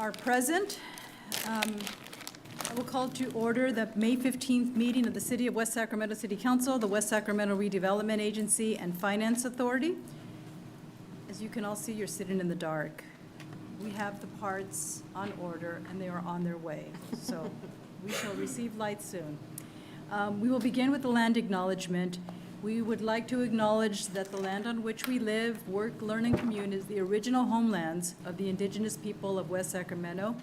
are present. I will call to order the May 15th meeting of the City of West Sacramento City Council, the West Sacramento Redevelopment Agency, and Finance Authority. As you can all see, you're sitting in the dark. We have the parts on order, and they are on their way. So we shall receive light soon. We will begin with the land acknowledgement. We would like to acknowledge that the land on which we live, work, learn, and commune is the original homelands of the indigenous people of West Sacramento,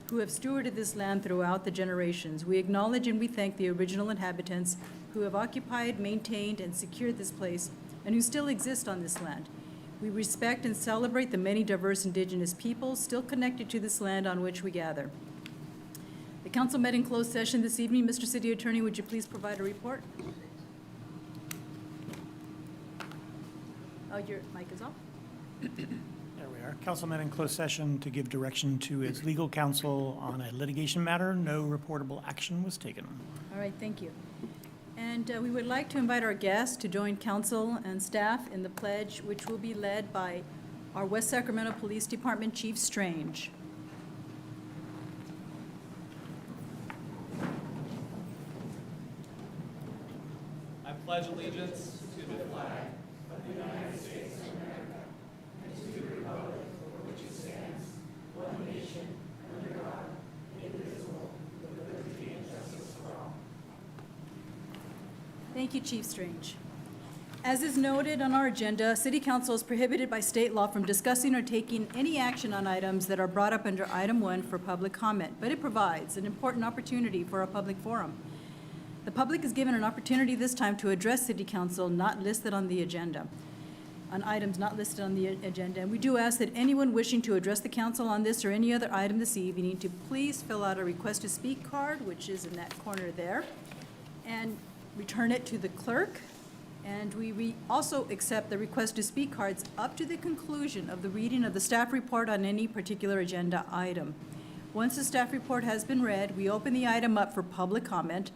who have stewarded this land throughout the generations. We acknowledge and we thank the original inhabitants who have occupied, maintained, and secured this place, and who still exist on this land. We respect and celebrate the many diverse indigenous peoples still connected to this land on which we gather. The council met in closed session this evening. Mr. City Attorney, would you please provide a report? Oh, your mic is off. There we are. Council met in closed session to give direction to its legal counsel on a litigation matter. No reportable action was taken. All right, thank you. And we would like to invite our guests to join council and staff in the pledge, which will be led by our West Sacramento Police Department Chief Strange. I pledge allegiance to the flag of the United States of America and to the republic for which it stands, one nation, under God, indivisible, with liberty and justice for all. Thank you, Chief Strange. As is noted on our agenda, City Council is prohibited by state law from discussing or taking any action on items that are brought up under Item 1 for public comment, but it provides an important opportunity for a public forum. The public is given an opportunity this time to address City Council not listed on the agenda, on items not listed on the agenda. And we do ask that anyone wishing to address the council on this or any other item this evening to please fill out a request to speak card, which is in that corner there, and return it to the clerk. And we also accept the request to speak cards up to the conclusion of the reading of the staff report on any particular agenda item. Once the staff report has been read, we open the item up for public comment.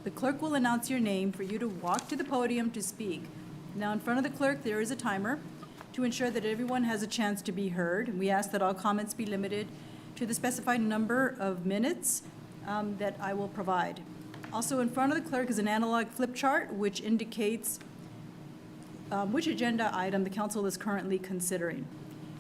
The clerk will announce your name for you to walk to the podium to speak. Now, in front of the clerk, there is a timer to ensure that everyone has a chance to be heard. And we ask that all comments be limited to the specified number of minutes that I will provide. Also, in front of the clerk is an analog flip chart, which indicates which agenda item the council is currently considering.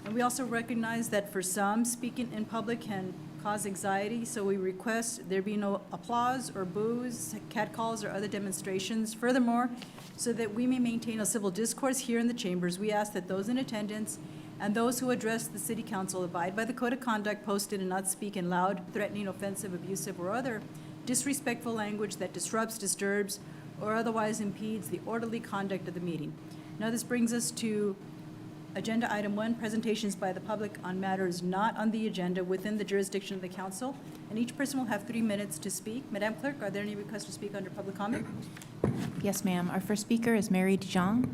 And we also recognize that for some, speaking in public can cause anxiety, so we request there be no applause or boos, catcalls, or other demonstrations. Furthermore, so that we may maintain a civil discourse here in the chambers, we ask that those in attendance and those who address the City Council abide by the code of conduct posted and not speak in loud, threatening, offensive, abusive, or other disrespectful language that disrupts, disturbs, or otherwise impedes the orderly conduct of the meeting. Now this brings us to Agenda Item 1, presentations by the public on matters not on the agenda within the jurisdiction of the council. And each person will have 3 minutes to speak. Madam Clerk, are there any requests to speak under public comment? Yes, ma'am. Our first speaker is Mary DeJong.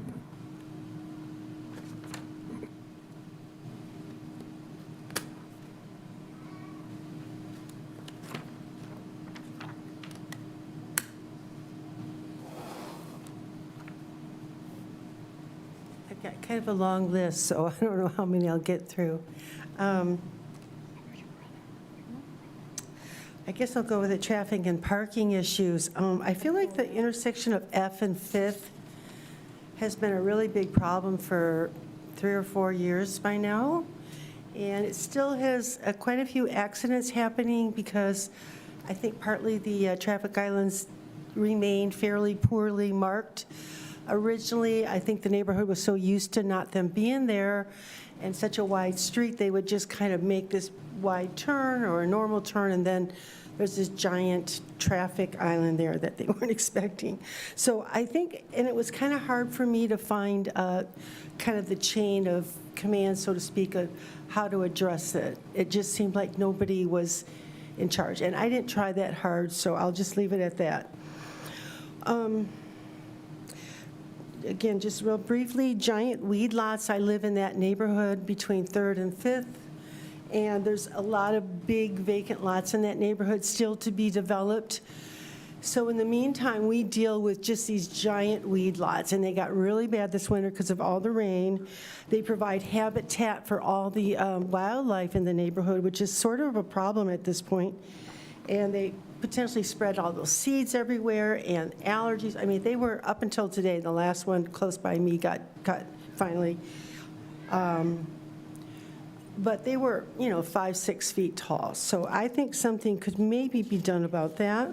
I've got kind of a long list, so I don't know how many I'll get through. I guess I'll go with the traffic and parking issues. I feel like the intersection of F and 5th has been a really big problem for 3 or 4 years by now. And it still has quite a few accidents happening because I think partly the traffic islands remain fairly poorly marked. Originally, I think the neighborhood was so used to not them being there and such a wide street, they would just kind of make this wide turn or a normal turn, and then there's this giant traffic island there that they weren't expecting. So I think, and it was kind of hard for me to find kind of the chain of command, so to speak, of how to address it. It just seemed like nobody was in charge. And I didn't try that hard, so I'll just leave it at that. Again, just real briefly, giant weed lots. I live in that neighborhood between 3rd and 5th. And there's a lot of big vacant lots in that neighborhood still to be developed. So in the meantime, we deal with just these giant weed lots, and they got really bad this winter because of all the rain. They provide habitat for all the wildlife in the neighborhood, which is sort of a problem at this point. And they potentially spread all those seeds everywhere and allergies. I mean, they were, up until today, the last one close by me got cut finally. But they were, 5, 6 feet tall. So I think something could maybe be done about that.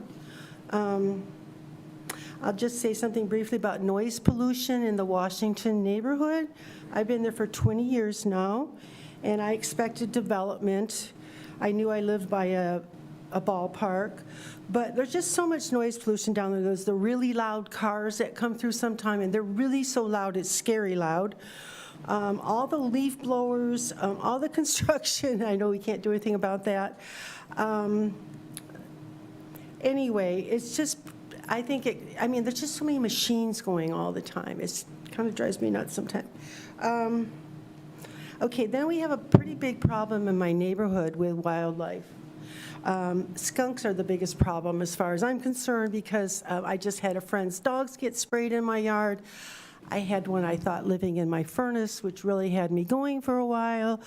I'll just say something briefly about noise pollution in the Washington neighborhood. I've been there for 20 years now, and I expected development. I knew I lived by a ballpark, but there's just so much noise pollution down there. There's the really loud cars that come through sometime, and they're really so loud, it's scary loud. All the leaf blowers, all the construction, I know we can't do anything about that. Anyway, it's just, there's just so many machines going all the time. It kind of drives me nuts sometimes. Okay, then we have a pretty big problem in my neighborhood with wildlife. Skunks are the biggest problem as far as I'm concerned, because I just had a friend's dogs get sprayed in my yard. I had one, I thought, living in my furnace, which really had me going for a while.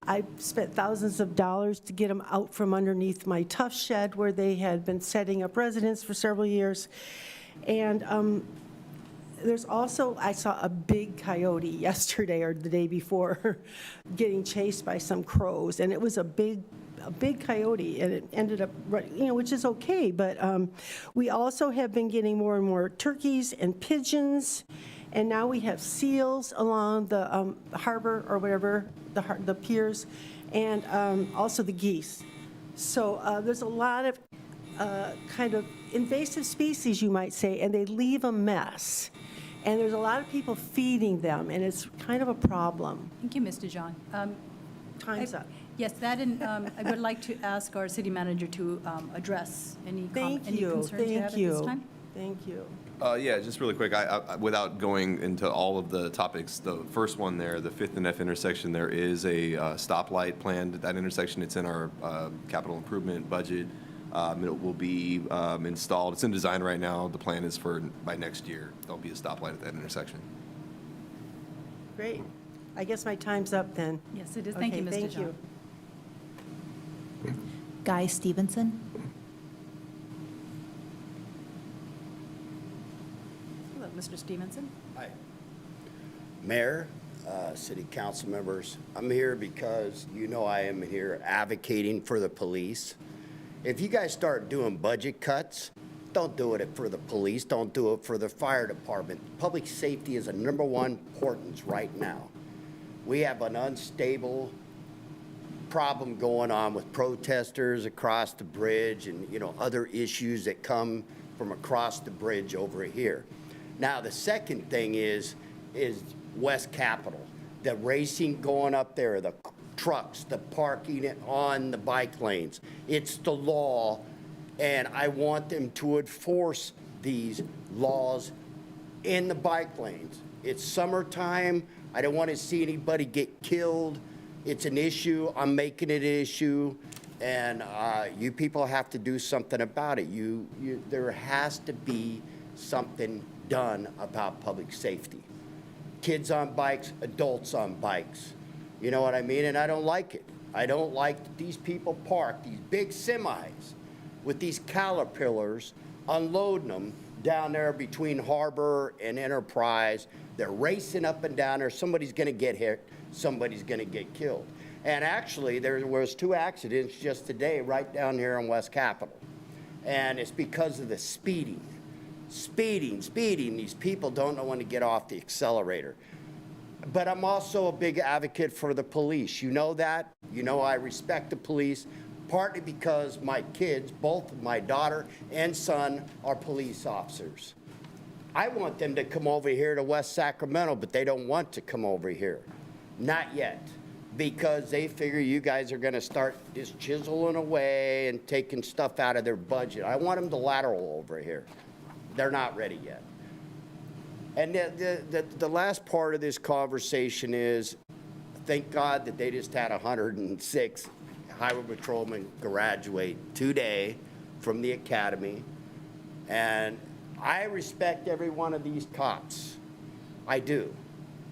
I spent thousands of dollars to get them out from underneath my tough shed where they had been setting up residence for several years. And there's also, I saw a big coyote yesterday or the day before getting chased by some crows, and it was a big coyote, and it ended up, which is okay, but we also have been getting more and more turkeys and pigeons. And now we have seals along the harbor or whatever, the piers, and also the geese. So there's a lot of kind of invasive species, you might say, and they leave a mess. And there's a lot of people feeding them, and it's kind of a problem. Thank you, Ms. DeJong. Time's up. Yes, that, and I would like to ask our city manager to address any Thank any you, concerns you have thank at this you, time. thank you. Yeah, just really quick, without going into all of the topics, the first one there, the 5th and F intersection, there is a stoplight planned at that intersection. It's in our capital improvement budget. It will be installed. It's in design right now. The plan is for by next year, there'll be a stoplight at that intersection. Great. I guess my time's up then. Yes, it is. Thank you, Okay, Ms. thank DeJong. you. Guy Stevenson. Hello, Mr. Stevenson. Hi. Mayor, city council members, I'm here because I am here advocating for the police. If you guys start doing budget cuts, don't do it for the police, don't do it for the fire department. Public safety is a #1 importance right now. We have an unstable problem going on with protesters across the bridge and, other issues that come from across the bridge over here. Now, the second thing is West Capitol. The racing going up there, the trucks, the parking on the bike lanes. It's the law, and I want them to enforce these laws in the bike lanes. It's summertime. I don't want to see anybody get killed. It's an issue. I'm making it an issue, and you people have to do something about it. There has to be something done about public safety. Kids on bikes, adults on bikes. You know what I mean? And I don't like it. I don't like that these people park these big semis with these caterpillars, unloading them down there between Harbor and Enterprise. They're racing up and down there. Somebody's going to get hit. Somebody's going to get killed. And actually, there was 2 accidents just today right down here in West Capitol. And it's because of the speeding. Speeding. These people don't know when to get off the accelerator. But I'm also a big advocate for the police. You know that. I respect the police, partly because my kids, both my daughter and son, are police officers. I want them to come over here to West Sacramento, but they don't want to come over here. Not yet, because they figure you guys are going to start just chiseling away and taking stuff out of their budget. I want them to lateral over here. They're not ready yet. And the last part of this conversation is, thank God that they just had 106 highway patrolmen graduate today from the academy. And I respect every one of these cops. I do.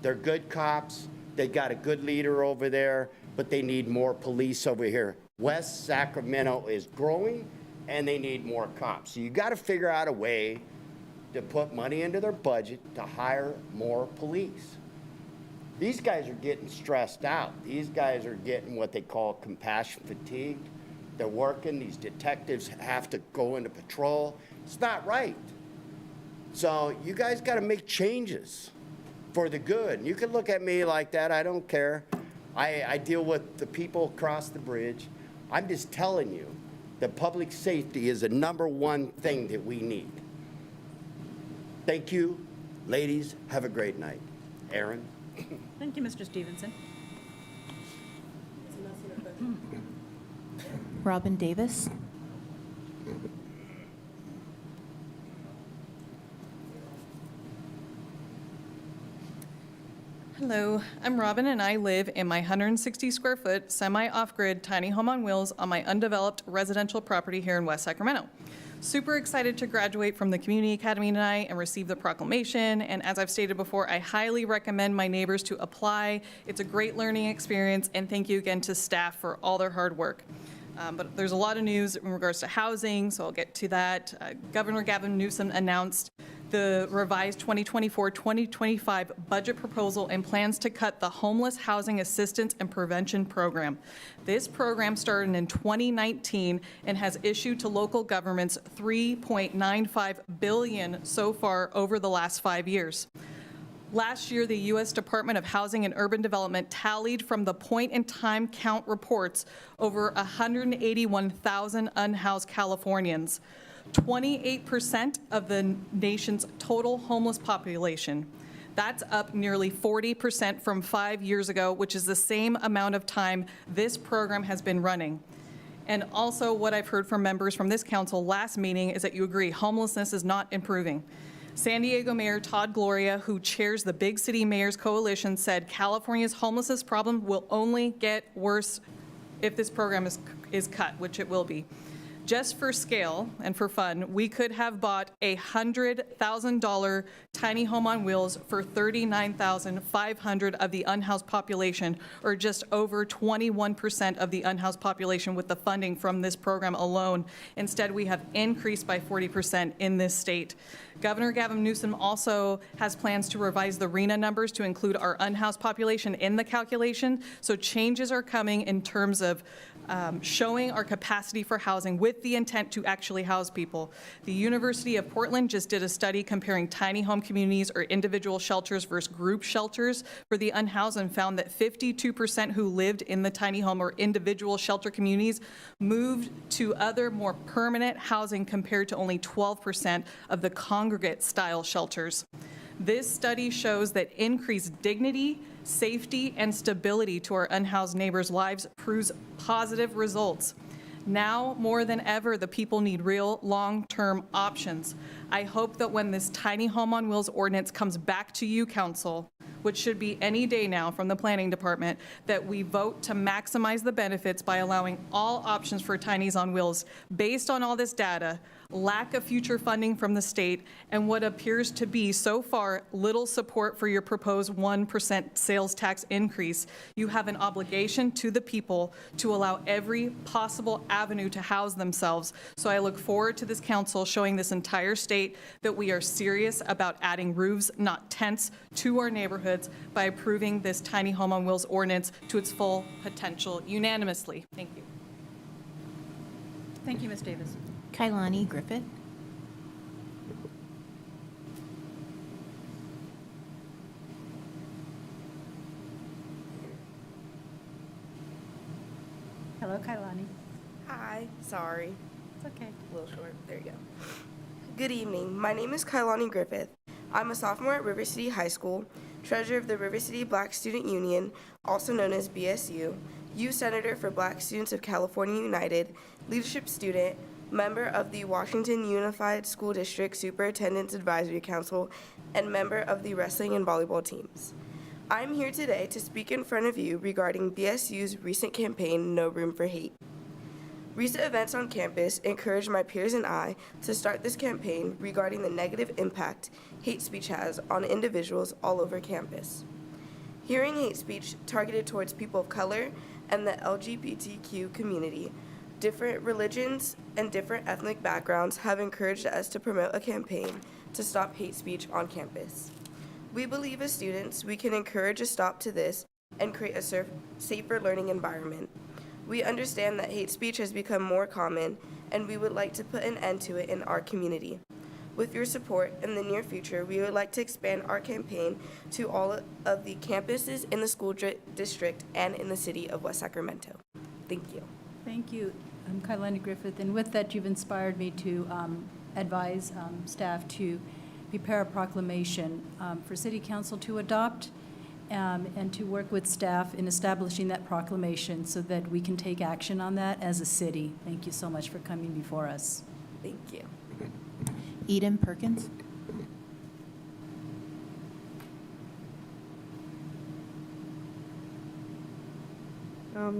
They're good cops. They got a good leader over there, but they need more police over here. West Sacramento is growing, and they need more cops. So you got to figure out a way to put money into their budget to hire more police. These guys are getting stressed out. These guys are getting what they call compassion fatigue. They're working. These detectives have to go into patrol. It's not right. So you guys got to make changes for the good. You can look at me like that. I don't care. I deal with the people across the bridge. I'm just telling you that public safety is the #1 thing that we need. Thank you, ladies. Have a great night. Aaron? Thank you, Mr. Stevenson. Robin Davis. Hello, I'm Robin and I live in my 160 square foot semi-off-grid tiny home on wheels on my undeveloped residential property here in West Sacramento. Super excited to graduate from the Community Academy tonight and receive the proclamation. And as I've stated before, I highly recommend my neighbors to apply. It's a great learning experience, and thank you again to staff for all their hard work. But there's a lot of news in regards to housing, so I'll get to that. Governor Gavin Newsom announced the revised 2024-2025 budget proposal and plans to cut the Homeless Housing Assistance and Prevention Program. This program started in 2019 and has issued to local governments $3.95 billion so far over the last 5 years. Last year, the U.S. Department of Housing and Urban Development tallied from the point-in-time count reports over 181,000 unhoused Californians, 28% of the nation's total homeless population. That's up nearly 40% from 5 years ago, which is the same amount of time this program has been running. And also, what I've heard from members from this council last meeting is that you agree homelessness is not improving. San Diego Mayor Todd Gloria, who chairs the Big City Mayors Coalition, said California's homelessness problem will only get worse if this program is cut, which it will be. Just for scale and for fun, we could have bought a $100,000 tiny home on wheels for $39,500 of the unhoused population, or just over 21% of the unhoused population with the funding from this program alone. Instead, we have increased by 40% in this state. Governor Gavin Newsom also has plans to revise the RENA numbers to include our unhoused population in the calculation. So changes are coming in terms of showing our capacity for housing with the intent to actually house people. The University of Portland just did a study comparing tiny home communities or individual shelters versus group shelters for the unhoused and found that 52% who lived in the tiny home or individual shelter communities moved to other more permanent housing compared to only 12% of the congregate style shelters. This study shows that increased dignity, safety, and stability to our unhoused neighbors' lives proves positive results. Now, more than ever, the people need real long-term options. I hope that when this tiny home on wheels ordinance comes back to you, council, which should be any day now from the planning department, that we vote to maximize the benefits by allowing all options for tinies on wheels based on all this data, lack of future funding from the state, and what appears to be so far little support for your proposed 1% sales tax increase. You have an obligation to the people to allow every possible avenue to house themselves. So I look forward to this council showing this entire state that we are serious about adding roofs, not tents, to our neighborhoods by approving this tiny home on wheels ordinance to its full potential unanimously. Thank you. Thank you, Ms. Davis. Kailani Griffith. Hello, Kailani. Hi, sorry, It's okay. a little short. There you go. Good evening. My name is Kailani Griffith. I'm a sophomore at River City High School, treasurer of the River City Black Student Union, also known as BSU, youth senator for Black Students of California United, leadership student, member of the Washington Unified School District Superintendent's Advisory Council, and member of the wrestling and volleyball teams. I'm here today to speak in front of you regarding BSU's recent campaign, No Room for Hate. Recent events on campus encouraged my peers and I to start this campaign regarding the negative impact hate speech has on individuals all over campus. Hearing hate speech targeted towards people of color and the LGBTQ community, different religions and different ethnic backgrounds have encouraged us to promote a campaign to stop hate speech on campus. We believe as students we can encourage a stop to this and create a safer learning environment. We understand that hate speech has become more common, and we would like to put an end to it in our community. With your support, in the near future, we would like to expand our campaign to all of the campuses in the school district and in the city of West Sacramento. Thank you. Thank you, Kailani Griffith. And with that, you've inspired me to advise staff to prepare a proclamation for City Council to adopt and to work with staff in establishing that proclamation so that we can take action on that as a city. Thank you so much for coming before us. Thank you. Eden Perkins.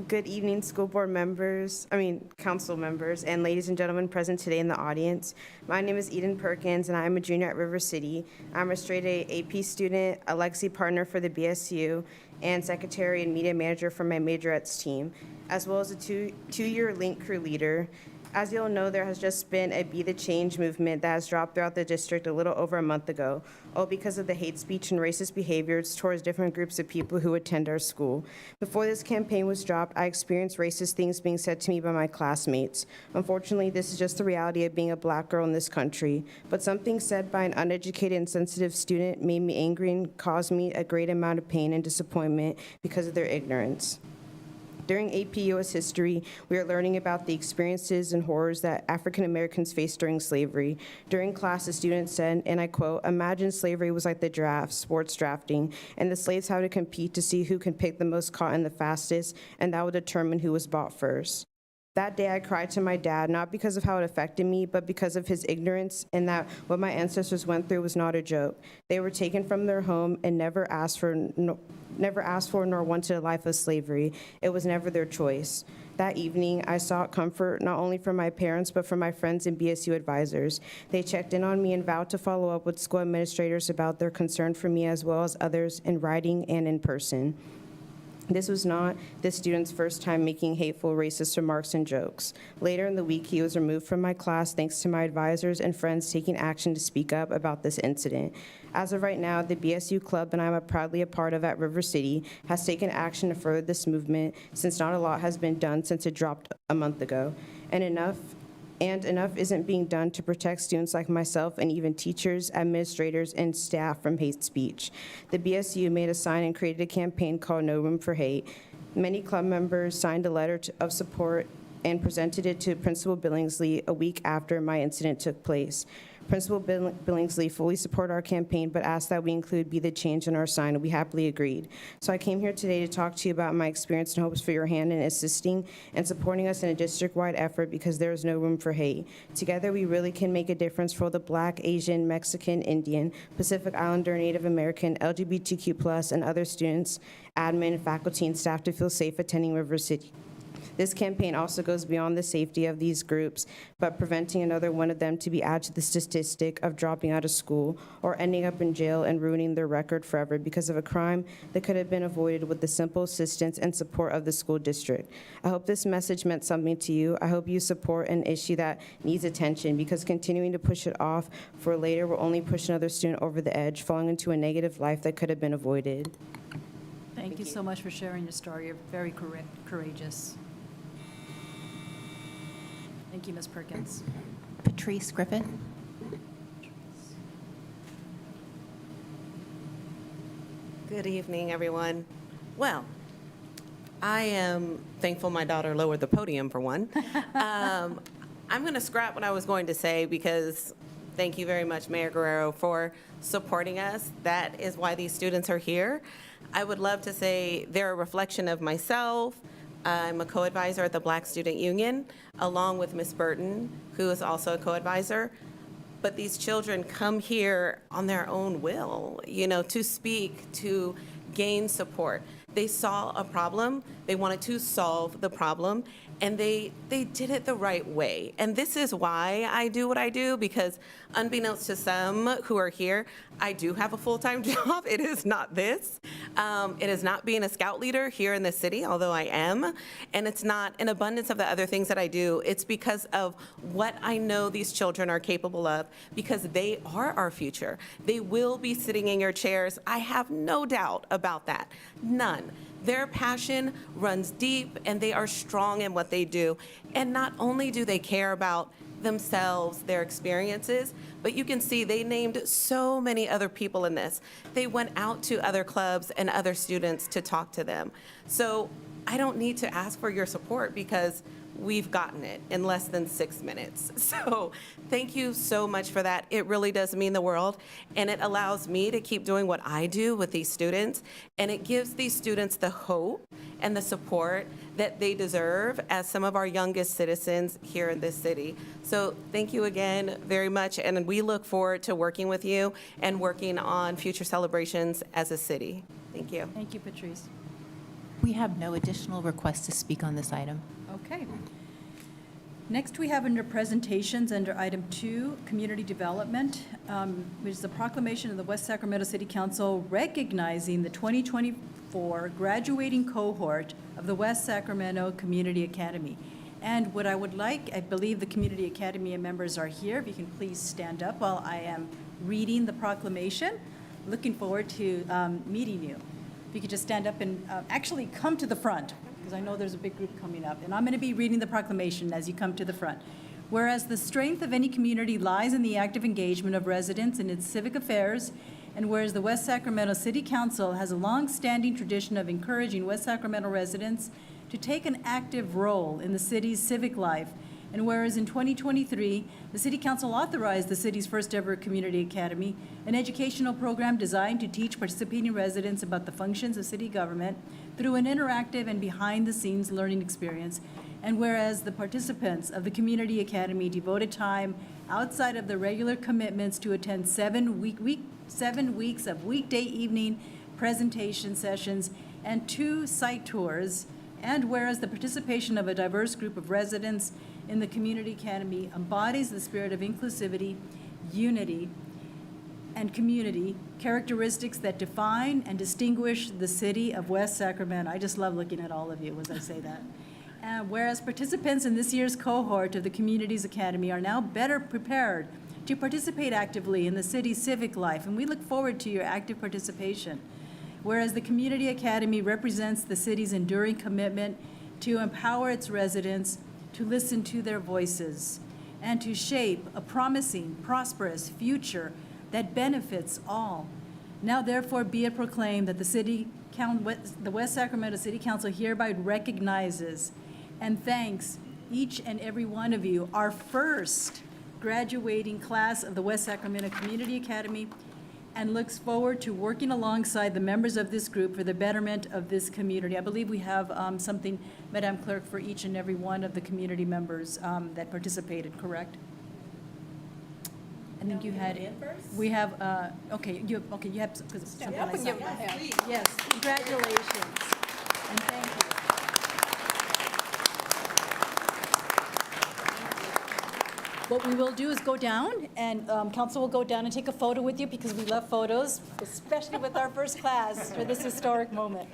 Good evening, school board members, council members, and ladies and gentlemen present today in the audience. My name is Eden Perkins, and I'm a junior at River City. I'm a straight A AP student, a legacy partner for the BSU, and secretary and media manager for my majorettes team, as well as a two-year link crew leader. As you'll know, there has just been a Be the Change movement that has dropped throughout the district a little over a month ago, all because of the hate speech and racist behaviors towards different groups of people who attend our school. Before this campaign was dropped, I experienced racist things being said to me by my classmates. Unfortunately, this is just the reality of being a black girl in this country. But something said by an uneducated and sensitive student made me angry and caused me a great amount of pain and disappointment because of their ignorance. During AP US History, we are learning about the experiences and horrors that African Americans faced during slavery. During class, the student said, and I quote, "Imagine slavery was like the draft, sports drafting, and the slaves had to compete to see who can pick the most cotton the fastest, and that would determine who was bought first." That day, I cried to my dad, not because of how it affected me, but because of his ignorance and that what my ancestors went through was not a joke. They were taken from their home and never asked for nor wanted a life of slavery. It was never their choice. That evening, I sought comfort not only from my parents, but from my friends and BSU advisors. They checked in on me and vowed to follow up with school administrators about their concern for me as well as others in writing and in person. This was not this student's first time making hateful, racist remarks and jokes. Later in the week, he was removed from my class thanks to my advisors and friends taking action to speak up about this incident. As of right now, the BSU club that I'm proudly a part of at River City has taken action to further this movement since not a lot has been done since it dropped a month ago. And enough isn't being done to protect students like myself and even teachers, administrators, and staff from hate speech. The BSU made a sign and created a campaign called No Room for Hate. Many club members signed a letter of support and presented it to Principal Billingsley a week after my incident took place. Principal Billingsley fully supported our campaign, but asked that we include Be the Change in our sign, and we happily agreed. So I came here today to talk to you about my experience and hopes for your hand in assisting and supporting us in a district-wide effort because there is no room for hate. Together, we really can make a difference for the Black, Asian, Mexican, Indian, Pacific Islander, Native American, LGBTQ+, and other students, admin, faculty, and staff to feel safe attending River City. This campaign also goes beyond the safety of these groups, but preventing another one of them to be added to the statistic of dropping out of school or ending up in jail and ruining their record forever because of a crime that could have been avoided with the simple assistance and support of the school district. I hope this message meant something to you. I hope you support an issue that needs attention because continuing to push it off for later will only push another student over the edge, falling into a negative life that could have been avoided. Thank you so much for sharing your story. You're very courageous. Thank you, Ms. Perkins. Patrice Griffith. Good evening, everyone. Well, I am thankful my daughter lowered the podium for one. I'm going to scrap what I was going to say because thank you very much, Mayor Guerrero, for supporting us. That is why these students are here. I would love to say they're a reflection of myself. I'm a co-advisor at the Black Student Union, along with Ms. Burton, who is also a co-advisor. But these children come here on their own will, to speak, to gain support. They saw a problem, they wanted to solve the problem, and they did it the right way. And this is why I do what I do, because unbeknownst to some who are here, I do have a full-time job. It is not this. It is not being a scout leader here in the city, although I am. And it's not an abundance of the other things that I do. It's because of what I know these children are capable of, because they are our future. They will be sitting in your chairs. I have no doubt about that. None. Their passion runs deep, and they are strong in what they do. And not only do they care about themselves, their experiences, but you can see they named so many other people in this. They went out to other clubs and other students to talk to them. So I don't need to ask for your support, because we've gotten it in less than 6 minutes. So thank you so much for that. It really does mean the world, and it allows me to keep doing what I do with these students, and it gives these students the hope and the support that they deserve as some of our youngest citizens here in this city. So thank you again very much, and we look forward to working with you and working on future celebrations as a city. Thank you. Thank you, Patrice. We have no additional requests to speak on this item. Okay. Next, we have under presentations, under item 2, community development, which is the proclamation of the West Sacramento City Council recognizing the 2024 graduating cohort of the West Sacramento Community Academy. And what I would like, I believe the Community Academy members are here. If you can please stand up while I am reading the proclamation. Looking forward to meeting you. If you could just stand up and actually come to the front, because I know there's a big group coming up. And I'm going to be reading the proclamation as you come to the front. Whereas the strength of any community lies in the active engagement of residents in its civic affairs, and whereas the West Sacramento City Council has a long-standing tradition of encouraging West Sacramento residents to take an active role in the city's civic life, and whereas in 2023, the City Council authorized the city's first-ever Community Academy, an educational program designed to teach participating residents about the functions of city government through an interactive and behind-the-scenes learning experience, and whereas the participants of the Community Academy devoted time outside of the regular commitments to attend 7 weeks of weekday evening presentation sessions and 2 site tours, and whereas the participation of a diverse group of residents in the Community Academy embodies the spirit of inclusivity, unity, and community, characteristics that define and distinguish the city of West Sacramento. I just love looking at all of you as I say that. Whereas participants in this year's cohort of the Communities Academy are now better prepared to participate actively in the city's civic life, and we look forward to your active participation. Whereas the Community Academy represents the city's enduring commitment to empower its residents to listen to their voices and to shape a promising, prosperous future that benefits all. Now therefore be it proclaimed that the West Sacramento City Council hereby recognizes and thanks each and every one of you, our first graduating class of the West Sacramento Community Academy, and looks forward to working alongside the members of this group for the betterment of this community. I believe we have something, Madam Clerk, for each and every one of the community members that participated, correct? I think you had, we have, okay, you have something like that. Yes, congratulations, and thank you. What we will do is go down, and council will go down and take a photo with you, because we love photos, especially with our first class for this historic moment.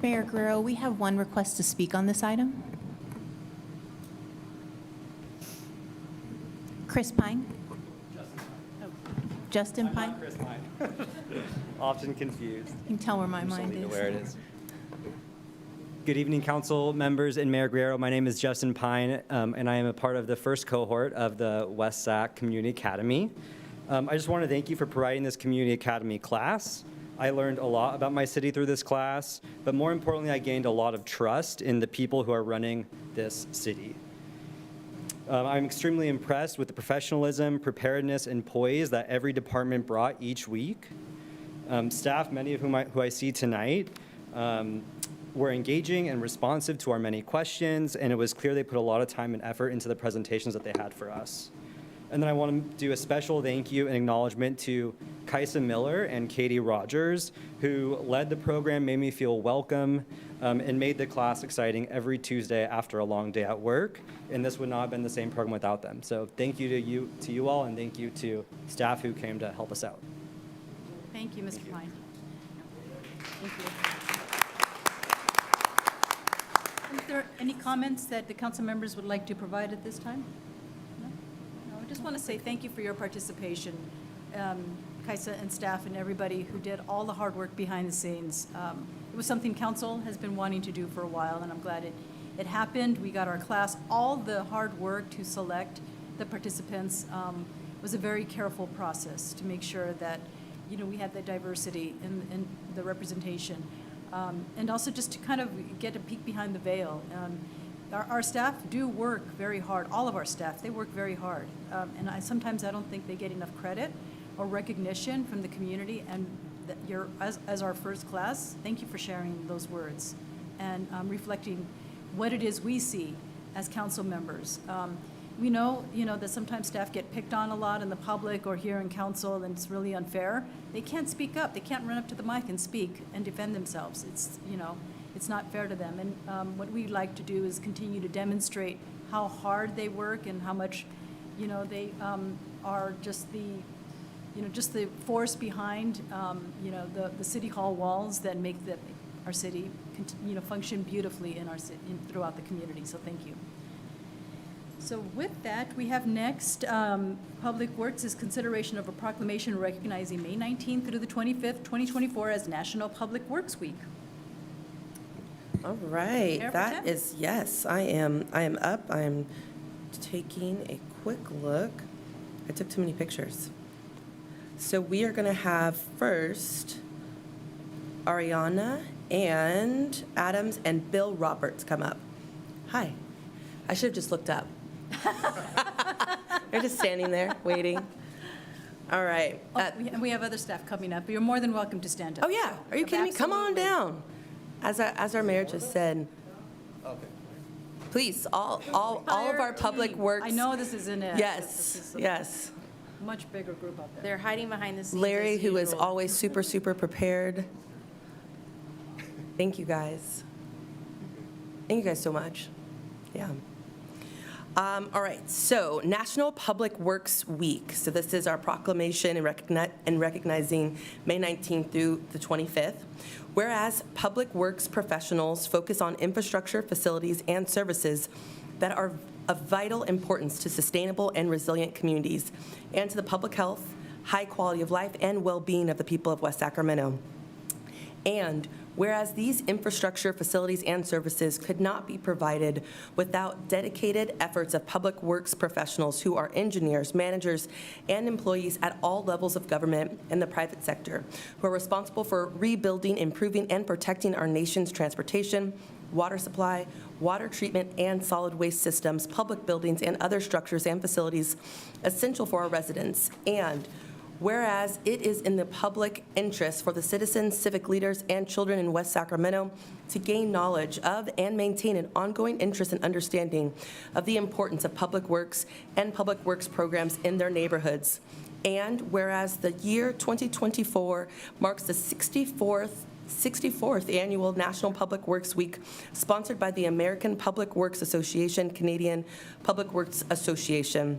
Mayor Guerrero, we have one request to speak on this item. Chris Pine? Justin Pine? Chris Pine. Often confused. You can tell where my Just mind don't need to is. where it is. Good evening, council members and Mayor Guerrero. My name is Justin Pine, and I am a part of the first cohort of the West Sac Community Academy. I just want to thank you for providing this Community Academy class. I learned a lot about my city through this class, but more importantly, I gained a lot of trust in the people who are running this city. I'm extremely impressed with the professionalism, preparedness, and poise that every department brought each week. Staff, many of who I see tonight, were engaging and responsive to our many questions, and it was clear they put a lot of time and effort into the presentations that they had for us. And then I want to do a special thank you and acknowledgement to Kaisa Miller and Katie Rogers, who led the program, made me feel welcome, and made the class exciting every Tuesday after a long day at work. And this would not have been the same program without them. So thank you to you all, and thank you to staff who came to help us out. Thank you, Mr. Pine. Thank you. Is there any comments that the council members would like to provide at this time? No? No, I just want to say thank you for your participation, Kaisa and staff and everybody who did all the hard work behind the scenes. It was something council has been wanting to do for a while, and I'm glad it happened. We got our class. All the hard work to select the participants was a very careful process to make sure that, you know, we had the diversity and the representation. And also just to kind of get a peek behind the veil. Our staff do work very hard. All of our staff, they work very hard. And sometimes I don't think they get enough credit or recognition from the community. And that as our first class, thank you for sharing those words and reflecting what it is we see as council members. We know, that sometimes staff get picked on a lot in the public or here in council, and it's really unfair. They can't speak up. They can't run up to the mic and speak and defend themselves. It's not fair to them. And what we like to do is continue to demonstrate how hard they work and how much, they are just the force behind, the city hall walls that make our city, function beautifully in our city, throughout the community. So thank you. So with that, we have next, Public Works is consideration of a proclamation recognizing May 19th through the 25th, 2024 as National Public Works Week. All right, Mayor Pro that Tem? is, yes, I am up. I'm taking a quick look. I took too many pictures. So we are going to have first Ariana and Adams and Bill Roberts come up. Hi. I should have just looked up. They're just standing there waiting. All right. And we have other staff coming up. You're more than welcome to stand up. Oh, yeah. Are you kidding me? Come on Absolutely. down. As our mayor just said, please, all of our public team. works. I know this isn't it. Yes, This is a yes. much bigger group up there. They're hiding behind the scenes. Larry, as who is usual. always super, super prepared. Thank you, guys. Thank you guys so much. Yeah. All right, so National Public Works Week. So this is our proclamation and recognizing May 19th through the 25th. Whereas public works professionals focus on infrastructure, facilities, and services that are of vital importance to sustainable and resilient communities and to the public health, high quality of life, and well-being of the people of West Sacramento. And whereas these infrastructure, facilities, and services could not be provided without dedicated efforts of public works professionals who are engineers, managers, and employees at all levels of government and the private sector, who are responsible for rebuilding, improving, and protecting our nation's transportation, water supply, water treatment, and solid waste systems, public buildings, and other structures and facilities essential for our residents. And whereas it is in the public interest for the citizens, civic leaders, and children in West Sacramento to gain knowledge of and maintain an ongoing interest and understanding of the importance of public works and public works programs in their neighborhoods. And whereas the year 2024 marks the 64th annual National Public Works Week, sponsored by the American Public Works Association, Canadian Public Works Association.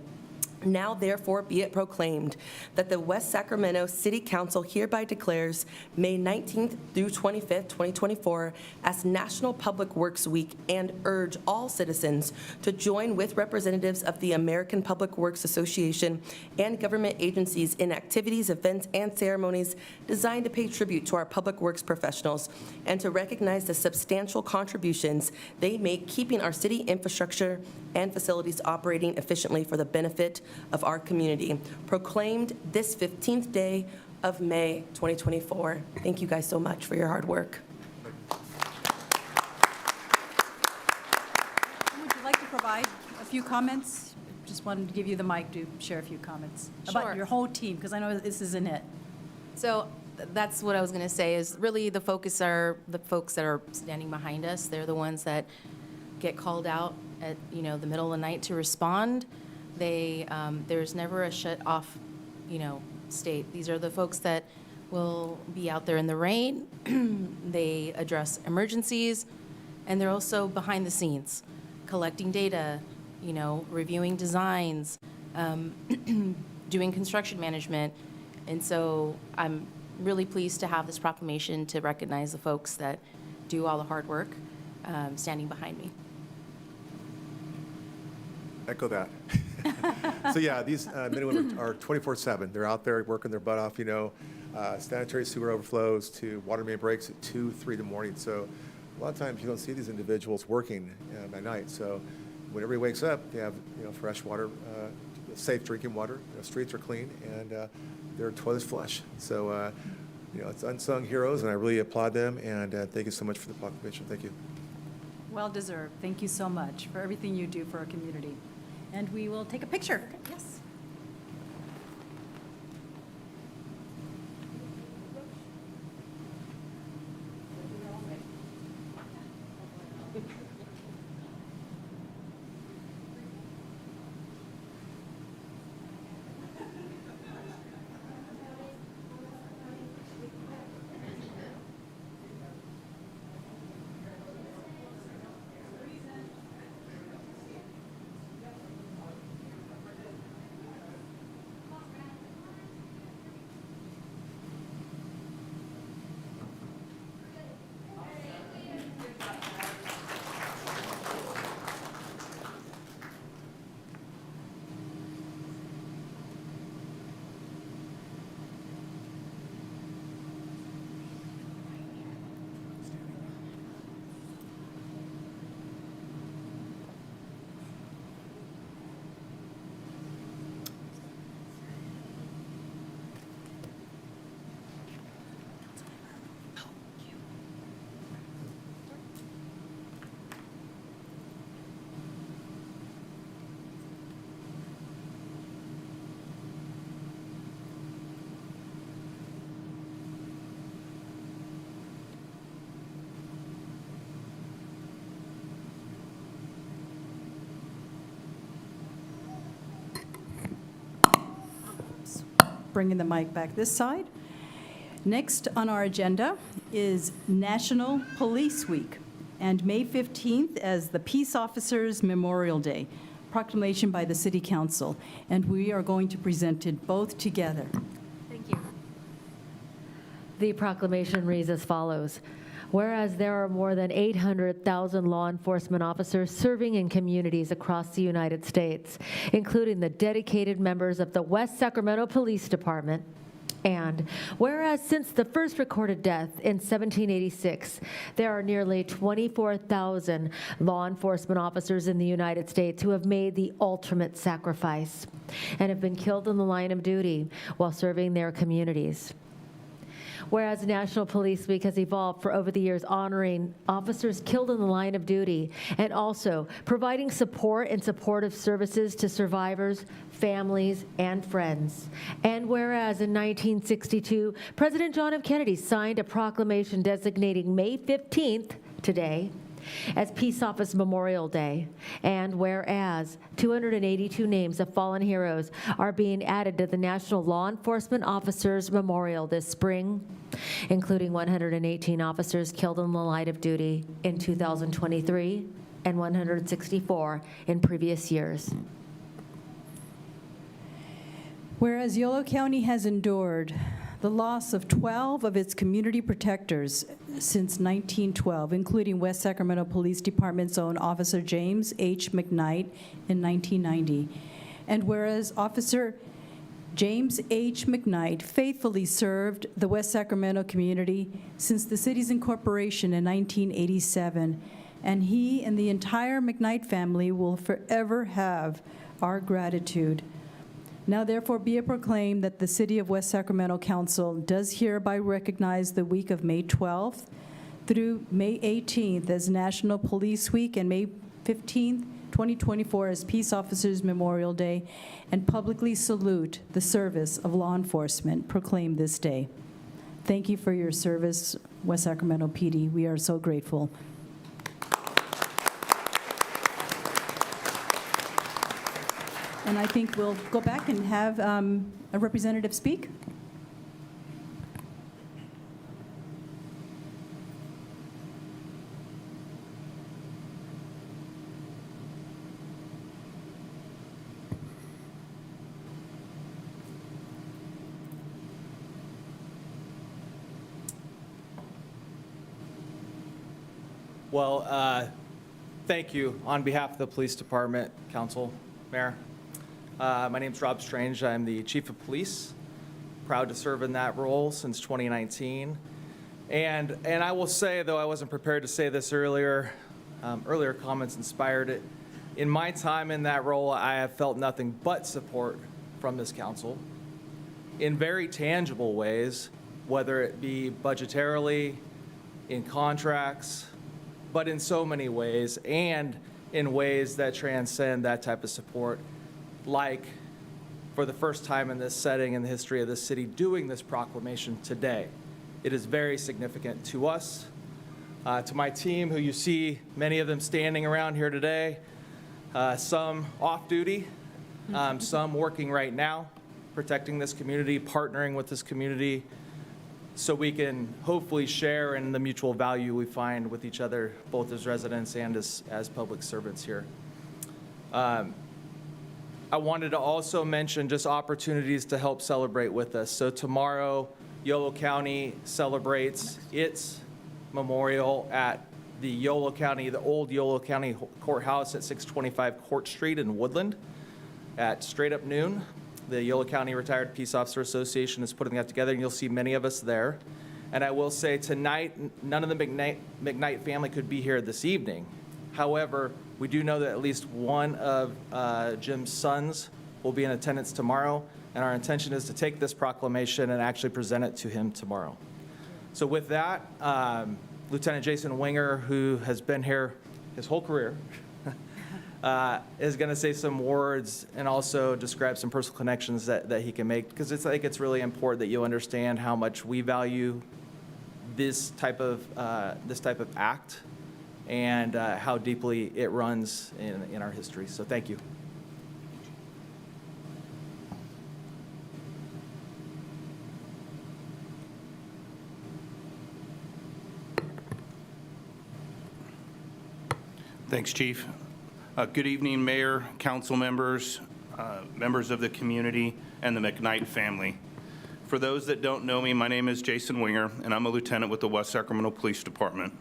Now therefore be it proclaimed that the West Sacramento City Council hereby declares May 19th through 25th, 2024 as National Public Works Week and urge all citizens to join with representatives of the American Public Works Association and government agencies in activities, events, and ceremonies designed to pay tribute to our public works professionals and to recognize the substantial contributions they make keeping our city infrastructure and facilities operating efficiently for the benefit of our community. Proclaimed this 15th day of May 2024. Thank you guys so much for your hard work. Would you like to provide a few comments? Just wanted to give you the mic to share a few comments about Sure. your whole team, because I know this isn't it. So that's what I was going to say, is really the focus are the folks that are standing behind us. They're the ones that get called out at, the middle of the night to respond. There's never a shut off, state. These are the folks that will be out there in the rain. They address emergencies, and they're also behind the scenes, collecting data, reviewing designs, doing construction management. And so I'm really pleased to have this proclamation to recognize the folks that do all the hard work, standing behind me. Echo that. So yeah, these men and women are 24/7. They're out there working their butt off, sanitary sewer overflows to water main breaks at 2, 3 in the morning. So a lot of times you don't see these individuals working at night. So when everybody wakes up, they have fresh water, safe drinking water. Streets are clean, and their toilets flush. So it's unsung heroes, and I really applaud them. And thank you so much for the proclamation. Thank you. Well deserved. Thank you so much for everything you do for our community. And we will take a picture. Yes. Bringing the mic back this side. Next on our agenda is National Police Week and May 15th as the Peace Officers Memorial Day, proclamation by the City Council. And we are going to present it both together. Thank you. The proclamation reads as follows. Whereas there are more than 800,000 law enforcement officers serving in communities across the United States, including the dedicated members of the West Sacramento Police Department, and whereas since the first recorded death in 1786, there are nearly 24,000 law enforcement officers in the United States who have made the ultimate sacrifice and have been killed in the line of duty while serving their communities. Whereas National Police Week has evolved for over the years, honoring officers killed in the line of duty and also providing support and supportive services to survivors, families, and friends. And whereas in 1962, President John F. Kennedy signed a proclamation designating May 15th, today, as Peace Office Memorial Day, and whereas 282 names of fallen heroes are being added to the National Law Enforcement Officers Memorial this spring, including 118 officers killed in the line of duty in 2023 and 164 in previous years. Whereas Yolo County has endured the loss of 12 of its community protectors since 1912, including West Sacramento Police Department's own Officer James H. McKnight in 1990. And whereas Officer James H. McKnight faithfully served the West Sacramento community since the city's incorporation in 1987, and he and the entire McKnight family will forever have our gratitude. Now therefore be it proclaimed that the City of West Sacramento Council does hereby recognize the week of May 12th through May 18th as National Police Week and May 15th, 2024 as Peace Officers Memorial Day, and publicly salute the service of law enforcement proclaimed this day. Thank you for your service, West Sacramento PD. We are so grateful. And I think we'll go back and have a representative speak. Well, thank you on behalf of the Police Department, Council, Mayor. My name's Rob Strange. I'm the Chief of Police. Proud to serve in that role since 2019. And I will say, though I wasn't prepared to say this earlier, earlier comments inspired it. In my time in that role, I have felt nothing but support from this council in very tangible ways, whether it be budgetarily, in contracts, but in so many ways, and in ways that transcend that type of support. Like, for the first time in this setting in the history of this city, doing this proclamation today. It is very significant to us, to my team, who you see many of them standing around here today, some off-duty, some working right now, protecting this community, partnering with this community, so we can hopefully share in the mutual value we find with each other, both as residents and as public servants here. I wanted to also mention just opportunities to help celebrate with us. So tomorrow, Yolo County celebrates its memorial at the old Yolo County Courthouse at 625 Court Street in Woodland at straight up noon. The Yolo County Retired Peace Officer Association is putting that together, and you'll see many of us there. And I will say tonight, none of the McKnight family could be here this evening. However, we do know that at least one of Jim's sons will be in attendance tomorrow, and our intention is to take this proclamation and actually present it to him tomorrow. So with that, Lieutenant Jason Winger, who has been here his whole career, is going to say some words and also describe some personal connections that he can make, because I think it's really important that you understand how much we value this type of act and how deeply it runs in our history. So thank you. Thanks, Chief. Good evening, Mayor, council members, members of the community, and the McKnight family. For those that don't know me, my name is Jason Winger, and I'm a lieutenant with the West Sacramento Police Department.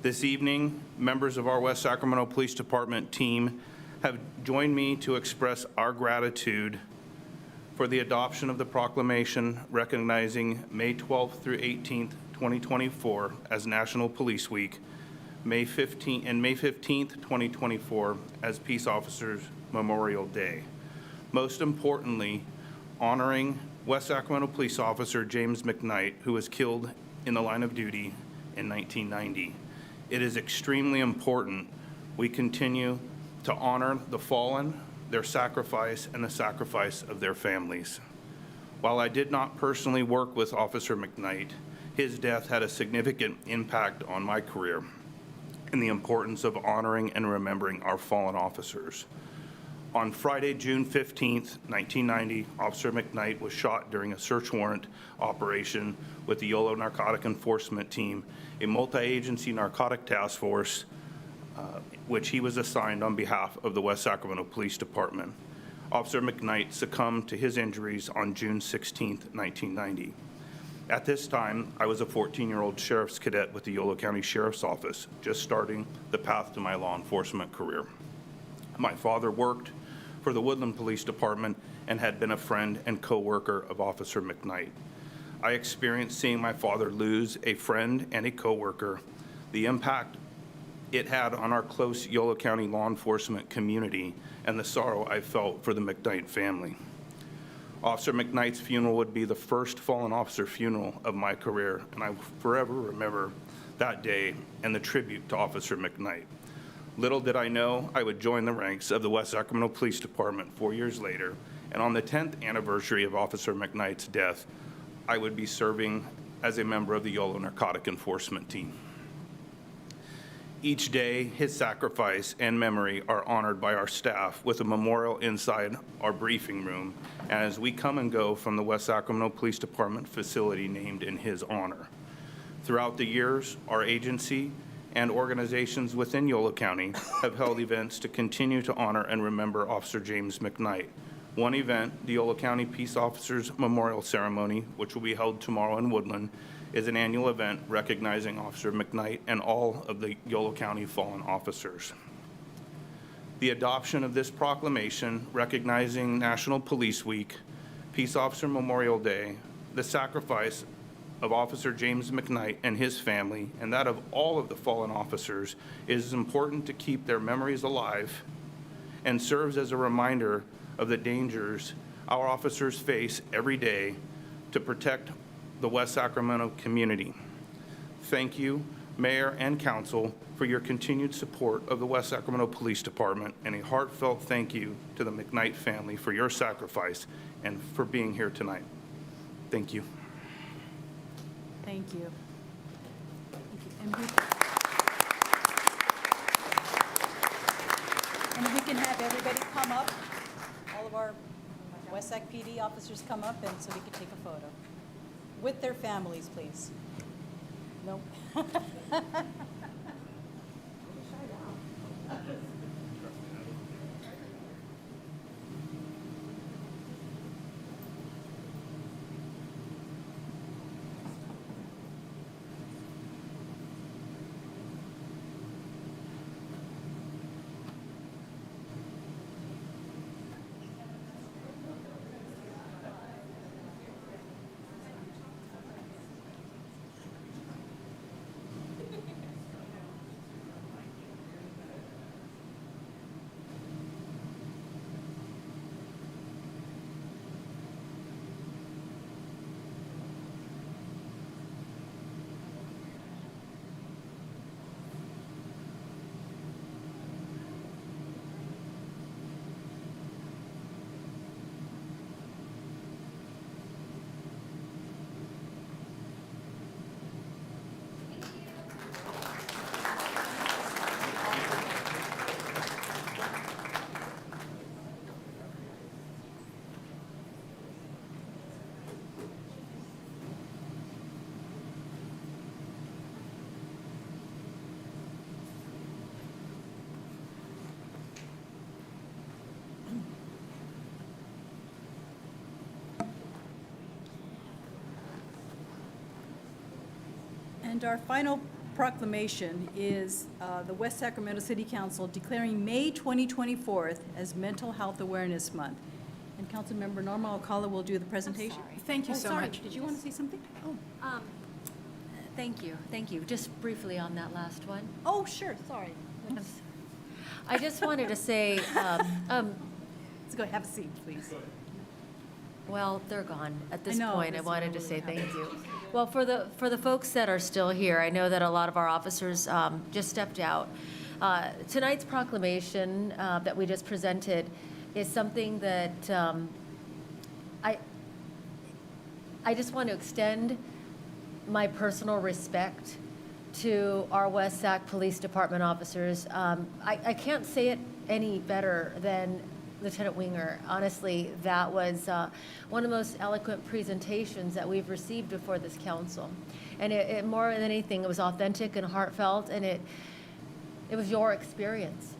This evening, members of our West Sacramento Police Department team have joined me to express our gratitude for the adoption of the proclamation recognizing May 12th through 18th, 2024 as National Police Week, May 15th, 2024 as Peace Officers Memorial Day. Most importantly, honoring West Sacramento Police Officer James McKnight, who was killed in the line of duty in 1990. It is extremely important we continue to honor the fallen, their sacrifice, and the sacrifice of their families. While I did not personally work with Officer McKnight, his death had a significant impact on my career and the importance of honoring and remembering our fallen officers. On Friday, June 15th, 1990, Officer McKnight was shot during a search warrant operation with the Yolo Narcotic Enforcement Team, a multi-agency narcotic task force, which he was assigned on behalf of the West Sacramento Police Department. Officer McKnight succumbed to his injuries on June 16, 1990. At this time, I was a 14-year-old sheriff's cadet with the Yolo County Sheriff's Office, just starting the path to my law enforcement career. My father worked for the Woodland Police Department and had been a friend and co-worker of Officer McKnight. I experienced seeing my father lose a friend and a co-worker, the impact it had on our close Yolo County law enforcement community, and the sorrow I felt for the McKnight family. Officer McKnight's funeral would be the first fallen officer funeral of my career, and I will forever remember that day and the tribute to Officer McKnight. Little did I know I would join the ranks of the West Sacramento Police Department 4 years later, and on the 10th anniversary of Officer McKnight's death, I would be serving as a member of the Yolo Narcotic Enforcement Team. Each day, his sacrifice and memory are honored by our staff with a memorial inside our briefing room as we come and go from the West Sacramento Police Department facility named in his honor. Throughout the years, our agency and organizations within Yolo County have held events to continue to honor and remember Officer James McKnight. One event, the Yolo County Peace Officers Memorial Ceremony, which will be held tomorrow in Woodland, is an annual event recognizing Officer McKnight and all of the Yolo County fallen officers. The adoption of this proclamation recognizing National Police Week, Peace Officer Memorial Day, the sacrifice of Officer James McKnight and his family, and that of all of the fallen officers, is important to keep their memories alive and serves as a reminder of the dangers our officers face every day to protect the West Sacramento community. Thank you, Mayor and Council, for your continued support of the West Sacramento Police Department, and a heartfelt thank you to the McKnight family for your sacrifice and for being here tonight. Thank you. Thank you. And if we can have everybody come up, all of our West Sac PD officers come up, and so we can take a photo. With their families, please. Nope. And our final proclamation is the West Sacramento City Council declaring May 2024 as Mental Health Awareness Month. And Councilmember Norma Alcala will do the presentation. Thank you so sorry. much. Did you want to say something? Oh, Thank you. Just briefly on that last one. oh, sure, sorry. I just wanted to say, Let's go, have a seat, please. well, they're gone. At this I know, point, I that's wanted what to say we have. thank you. Well, for the folks that are still here, I know that a lot of our officers just stepped out. Tonight's proclamation that we just presented is something that I just want to extend my personal respect to our West Sac Police Department officers. I can't say it any better than Lieutenant Winger. Honestly, that was one of the most eloquent presentations that we've received before this council. And it more than anything, it was authentic and heartfelt, and it was your experience.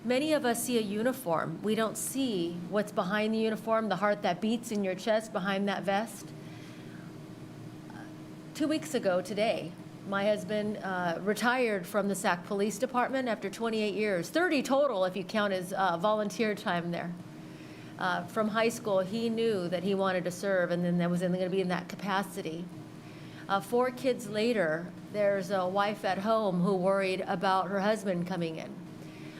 Many of us see a uniform. We don't see what's behind the uniform, the heart that beats in your chest behind that vest. 2 weeks ago today, my husband retired from the Sac Police Department after 28 years, 30 total if you count his volunteer time there. From high school, he knew that he wanted to serve, and then that was going to be in that capacity. 4 kids later, there's a wife at home who worried about her husband coming in.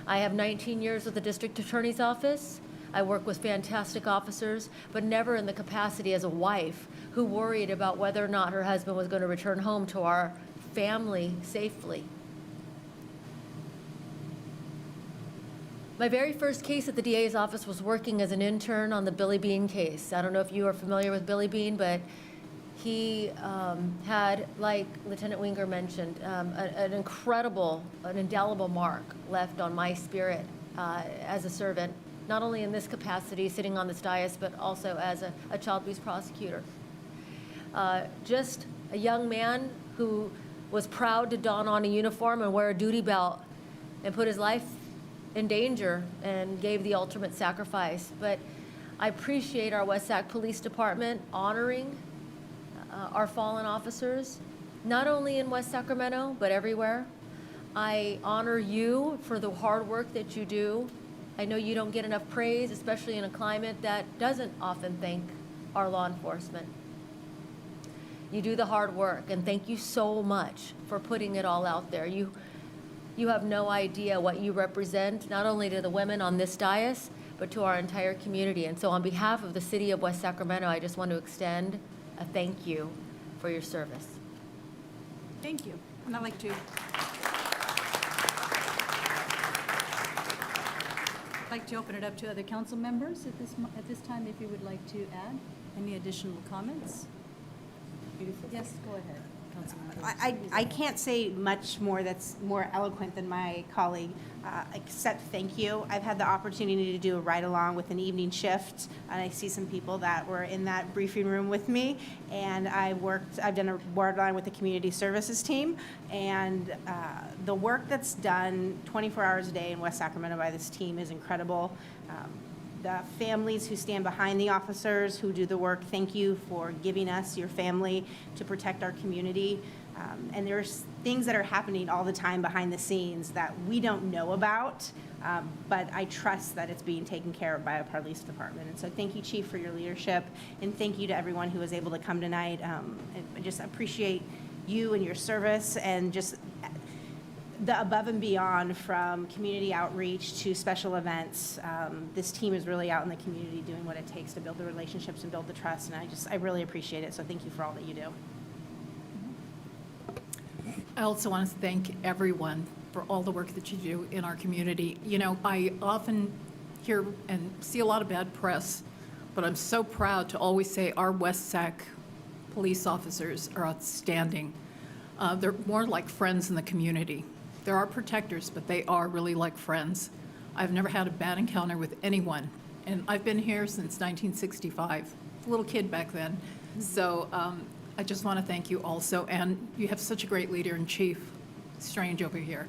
I have 19 years with the district attorney's office. I work with fantastic officers, but never in the capacity as a wife who worried about whether or not her husband was going to return home to our family safely. My very first case at the DA's office was working as an intern on the Billy Bean case. I don't know if you are familiar with Billy Bean, but he had, like Lieutenant Winger mentioned, an indelible mark left on my spirit as a servant, not only in this capacity, sitting on this dais, but also as a child abuse prosecutor. Just a young man who was proud to don on a uniform and wear a duty belt and put his life in danger and gave the ultimate sacrifice. But I appreciate our West Sac Police Department honoring our fallen officers, not only in West Sacramento, but everywhere. I honor you for the hard work that you do. I know you don't get enough praise, especially in a climate that doesn't often thank our law enforcement. You do the hard work, and thank you so much for putting it all out there. You have no idea what you represent, not only to the women on this dais, but to our entire community. And so on behalf of the city of West Sacramento, I just want to extend a thank you for your service. Thank you. And I'd like to open it up to other council members at this time, if you would like to add any additional comments. Yes, go ahead, Councilmember. I can't say much more that's more eloquent than my colleague, except thank you. I've had the opportunity to do a ride-along with an evening shift, and I see some people that were in that briefing room with me, and I've done a ride-along with the community services team, and the work that's done 24 hours a day in West Sacramento by this team is incredible. The families who stand behind the officers who do the work, thank you for giving us your family to protect our community. And there's things that are happening all the time behind the scenes that we don't know about, but I trust that it's being taken care of by our police department. And so thank you, Chief, for your leadership, and thank you to everyone who was able to come tonight. I just appreciate you and your service, and just the above and beyond, from community outreach to special events. This team is really out in the community doing what it takes to build the relationships and build the trust, and I really appreciate it, so thank you for all that you do. I also want to thank everyone for all the work that you do in our community. You know, I often hear and see a lot of bad press, but I'm so proud to always say our West Sac police officers are outstanding. They're more like friends in the community. There are protectors, but they are really like friends. I've never had a bad encounter with anyone, and I've been here since 1965, a little kid back then. So I just want to thank you also, and you have such a great leader in Chief Strange over here.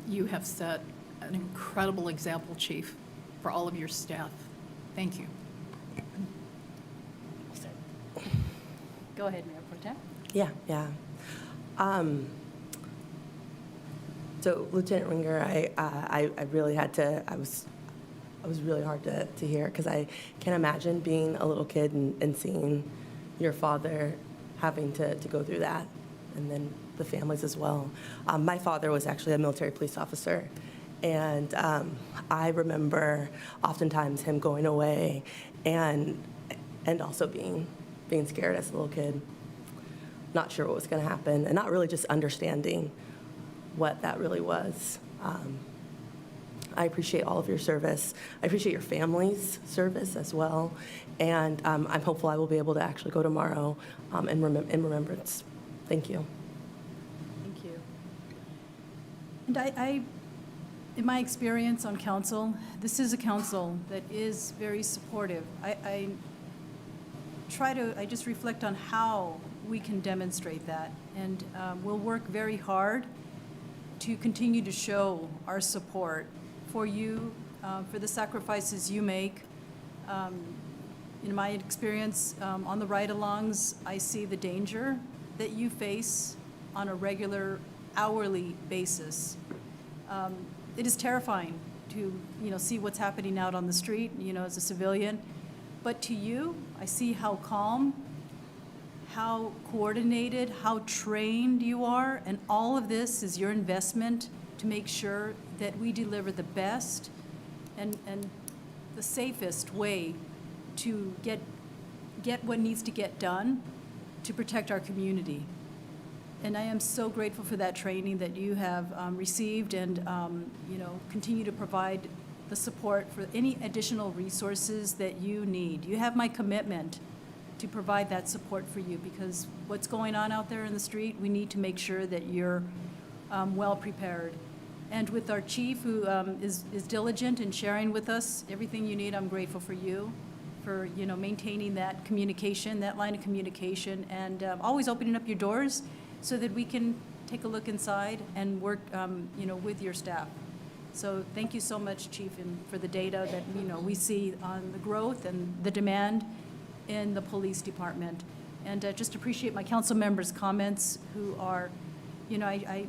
You have set an incredible example, Chief, for all of your staff. Thank you. Go ahead, Mayor Pro Tem. Yeah. So Lieutenant Winger, I really had to, I was really hard to hear, because I can't imagine being a little kid and seeing your father having to go through that, and then the families as well. My father was actually a military police officer, and I remember oftentimes him going away and also being scared as a little kid, not sure what was going to happen, and not really just understanding what that really was. I appreciate all of your service. I appreciate your family's service as well. And I'm hopeful I will be able to actually go tomorrow in remembrance. Thank you. Thank you. And I, in my experience on council, this is a council that is very supportive. I just reflect on how we can demonstrate that. And we'll work very hard to continue to show our support for you, for the sacrifices you make. In my experience on the ride-alongs, I see the danger that you face on a regular, hourly basis. It is terrifying to, see what's happening out on the street, as a civilian. But to you, I see how calm, how coordinated, how trained you are, and all of this is your investment to make sure that we deliver the best and the safest way to get what needs to get done to protect our community. And I am so grateful for that training that you have received and, continue to provide the support for any additional resources that you need. You have my commitment to provide that support for you because what's going on out there in the street, we need to make sure that you're well prepared. And with our chief who is diligent in sharing with us everything you need, I'm grateful for you, for maintaining that communication, that line of communication, and always opening up your doors so that we can take a look inside and work with your staff. So thank you so much, Chief, and for the data that we see on the growth and the demand in the police department. And just appreciate my council members' comments who are, I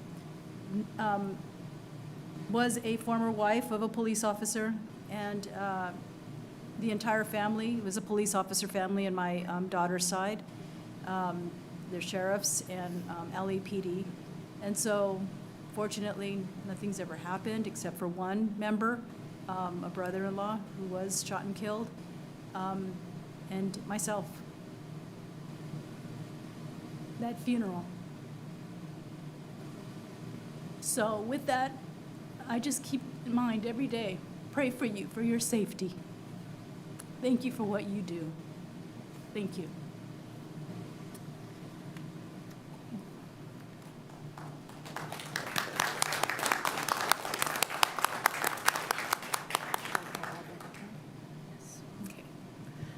was a former wife of a police officer, and the entire family was a police officer family on my daughter's side. They're sheriffs and LAPD. And so fortunately, nothing's ever happened except for one member, a brother-in-law who was shot and killed, and myself. That funeral. So with that, I just keep in mind every day, pray for you, for your safety. Thank you for what you do. Thank you.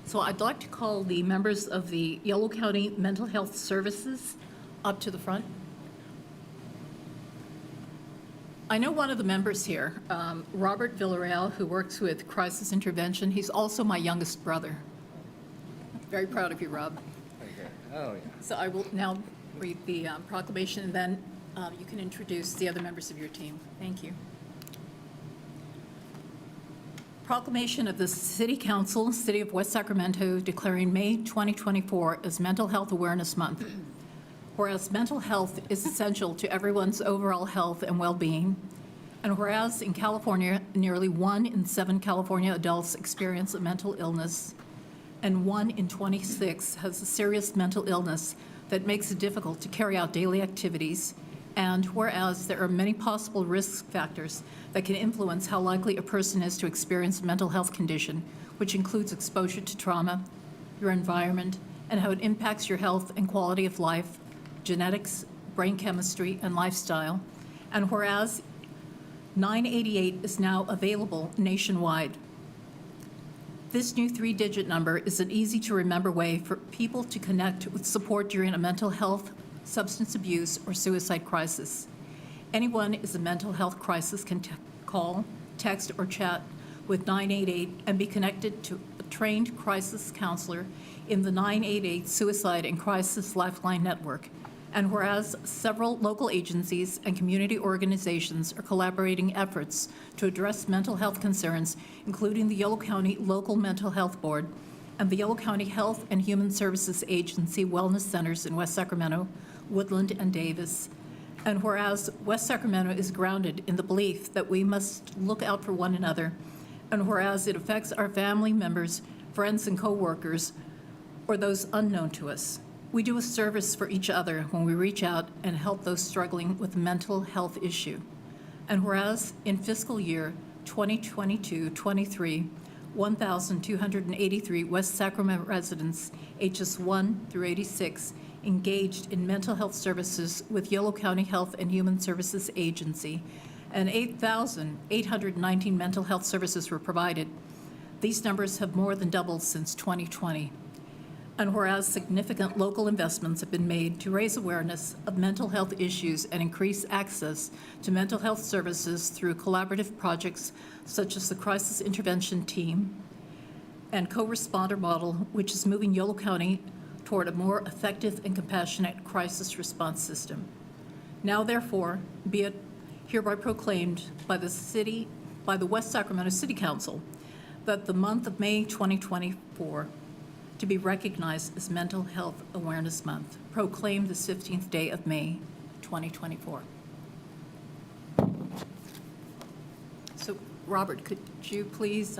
So I'd like to call the members of the Yolo County Mental Health Services up to the front. I know one of the members here, Robert Villarreal, who works with Crisis Intervention. He's also my youngest brother. Very proud of you, Rob. Okay. Oh, yeah. So I will now read the proclamation, and then you can introduce the other members of your team. Thank you. Proclamation of the City Council, City of West Sacramento, declaring May 2024 as Mental Health Awareness Month. Whereas mental health is essential to everyone's overall health and well-being, and whereas in California, nearly 1 in 7 California adults experience a mental illness, and 1 in 26 has a serious mental illness that makes it difficult to carry out daily activities, and whereas there are many possible risk factors that can influence how likely a person is to experience a mental health condition, which includes exposure to trauma, your environment, and how it impacts your health and quality of life, genetics, brain chemistry, and lifestyle. And whereas 988 is now available nationwide. This new 3-digit number is an easy-to-remember way for people to connect with support during a mental health, substance abuse, or suicide crisis. Anyone is a mental health crisis can call, text, or chat with 988 and be connected to a trained crisis counselor in the 988 Suicide and Crisis Lifeline Network. And whereas several local agencies and community organizations are collaborating efforts to address mental health concerns, including the Yolo County Local Mental Health Board and the Yolo County Health and Human Services Agency Wellness Centers in West Sacramento, Woodland, and Davis. And whereas West Sacramento is grounded in the belief that we must look out for one another, and whereas it affects our family members, friends, and coworkers, or those unknown to us. We do a service for each other when we reach out and help those struggling with a mental health issue. And whereas in fiscal year 2022-23, 1,283 West Sacramento residents ages 1 through 86 engaged in mental health services with Yolo County Health and Human Services Agency, and 8,819 mental health services were provided. These numbers have more than doubled since 2020. And whereas significant local investments have been made to raise awareness of mental health issues and increase access to mental health services through collaborative projects such as the Crisis Intervention Team and co-responder model, which is moving Yolo County toward a more effective and compassionate crisis response system. Now therefore, be it hereby proclaimed by the West Sacramento City Council that the month of May 2024 to be recognized as Mental Health Awareness Month, proclaimed this 15th day of May 2024. So, Robert, could you please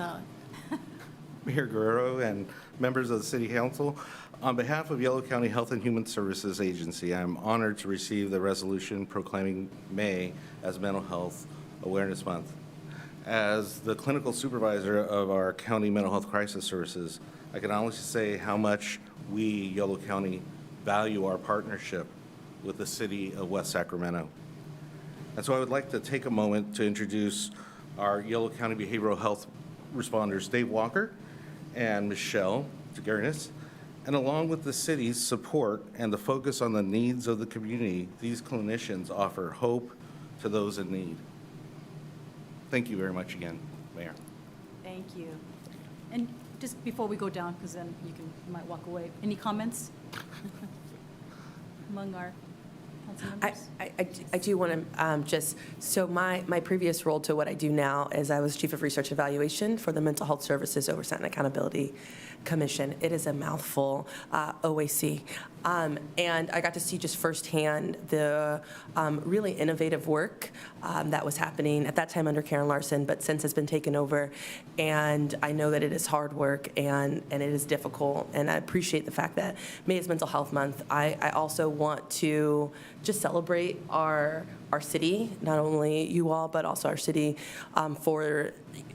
Mayor Guerrero and members of the City Council, on behalf of Yolo County Health and Human Services Agency, I am honored to receive the resolution proclaiming May as Mental Health Awareness Month. As the clinical supervisor of our county mental health crisis services, I can honestly say how much we, Yolo County, value our partnership with the city of West Sacramento. And so I would like to take a moment to introduce our Yolo County behavioral health responders, Dave Walker and Michelle Jagarinis. And along with the city's support and the focus on the needs of the community, these clinicians offer hope to those in need. Thank you very much again, Mayor. Thank you. And just before we go down, because then you might walk away, any comments among our council members? I do want to so my previous role to what I do now is I was Chief of Research Evaluation for the Mental Health Services Oversight and Accountability Commission. It is a mouthful, OAC. And I got to see just firsthand the really innovative work that was happening at that time under Karen Larson, but since has been taken over. And I know that it is hard work and it is difficult. And I appreciate the fact that May is Mental Health Month. I also want to just celebrate our city, not only you all, but also our city for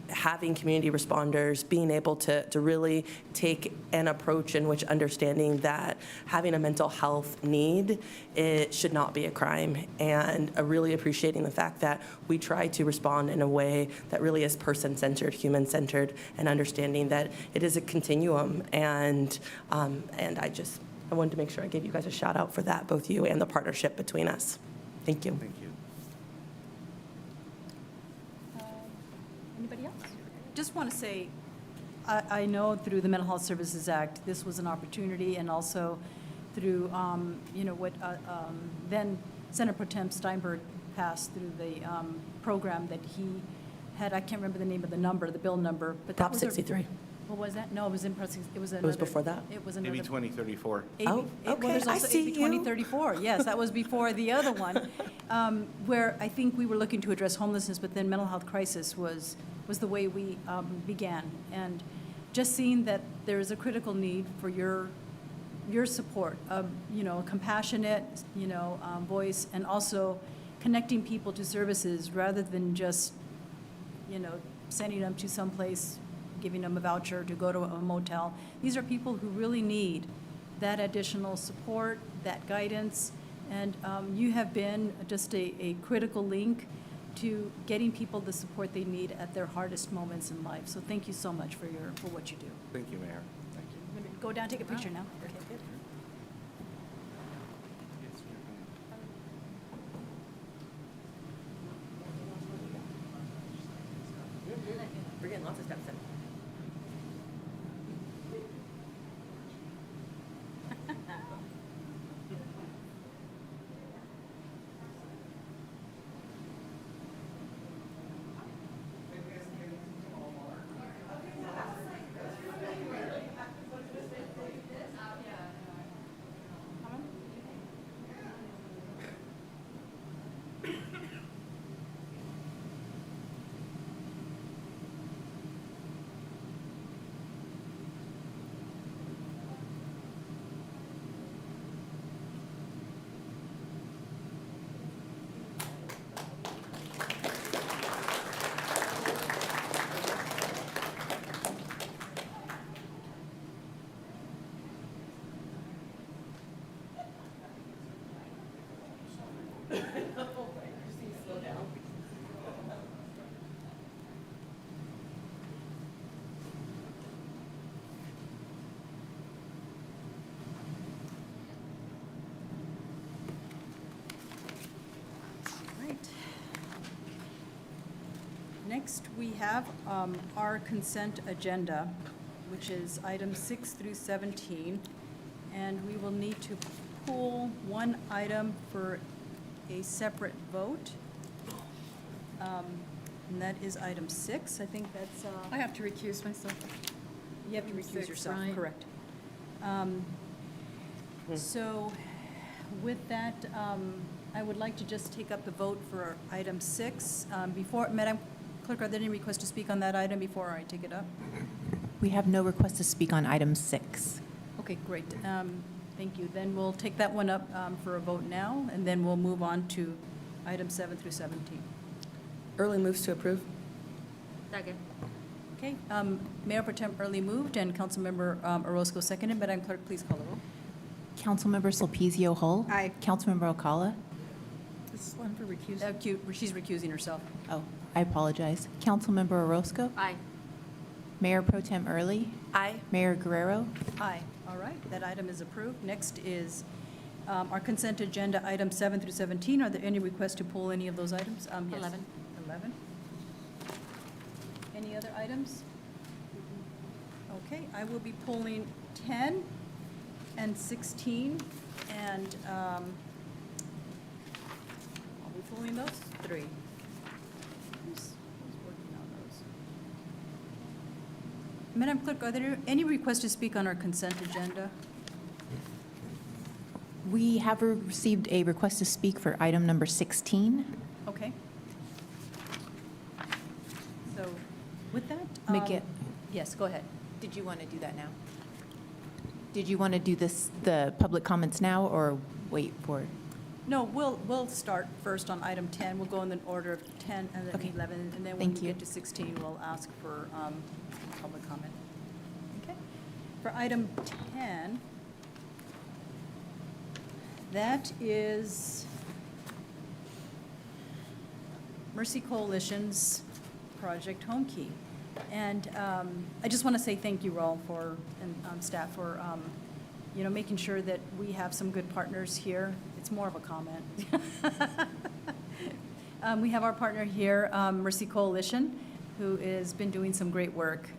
having community responders, being able to really take an approach in which understanding that having a mental health need, it should not be a crime. And really appreciating the fact that we try to respond in a way that really is person-centered, human-centered, and understanding that it is a continuum. And I wanted to make sure I gave you guys a shout out for that, both you and the partnership between us. Thank you. Thank you. Anybody else? Just want to say, I know through the Mental Health Services Act, this was an opportunity, and also through, what then Senator Pro Tem Steinberg passed through the program that he had. I can't remember the name of the bill number, but that Prop was 63. What was that? No, it was in, it was another. It was before that? It was another. AB 2034. Oh, okay, Well, there's I also see AB you. 2034. Yes, that was before the other one, where I think we were looking to address homelessness, but then mental health crisis was the way we began. And just seeing that there is a critical need for your support, a compassionate, voice, and also connecting people to services rather than just, sending them to someplace, giving them a voucher to go to a motel. These are people who really need that additional support, that guidance, and you have been just a critical link to getting people the support they need at their hardest moments in life. So thank you so much for what you do. Thank you, Mayor. Thank you. I'm going to go down, take a picture now. Okay. We're getting lots of steps in. Next, we have our consent agenda, which is items 6 through 17, and we will need to pull one item for a separate vote. And that is item 6. I think that's, I have to recuse myself. you have to Item recuse 6, yourself, right. correct. So with that, I would like to just take up the vote for item 6. Before, Madam Clerk, are there any requests to speak on that item before I take it up? We have no request to speak on item 6. Okay, great. Thank you. Then we'll take that one up for a vote now, and then we'll move on to item 7 through 17. Early moves to approve. Second. Okay, Mayor Pro Tem Early moved and Councilmember Orozco seconded. Madam Clerk, please call the roll. Councilmember Sulpicio Hull. Aye. Councilmember Ocala. This is one for recusal. She's recusing herself. Oh, I apologize. Councilmember Orozco. Aye. Mayor Pro Tem Early. Aye. Mayor Guerrero. Aye. All right, that item is approved. Next is our consent agenda, items 7 through 17. Are there any requests to pull any of those items? Yes. 11. 11. Any other items? Okay, I will be pulling 10 and 16, and I'll be pulling those 3. Who's working on those? Madam Clerk, are there any requests to speak on our consent agenda? We have received a request to speak for item number 16. Okay. So with that. Make Yes, go ahead. Did you want to do that now? Did you want to do the public comments now, or wait for? No, we'll start first on item 10. We'll go in the order of 10 and then Okay. 11, and then when Thank we you. get to 16, we'll ask for public comment. Okay. For item 10, that is Mercy Coalition's Project Home Key. And I just want to say thank you, Raul, and staff for, making sure that we have some good partners here. It's more of a comment. We have our partner here, Mercy Coalition, who has been doing some great work.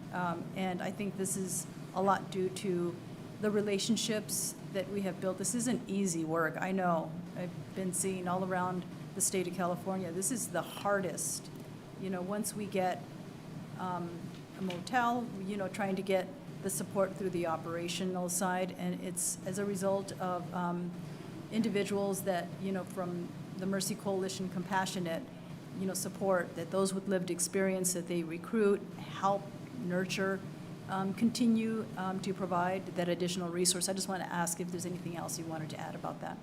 And I think this is a lot due to the relationships that we have built. This isn't easy work, I know. I've been seeing all around the state of California. This is the hardest. Once we get a motel, trying to get the support through the operational side, and it's as a result of individuals that, from the Mercy Coalition Compassionate, support, that those with lived experience that they recruit, help, nurture, continue to provide that additional resource. I just want to ask if there's anything else you wanted to add about that.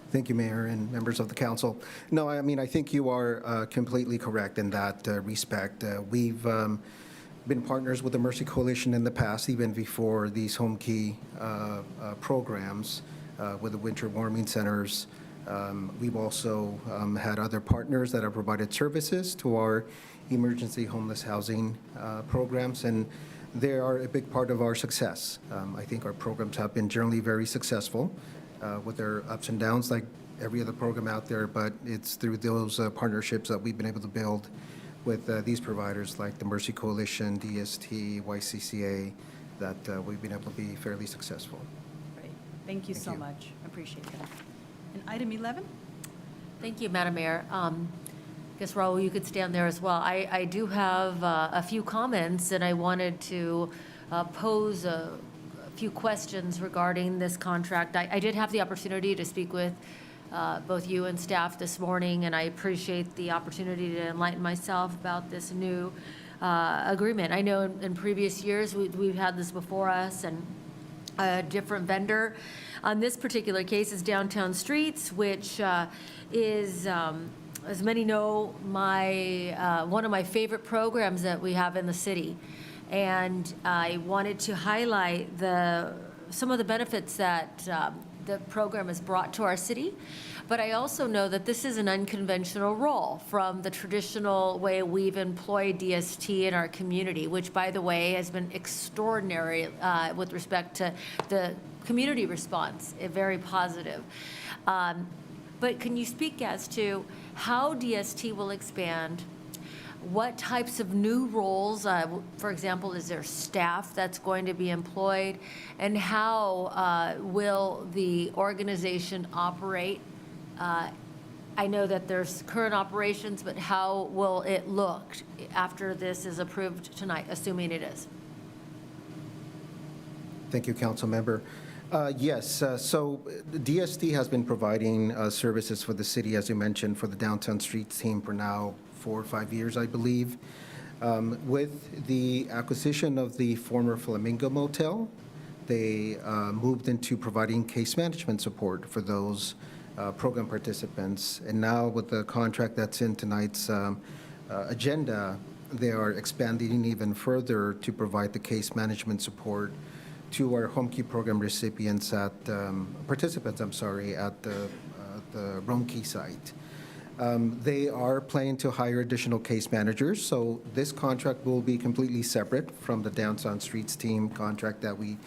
Thank you, Mayor and members of the council. No, I think you are completely correct in that respect. We've been partners with the Mercy Coalition in the past, even before these home key programs with the winter warming centers. We've also had other partners that have provided services to our emergency homeless housing programs, and they are a big part of our success. I think our programs have been generally very successful. With their ups and downs like every other program out there, but it's through those partnerships that we've been able to build with these providers like the Mercy Coalition, DST, YCCA, that we've been able to be fairly successful. Great. Thank you so much. I appreciate that. And item 11? Thank you, Madam Mayor. I guess, Raul, you could stand there as well. I do have a few comments, and I wanted to pose a few questions regarding this contract. I did have the opportunity to speak with both you and staff this morning, and I appreciate the opportunity to enlighten myself about this new agreement. I know in previous years, we've had this before us, and a different vendor. On this particular case is Downtown Streets, which is, as many know, one of my favorite programs that we have in the city. And I wanted to highlight some of the benefits that the program has brought to our city. But I also know that this is an unconventional role from the traditional way we've employed DST in our community, which, by the way, has been extraordinary with respect to the community response, very positive. but can you speak as to how DST will expand? What types of new roles, for example, is there staff that's going to be employed? And how will the organization operate? I know that there's current operations, but how will it look after this is approved tonight, assuming it is? Thank you, Council Member. Yes, so DST has been providing services for the city, as you mentioned, for the Downtown Streets team for now 4 or 5 years, I believe. With the acquisition of the former Flamingo Motel, they moved into providing case management support for those program participants. And now with the contract that's in tonight's agenda, they are expanding even further to provide the case management support to our Home Key program recipients participants at the Rome Key site. They are planning to hire additional case managers, so this contract will be completely separate from the Downtown Streets team contract that we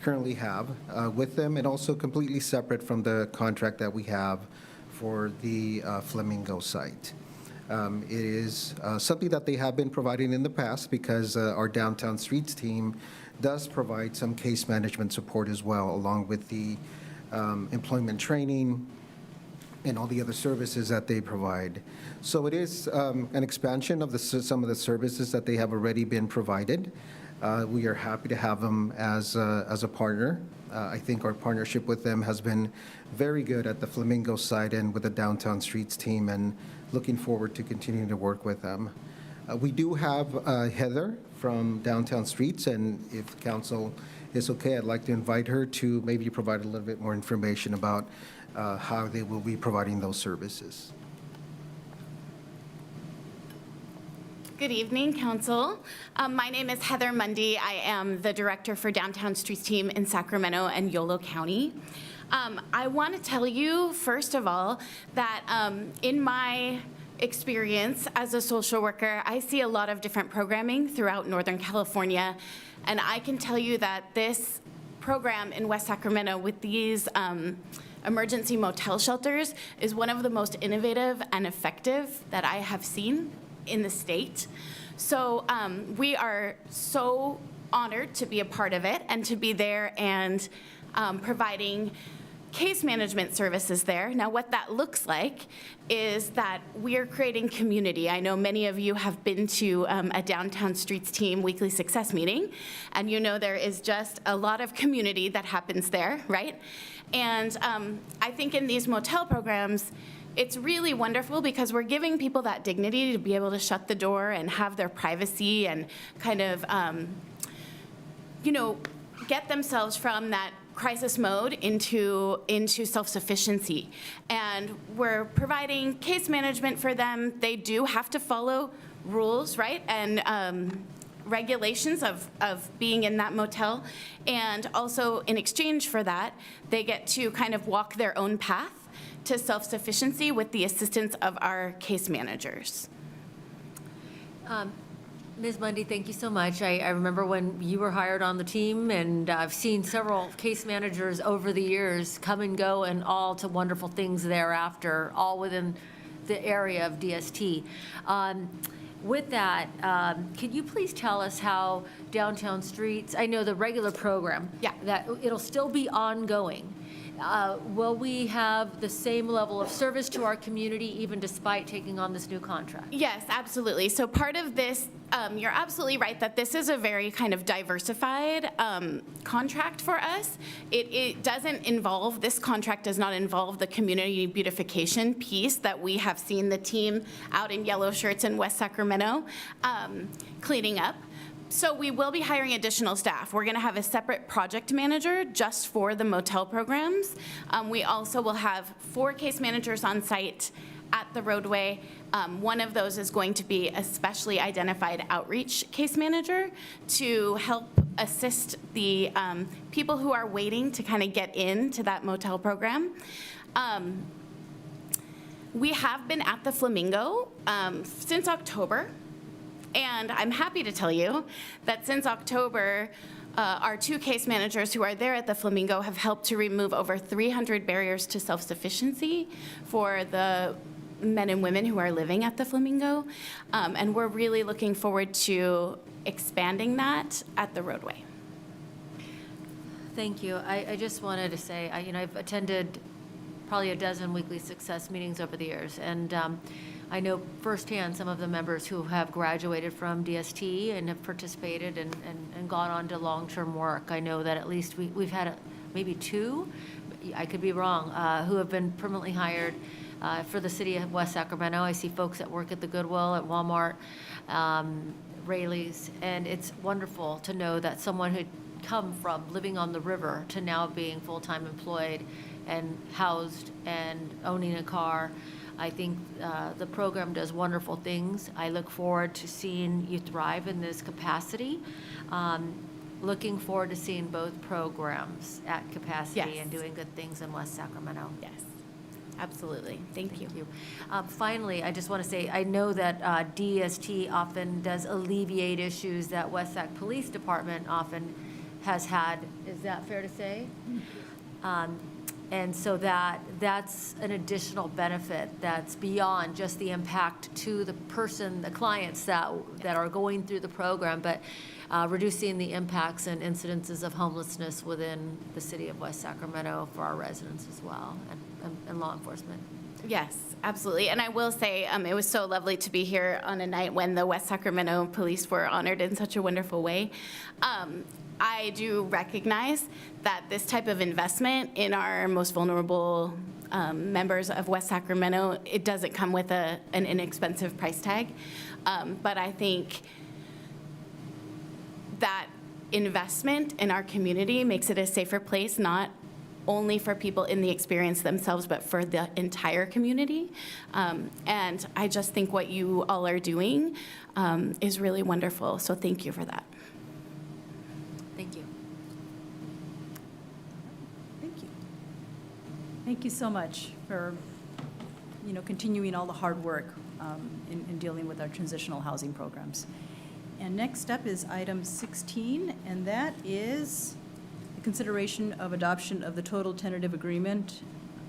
currently have with them, and also completely separate from the contract that we have for the Flamingo site. It is something that they have been providing in the past because our Downtown Streets team does provide some case management support as well, along with the employment training and all the other services that they provide. So it is an expansion of some of the services that they have already been provided. We are happy to have them as a partner. I think our partnership with them has been very good at the Flamingo side and with the Downtown Streets team, and looking forward to continuing to work with them. We do have Heather from Downtown Streets, and if council is okay, I'd like to invite her to maybe provide a little bit more information about how they will be providing those services. Good evening, Council. My name is Heather Mundy. I am the Director for Downtown Streets Team in Sacramento and Yolo County. I want to tell you, first of all, that in my experience as a social worker, I see a lot of different programming throughout Northern California, and I can tell you that this program in West Sacramento with these emergency motel shelters is one of the most innovative and effective that I have seen in the state. So we are so honored to be a part of it and to be there and providing case management services there. Now, what that looks like is that we are creating community. I know many of you have been to a Downtown Streets team weekly success meeting, and you know there is just a lot of community that happens there, right? And I think in these motel programs, it's really wonderful because we're giving people that dignity to be able to shut the door and have their privacy and kind of, get themselves from that crisis mode into self-sufficiency. And we're providing case management for them. They do have to follow rules, right? And regulations of being in that motel. And also in exchange for that, they get to kind of walk their own path to self-sufficiency with the assistance of our case managers. Ms. Mundy, thank you so much. I remember when you were hired on the team, and I've seen several case managers over the years come and go, and all to wonderful things thereafter, all within the area of DST. With that, could you please tell us how Downtown Streets, I know the regular program, that it'll still be ongoing. Will we have the same level of service to our community even despite taking on this new contract? Yes, absolutely. So part of this, you're absolutely right that this is a very kind of diversified contract for us. It doesn't involve, this contract does not involve the community beautification piece that we have seen the team out in yellow shirts in West Sacramento cleaning up. So we will be hiring additional staff. We're going to have a separate project manager just for the motel programs. We also will have 4 case managers on site at the roadway. One of those is going to be a specially identified outreach case manager to help assist the people who are waiting to kind of get into that motel program. We have been at the Flamingo since October. And I'm happy to tell you that since October, Our 2 case managers who are there at the Flamingo have helped to remove over 300 barriers to self-sufficiency for the men and women who are living at the Flamingo. And we're really looking forward to expanding that at the roadway. Thank you. I just wanted to say, I've attended probably a dozen weekly success meetings over the years, and I know firsthand some of the members who have graduated from DST and have participated and gone on to long-term work. I know that at least we've had maybe 2, I could be wrong, who have been permanently hired for the city of West Sacramento. I see folks that work at the Goodwill, at Walmart, Rayleigh's, and it's wonderful to know that someone who'd come from living on the river to now being full-time employed and housed and owning a car. I think the program does wonderful things. I look forward to seeing you thrive in this capacity. Looking forward to seeing both programs at capacity Yes. and doing good things in West Sacramento. Yes, absolutely. Thank you. Finally, I just want to say, I know that DST often does alleviate issues that West Sac Police Department often has had. Is that fair to say? And so that's an additional benefit that's beyond just the impact to the person, the clients that are going through the program, but reducing the impacts and incidences of homelessness within the city of West Sacramento for our residents as well, and law enforcement. Yes, absolutely. And I will say, it was so lovely to be here on a night when the West Sacramento Police were honored in such a wonderful way. I do recognize that this type of investment in our most vulnerable members of West Sacramento, it doesn't come with an inexpensive price tag. But I think that investment in our community makes it a safer place, not only for people in the experience themselves, but for the entire community. And I just think what you all are doing is really wonderful. So thank you for that. Thank you. Thank you. Thank you so much for, continuing all the hard work in dealing with our transitional housing programs. And next up is item 16, and that is the consideration of adoption of the total tentative agreement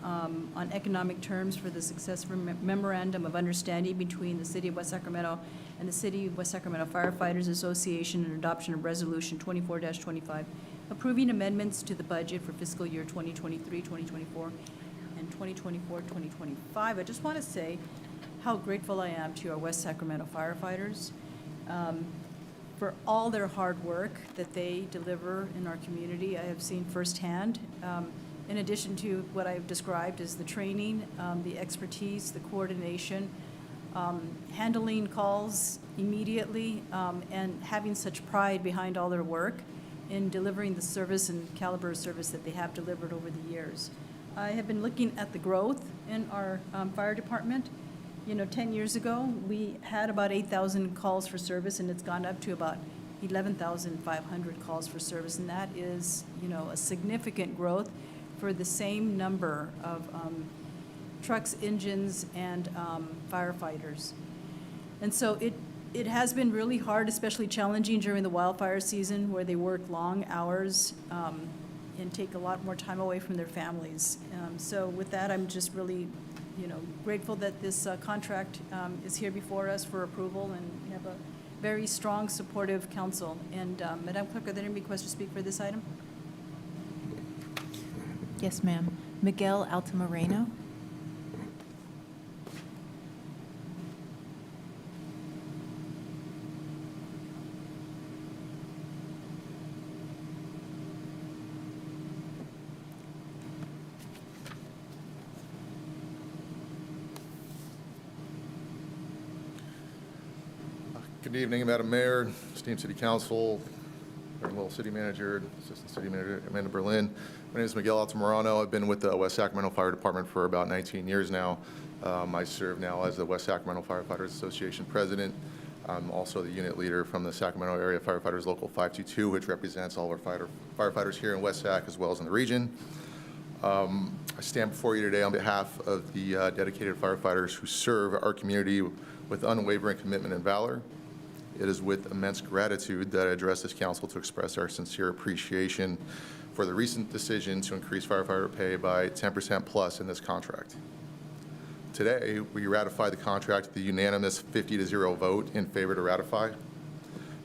on economic terms for the Successor Memorandum of Understanding between the City of West Sacramento and the City of West Sacramento Firefighters Association, and adoption of Resolution 24-25, approving amendments to the budget for fiscal year 2023, 2024, and 2024, 2025. I just want to say how grateful I am to our West Sacramento firefighters for all their hard work that they deliver in our community. I have seen firsthand, in addition to what I've described as the training, the expertise, the coordination, handling calls immediately, and having such pride behind all their work in delivering the service and caliber of service that they have delivered over the years. I have been looking at the growth in our fire department. 10 years ago, we had about 8,000 calls for service, and it's gone up to about 11,500 calls for service, and that is, a significant growth for the same number of trucks, engines, and firefighters. And so it has been really hard, especially challenging during the wildfire season, where they work long hours and take a lot more time away from their families. So with that, I'm just really grateful that this contract is here before us for approval, and we have a very strong, supportive council. And Madam Clerk, are there any requests to speak for this item? Yes, ma'am. Miguel Altamirano. Good evening, Madam Mayor, esteemed City Council, Mayor Little City Manager, Assistant City Manager Amanda Berlin. My name is Miguel Altamirano. I've been with the West Sacramento Fire Department for about 19 years now. I serve now as the West Sacramento Firefighters Association President. I'm also the unit leader from the Sacramento Area Firefighters Local 522, which represents all of our firefighters here in West Sac as well as in the region. I stand before you today on behalf of the dedicated firefighters who serve our community with unwavering commitment and valor. it is with immense gratitude that I address this council to express our sincere appreciation for the recent decision to increase firefighter pay by 10% plus in this contract. Today, we ratify the contract with the unanimous 50-0 vote in favor to ratify.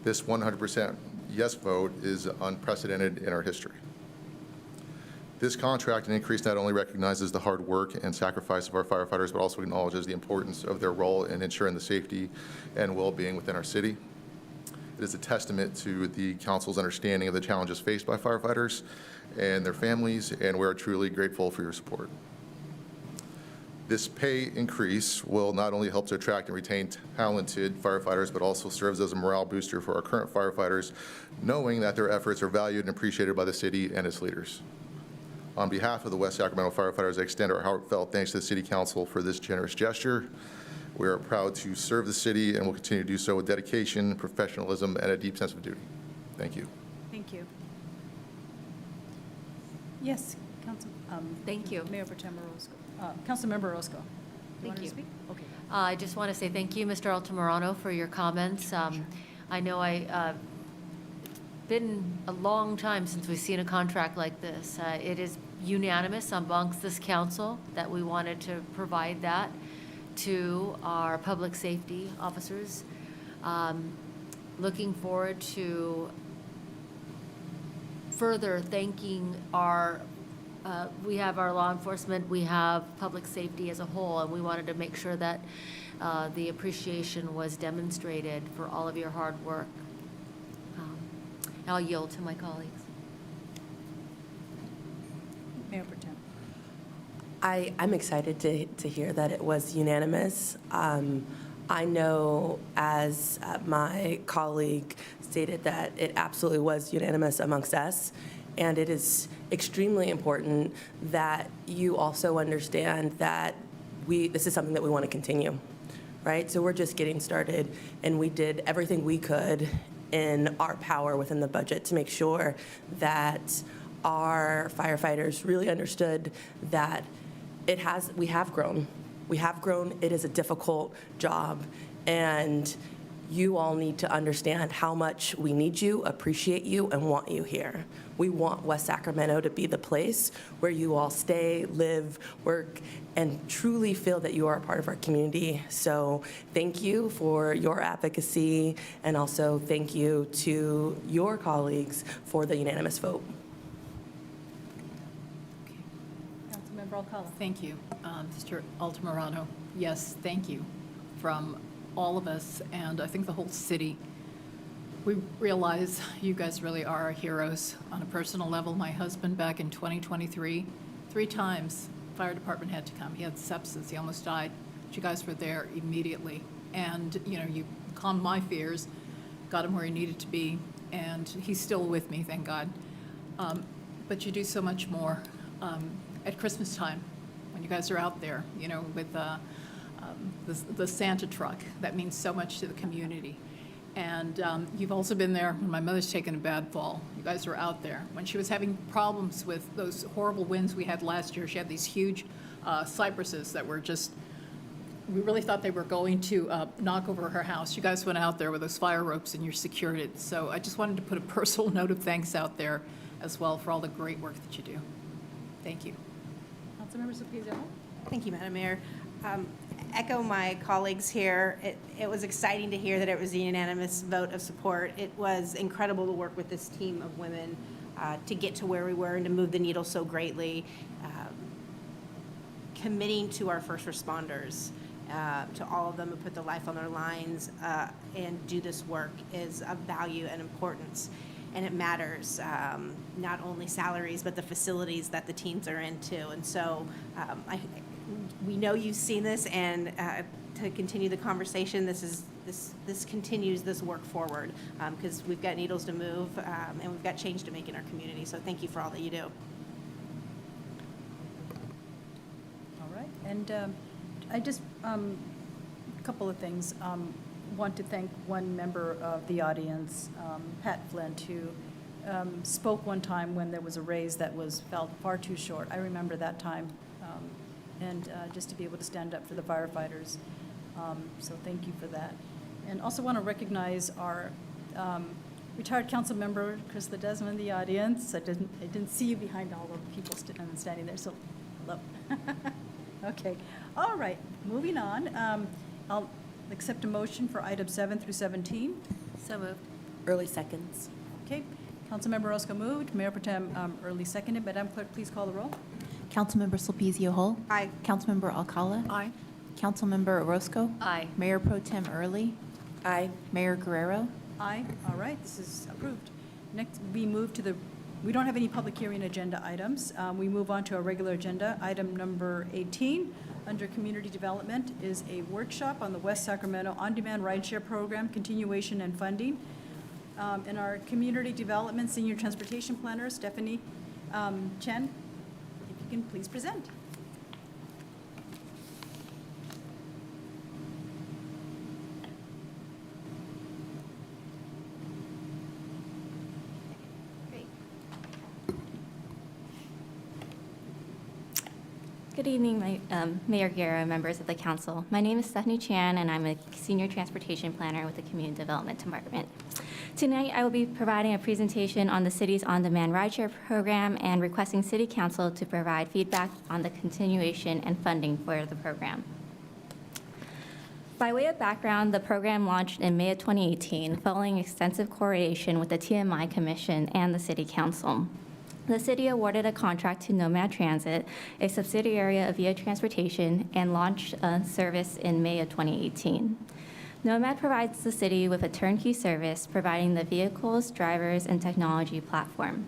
This 100% yes vote is unprecedented in our history. This contract and increase not only recognizes the hard work and sacrifice of our firefighters, but also acknowledges the importance of their role in ensuring the safety and well-being within our city. It is a testament to the council's understanding of the challenges faced by firefighters and their families, and we are truly grateful for your support. This pay increase will not only help to attract and retain talented firefighters, but also serves as a morale booster for our current firefighters, knowing that their efforts are valued and appreciated by the city and its leaders. On behalf of the West Sacramento firefighters, I extend our heartfelt thanks to the City Council for this generous gesture. We are proud to serve the city and will continue to do so with dedication, professionalism, and a deep sense of duty. Thank you. Thank you. Yes, Council. Thank you. Mayor Pro Tem Orozco. Councilmember Orozco. Thank you. Speak? Okay. I just want to say thank you, Mr. Altamirano, for your comments. I know it's been a long time since we've seen a contract like this. It is unanimous amongst this council that we wanted to provide that to our public safety officers. Looking forward to further thanking our we have our law enforcement, we have public safety as a whole, and we wanted to make sure that the appreciation was demonstrated for all of your hard work. I'll yield to my colleagues. Mayor Pro Tem. I'm excited to hear that it was unanimous. I know, as my colleague stated, that it absolutely was unanimous amongst us, and it is extremely important that you also understand that this is something that we want to continue, right? So we're just getting started, and we did everything we could in our power within the budget to make sure that our firefighters really understood that we have grown. We have grown. It is a difficult job, and you all need to understand how much we need you, appreciate you, and want you here. We want West Sacramento to be the place where you all stay, live, work, and truly feel that you are a part of our community. So thank you for your advocacy, and also thank you to your colleagues for the unanimous vote. Councilmember Alcala. Thank you, Mr. Altamirano. Yes, thank you from all of us, and I think the whole city. We realize you guys really are our heroes on a personal level. My husband, back in 2023, 3 times, fire department had to come. He had sepsis. He almost died. But you guys were there immediately. And, you calmed my fears, got him where he needed to be, and he's still with me, thank God. But you do so much more at Christmas time when you guys are out there, with the Santa truck. That means so much to the community. And you've also been there when my mother's taken a bad fall. You guys were out there. When she was having problems with those horrible winds we had last year, she had these huge cypresses that were just, we really thought they were going to knock over her house. You guys went out there with those fire ropes and you secured it. So I just wanted to put a personal note of thanks out there as well for all the great work that you do. Thank you. Councilmember Cepeda. Thank you, Madam Mayor. Echo my colleagues here. It was exciting to hear that it was a unanimous vote of support. It was incredible to work with this team of women to get to where we were and to move the needle so greatly. Committing to our first responders, to all of them who put their life on their lines and do this work is of value and importance. And it matters, not only salaries, but the facilities that the teams are in too. And so we know you've seen this, and to continue the conversation, this continues this work forward, because we've got needles to move, and we've got change to make in our community. So thank you for all that you do. All right. And I just, a couple of things. Want to thank one member of the audience, Pat Flint, who spoke one time when there was a raise that was felt far too short. I remember that time. And just to be able to stand up for the firefighters. So thank you for that. And also want to recognize our retired council member, Chris Ledesma, in the audience. I didn't see you behind all the people standing there, so hello. Okay, all right, moving on. I'll accept a motion for items 7 through 17. So moved. Early seconds. Okay, Councilmember Orozco moved, Mayor Pro Tem Early seconded. Madam Clerk, please call the roll. Councilmember Sulpicio Hull. Aye. Councilmember Alcala. Aye. Councilmember Orozco. Aye. Mayor Pro Tem Early. Aye. Mayor Guerrero. Aye, all right, this is approved. Next, we move to we don't have any public hearing agenda items. We move on to our regular agenda. Item number 18, under Community Development, is a workshop on the West Sacramento On-Demand Rideshare Program, continuation and funding. And our Community Development Senior Transportation Planner, Stephanie Chen, if you can please present. Good evening, Mayor Guerra, members of the council. My name is Stephanie Chan, and I'm a Senior Transportation Planner with the Community Development Department. Tonight, I will be providing a presentation on the city's on-demand rideshare program and requesting City Council to provide feedback on the continuation and funding for the program. By way of background, the program launched in May of 2018, following extensive coordination with the TMI Commission and the City Council. The city awarded a contract to Nomad Transit, a subsidiary of Via Transportation, and launched a service in May of 2018. Nomad provides the city with a turnkey service, providing the vehicles, drivers, and technology platform.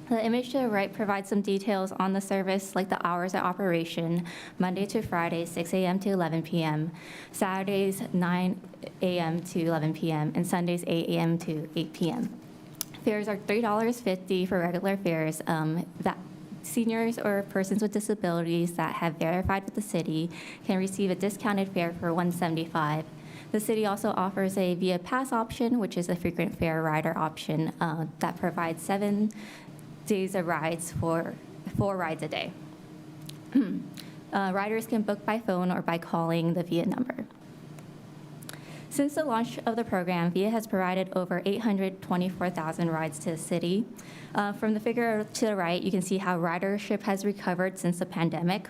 The image to the right provides some details on the service, like the hours of operation, Monday to Friday, 6 a.m. to 11 p.m., Saturdays, 9 a.m. to 11 p.m., and Sundays, 8 a.m. to 8 p.m. Fares are $3.50 for regular fares. That seniors or persons with disabilities that have verified with the city can receive a discounted fare for $175. The city also offers a Via Pass option, which is a frequent fare rider option that provides 7 days of rides for 4 rides a day. Riders can book by phone or by calling the Via number. Since the launch of the program, Via has provided over 824,000 rides to the city. From the figure to the right, you can see how ridership has recovered since the pandemic.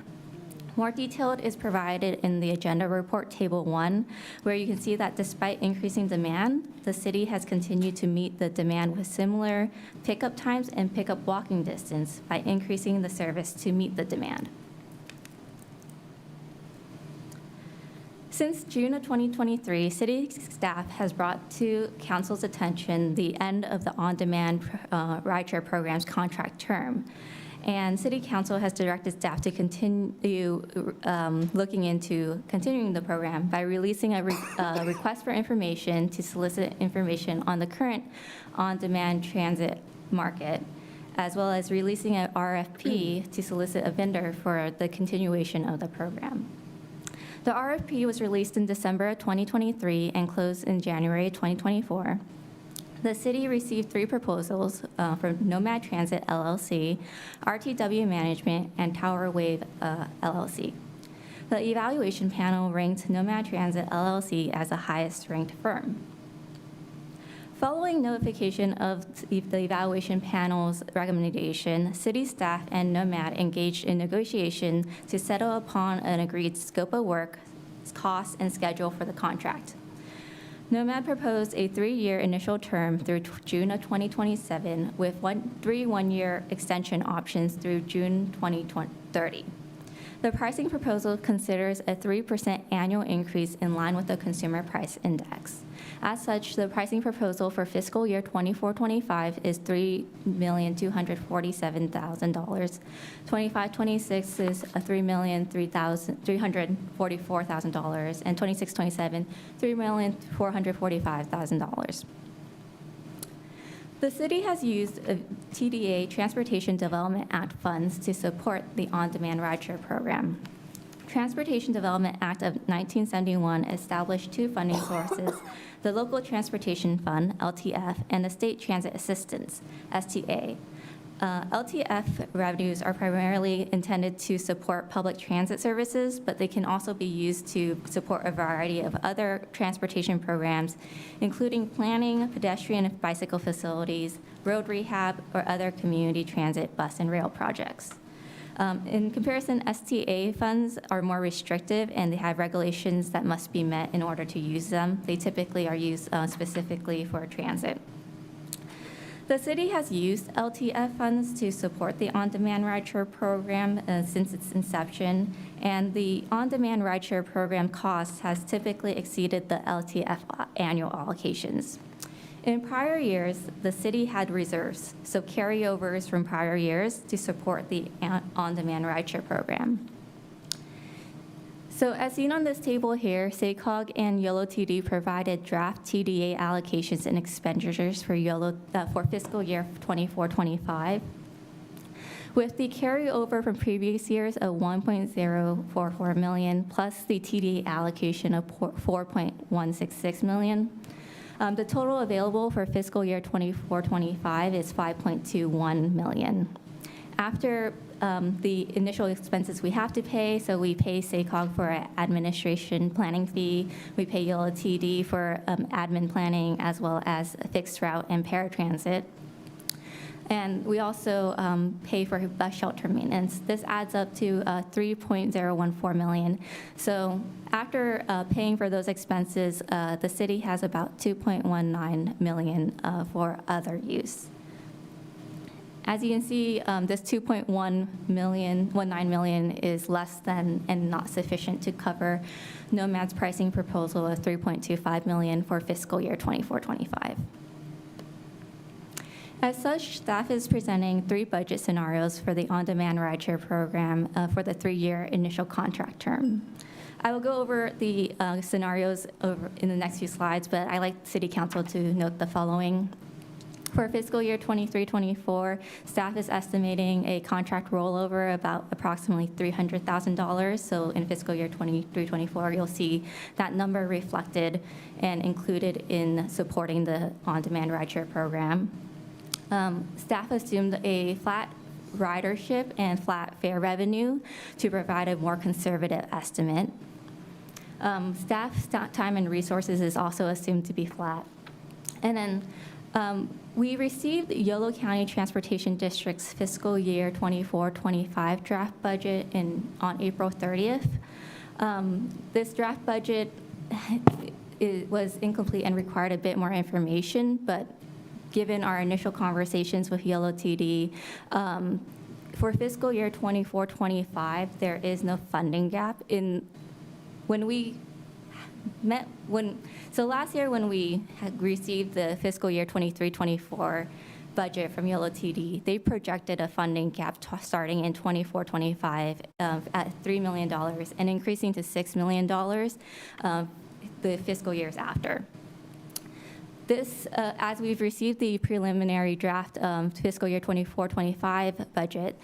More detail is provided in the agenda report, Table 1, where you can see that despite increasing demand, the city has continued to meet the demand with similar pickup times and pickup walking distance by increasing the service to meet the demand. Since June of 2023, city staff has brought to council's attention the end of the on-demand rideshare program's contract term. And city council has directed staff to continue looking into continuing the program by releasing a request for information to solicit information on the current on-demand transit market, as well as releasing an RFP to solicit a vendor for the continuation of the program. The RFP was released in December of 2023 and closed in January 2024. The city received 3 proposals from Nomad Transit LLC, RTW Management, and Tower Wave LLC. The evaluation panel ranked Nomad Transit LLC as the highest ranked firm. Following notification of the evaluation panel's recommendation, city staff and Nomad engaged in negotiation to settle upon an agreed scope of work, cost, and schedule for the contract. Nomad proposed a 3-year initial term through June of 2027 with 3 one-year extension options through June 2030. The pricing proposal considers a 3% annual increase in line with the Consumer Price Index. As such, the pricing proposal for fiscal year 24-25 is $3,247,000. 25-26 is $3,344,000, and 26-27, $3,445,000. The city has used TDA, Transportation Development Act funds to support the on-demand rideshare program. Transportation Development Act of 1971 established 2 funding sources, the Local Transportation Fund, LTF, and the State Transit Assistance, STA. LTF revenues are primarily intended to support public transit services, but they can also be used to support a variety of other transportation programs, including planning, pedestrian and bicycle facilities, road rehab, or other community transit, bus, and rail projects. In comparison, STA funds are more restrictive, and they have regulations that must be met in order to use them. They typically are used specifically for transit. The city has used LTF funds to support the on-demand rideshare program since its inception, and the on-demand rideshare program cost has typically exceeded the LTF annual allocations. In prior years, the city had reserves, so carryovers from prior years to support the on-demand rideshare program. So as seen on this table here, SACOG and YOLO TD provided draft TDA allocations and expenditures for YOLO for fiscal year 24-25. With the carryover from previous years of $1.044 million plus the TDA allocation of $4.166 million, the total available for fiscal year 24-25 is $5.21 million. After the initial expenses we have to pay, so we pay SACOG for an administration planning fee, we pay YOLO TD for admin planning, as well as fixed route and paratransit. And we also pay for bus shelter maintenance. This adds up to $3.014 million. So after paying for those expenses, the city has about $2.19 million for other use. As you can see, this $2.19 million is less than and not sufficient to cover Nomad's pricing proposal of $3.25 million for fiscal year 24-25. As such, staff is presenting 3 budget scenarios for the on-demand rideshare program for the 3-year initial contract term. I will go over the scenarios in the next few slides, but I'd like City Council to note the following. For fiscal year 23-24, staff is estimating a contract rollover about approximately $300,000. So in fiscal year 23-24, you'll see that number reflected and included in supporting the on-demand rideshare program. Staff assumed a flat ridership and flat fare revenue to provide a more conservative estimate. Staff time and resources is also assumed to be flat. And then we received YOLO County Transportation District's fiscal year 24-25 draft budget on April 30th. This draft budget was incomplete and required a bit more information, but given our initial conversations with YOLO TD, for fiscal year 24-25, there is no funding gap. So last year when we had received the fiscal year 23-24 budget from YOLO TD, they projected a funding gap starting in 24-25 at $3 million and increasing to $6 million the fiscal years after. This, as we've received the preliminary draft fiscal year 24-25 budget,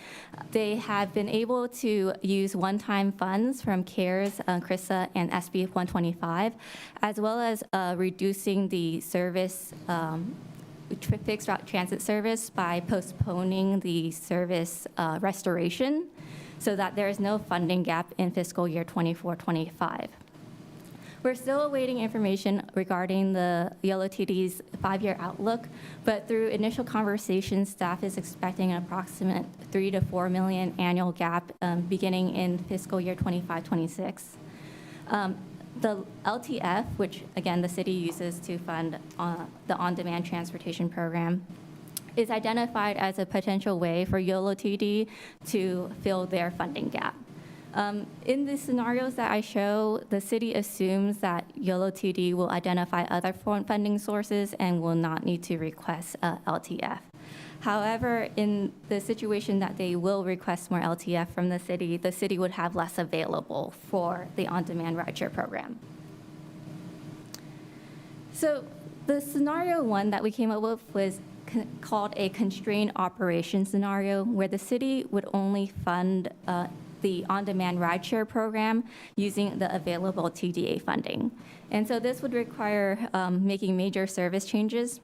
they have been able to use one-time funds from CARES, CRISA, and SB 125, as well as reducing the service, fixed route transit service by postponing the service restoration so that there is no funding gap in fiscal year 24-25. We're still awaiting information regarding the YOLO TD's 5-year outlook, but through initial conversations, staff is expecting an approximate $3 to $4 million annual gap beginning in fiscal year 25-26. The LTF, which again the city uses to fund the on-demand transportation program, is identified as a potential way for YOLO TD to fill their funding gap. In the scenarios that I show, the city assumes that YOLO TD will identify other funding sources and will not need to request LTF. However, in the situation that they will request more LTF from the city would have less available for the on-demand rideshare program. So the scenario 1 that we came up with was called a constrained operation scenario, where the city would only fund the on-demand rideshare program using the available TDA funding. And so this would require making major service changes.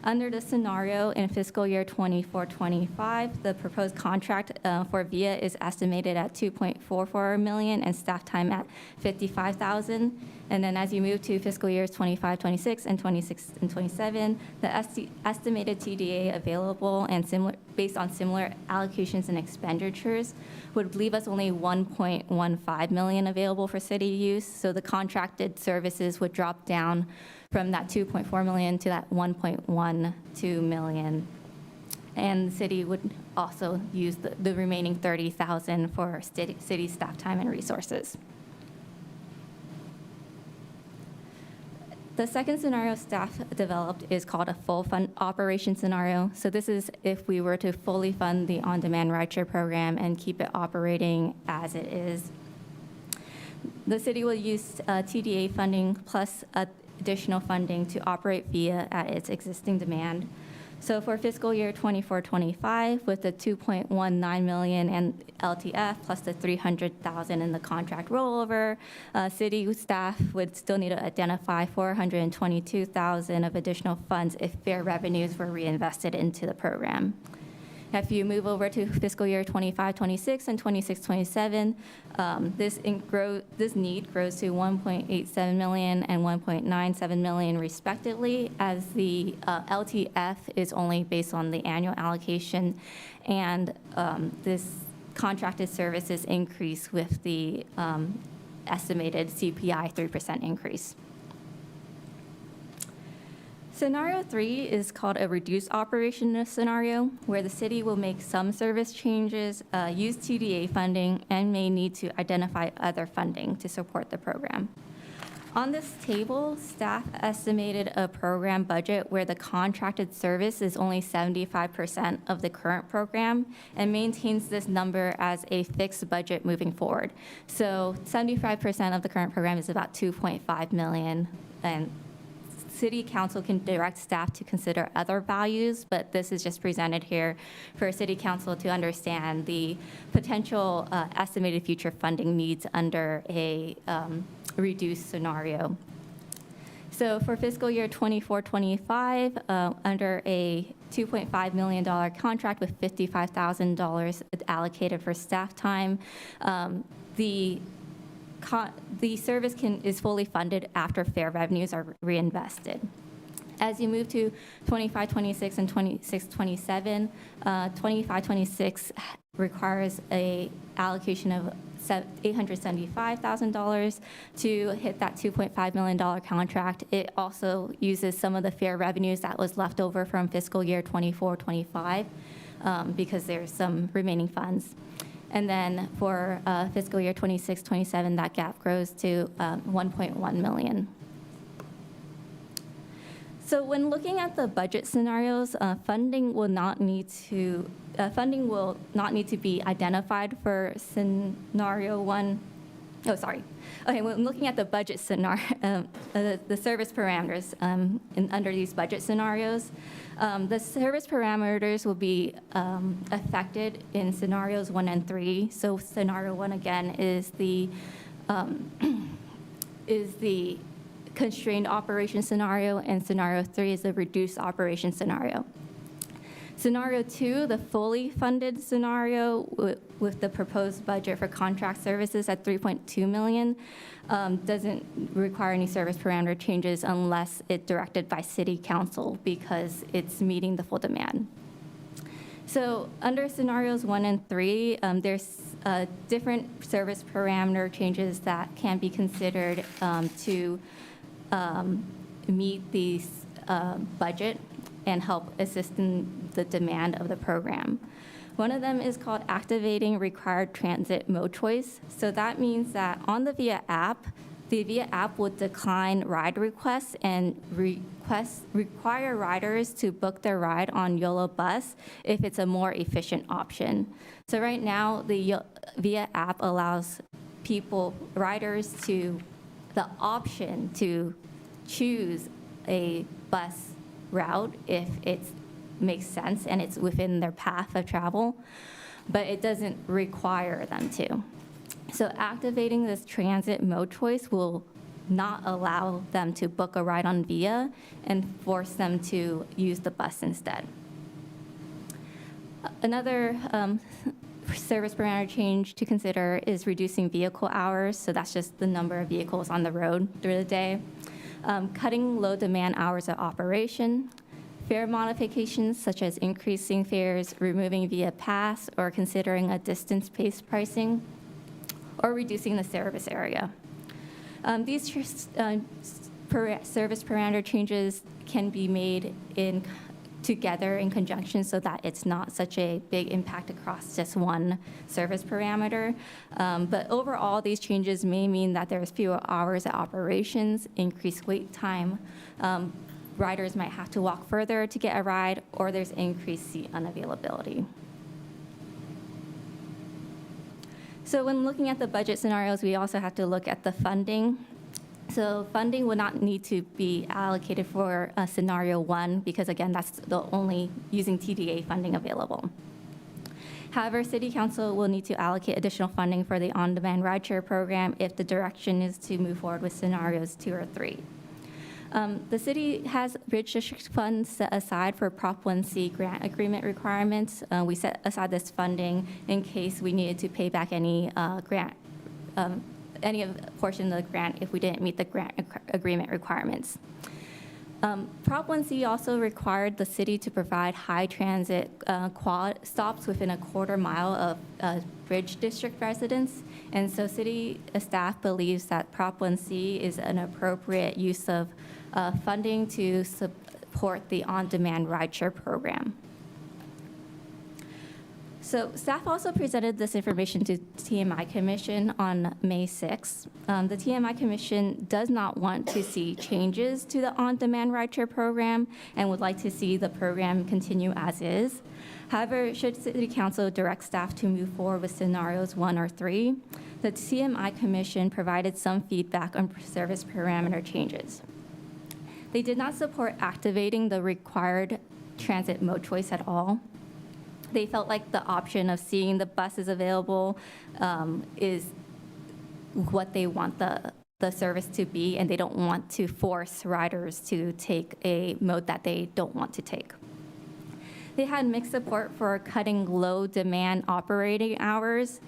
Under the scenario in fiscal year 24-25, the proposed contract for VIA is estimated at $2.44 million and staff time at $55,000. And then as you move to fiscal years 25-26 and 26 and 27, the estimated TDA available and based on similar allocations and expenditures would leave us only $1.15 million available for city use. So the contracted services would drop down from that $2.4 million to that $1.12 million. And the city would also use the remaining $30,000 for city staff time and resources. The second scenario staff developed is called a full fund operation scenario. So this is if we were to fully fund the on-demand rideshare program and keep it operating as it is. The city will use TDA funding plus additional funding to operate VIA at its existing demand. So for fiscal year 24-25, with the $2.19 million and LTF plus the $300,000 in the contract rollover, city staff would still need to identify $422,000 of additional funds if fare revenues were reinvested into the program. If you move over to fiscal year 25-26 and 26-27, this need grows to $1.87 million and $1.97 million respectively, as the LTF is only based on the annual allocation, and this contracted services increase with the estimated CPI 3% increase. Scenario 3 is called a reduced operation scenario, where the city will make some service changes, use TDA funding, and may need to identify other funding to support the program. On this table, staff estimated a program budget where the contracted service is only 75% of the current program and maintains this number as a fixed budget moving forward. So 75% of the current program is about $2.5 million, and City Council can direct staff to consider other values, but this is just presented here for City Council to understand the potential estimated future funding needs under a reduced scenario. So for fiscal year 24-25, under a $2.5 million contract with $55,000 allocated for staff time, the service is fully funded after fare revenues are reinvested. As you move to 25-26 and 26-27, 25-26 requires a allocation of $875,000 to hit that $2.5 million contract. It also uses some of the fare revenues that was left over from fiscal year 24-25 because there's some remaining funds. And then for fiscal year 26-27, that gap grows to $1.1 million. So when looking at the budget scenarios, funding will not need to be identified for scenario 1. Oh, sorry. Okay, when looking at the budget scenario, the service parameters under these budget scenarios, the service parameters will be affected in scenarios 1 and 3. So scenario 1 again is the constrained operation scenario, and scenario 3 is the reduced operation scenario. Scenario 2, the fully funded scenario with the proposed budget for contract services at $3.2 million, doesn't require any service parameter changes unless it's directed by City Council because it's meeting the full demand. So under scenarios 1 and 3, there's different service parameter changes that can be considered to meet the budget and help assist in the demand of the program. One of them is called activating required transit mode choice. So that means that on the VIA app, the VIA app will decline ride requests and require riders to book their ride on YOLO Bus if it's a more efficient option. So right now, the VIA app allows riders the option to choose a bus route if it makes sense and it's within their path of travel, but it doesn't require them to. So activating this transit mode choice will not allow them to book a ride on VIA and force them to use the bus instead. Another service parameter change to consider is reducing vehicle hours. So that's just the number of vehicles on the road through the day. Cutting low-demand hours of operation. Fare modifications such as increasing fares, removing VIA pass, or considering a distance-based pricing, or reducing the service area. These service parameter changes can be made together in conjunction so that it's not such a big impact across just one service parameter. But overall, these changes may mean that there's fewer hours of operations, increased wait time, riders might have to walk further to get a ride, or there's increased seat unavailability. So when looking at the budget scenarios, we also have to look at the funding. So funding would not need to be allocated for scenario 1 because, again, that's the only using TDA funding available. However, City Council will need to allocate additional funding for the on-demand rideshare program if the direction is to move forward with scenarios 2 or 3. The city has bridge district funds set aside for Prop 1C grant agreement requirements. We set aside this funding in case we needed to pay back any any portion of the grant if we didn't meet the grant agreement requirements. Prop 1C also required the city to provide high transit quad stops within a quarter mile of bridge district residents. And so city staff believes that Prop 1C is an appropriate use of funding to support the on-demand rideshare program. So staff also presented this information to TMI Commission on May 6th. The TMI Commission does not want to see changes to the on-demand rideshare program and would like to see the program continue as is. However, should City Council direct staff to move forward with scenarios 1 or 3, the TMI Commission provided some feedback on service parameter changes. They did not support activating the required transit mode choice at all. They felt like the option of seeing the buses available is what they want the service to be, and they don't want to force riders to take a mode that they don't want to take. They had mixed support for cutting low-demand operating hours.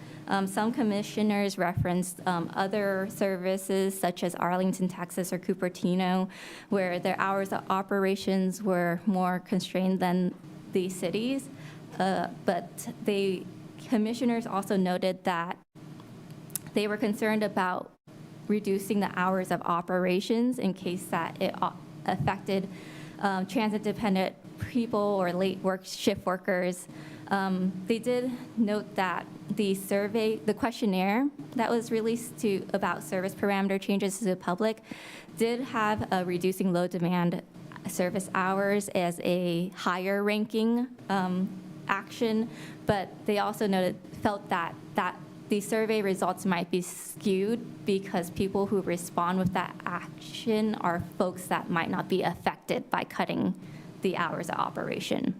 Some commissioners referenced other services such as Arlington, Texas, or Cupertino, where their hours of operations were more constrained than the cities. But the commissioners also noted that they were concerned about reducing the hours of operations in case that it affected transit-dependent people or late shift workers. They did note that the questionnaire that was released about service parameter changes to the public did have reducing low demand service hours as a higher ranking action, but they also felt that the survey results might be skewed because people who respond with that action are folks that might not be affected by cutting the hours of operation.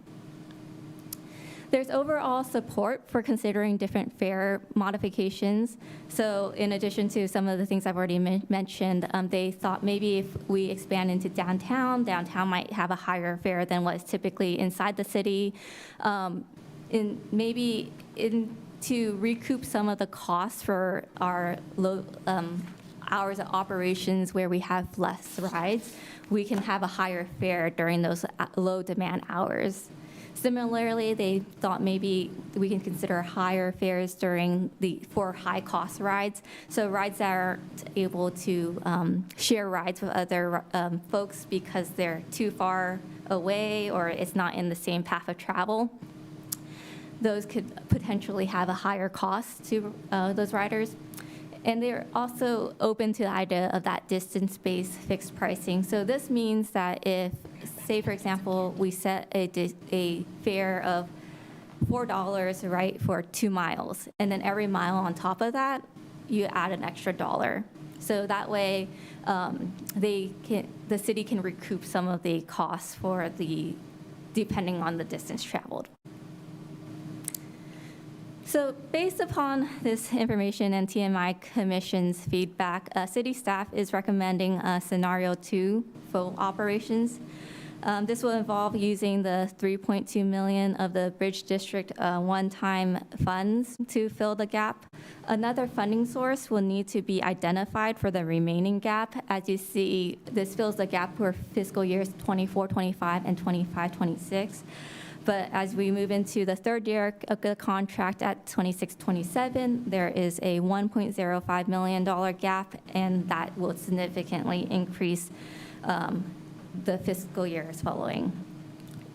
There's overall support for considering different fare modifications. So in addition to some of the things I've already mentioned, they thought maybe if we expand into downtown might have a higher fare than what is typically inside the city. To recoup some of the costs for our low hours of operations where we have less rides, we can have a higher fare during those low demand hours. Similarly, they thought maybe we can consider higher fares for high cost rides. So rides that aren't able to share rides with other folks because they're too far away or it's not in the same path of travel. Those could potentially have a higher cost to those riders. And they're also open to the idea of that distance-based fixed pricing. So this means that if, say, for example, we set a fare of $4, right, for 2 miles, and then every mile on top of that, you add an extra $1. So that way, the city can recoup some of the costs depending on the distance traveled. So based upon this information and TMI Commission's feedback, city staff is recommending Scenario 2 full operations. This will involve using the $3.2 million of the Bridge District one-time funds to fill the gap. Another funding source will need to be identified for the remaining gap. As you see, this fills the gap for fiscal years 24-25 and 25-26. But as we move into the third year of the contract at 26-27, there is a $1.05 million gap, and that will significantly increase the fiscal years following.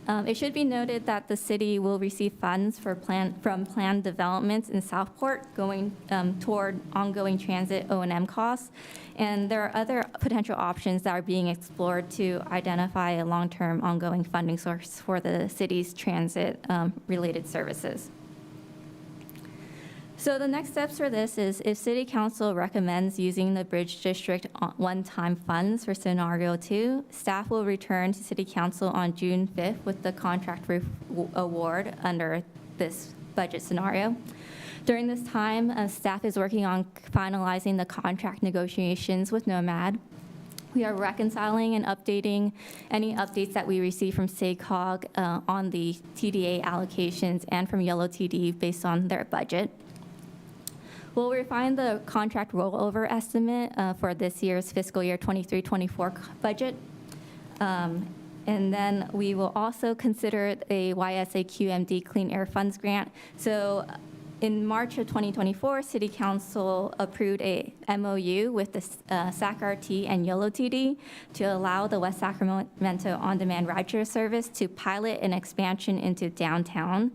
It should be noted that the city will receive funds from planned developments in Southport going toward ongoing transit O&M costs. And there are other potential options that are being explored to identify a long-term ongoing funding source for the city's transit-related services. So the next steps for this is if City Council recommends using the Bridge District one-time funds for Scenario 2, staff will return to City Council on June 5th with the contract award under this budget scenario. During this time, staff is working on finalizing the contract negotiations with Nomad. We are reconciling and updating any updates that we receive from SACOG on the TDA allocations and from Yellow TD based on their budget. We'll refine the contract rollover estimate for this year's fiscal year 23-24 budget. And then we will also consider a YSA QMD Clean Air Funds grant. So in March of 2024, City Council approved a MOU with the SAC-RT and Yellow TD to allow the West Sacramento on-demand rideshare service to pilot an expansion into downtown.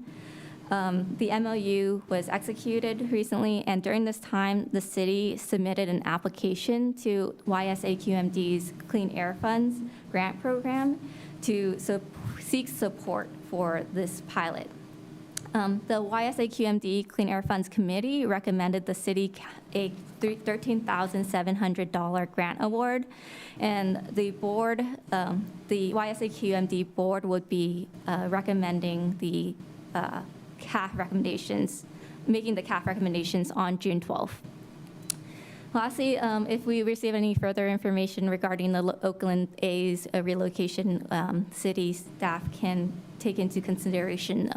The MOU was executed recently, and during this time, the city submitted an application to YSA QMD's Clean Air Funds grant program to seek support for this pilot. The YSA QMD Clean Air Funds Committee recommended the city a $13,700 grant award, and the board, the YSA QMD board would be recommending the CAF recommendations, making the CAF recommendations on June 12th. Lastly, if we receive any further information regarding the Oakland A's relocation, city staff can take into consideration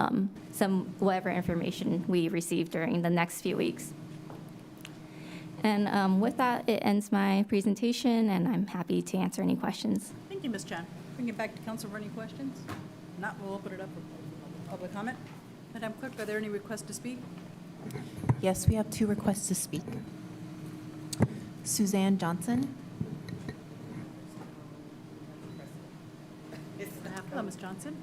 whatever information we receive during the next few weeks. And with that, it ends my presentation, and I'm happy to answer any questions. Thank you, Ms. Chan. Bring it back to council for any questions. If not, we'll open it up for public comment. Madam Clerk, are there any requests to speak? Yes, we have 2 requests to speak. Suzanne Johnson. Hello, Ms. Johnson.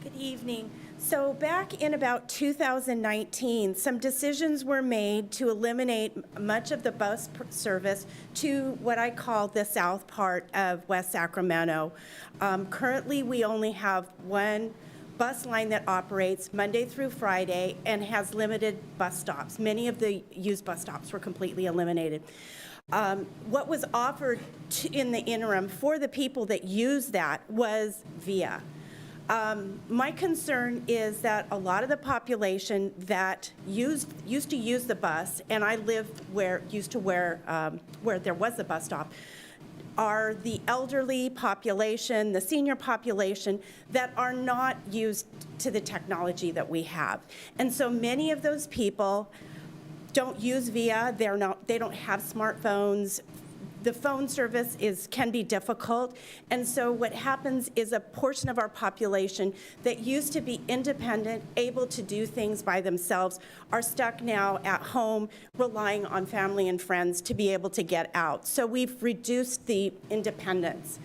Good evening. So back in about 2019, some decisions were made to eliminate much of the bus service to what I call the south part of West Sacramento. Currently, we only have one bus line that operates Monday through Friday and has limited bus stops. Many of the used bus stops were completely eliminated. What was offered in the interim for the people that use that was VIA. My concern is that a lot of the population that used to use the bus, and I lived where there was a bus stop, are the elderly population, the senior population that are not used to the technology that we have. And so many of those people don't use VIA, they don't have smartphones. The phone service can be difficult, and so what happens is a portion of our population that used to be independent, able to do things by themselves, are stuck now at home relying on family and friends to be able to get out. So we've reduced the independence.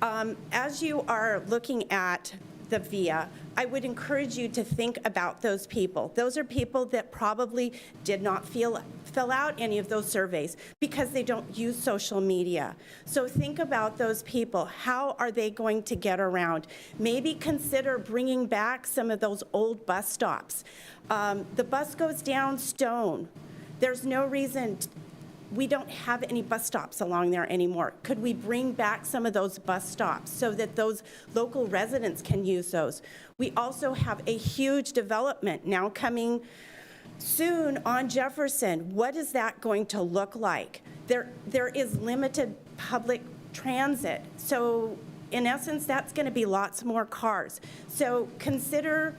As you are looking at the VIA, I would encourage you to think about those people. Those are people that probably did not fill out any of those surveys because they don't use social media. So think about those people. How are they going to get around? Maybe consider bringing back some of those old bus stops. The bus goes down Stone. There's no reason we don't have any bus stops along there anymore. Could we bring back some of those bus stops so that those local residents can use those? We also have a huge development now coming soon on Jefferson. What is that going to look like? There is limited public transit. So in essence, that's going to be lots more cars. So consider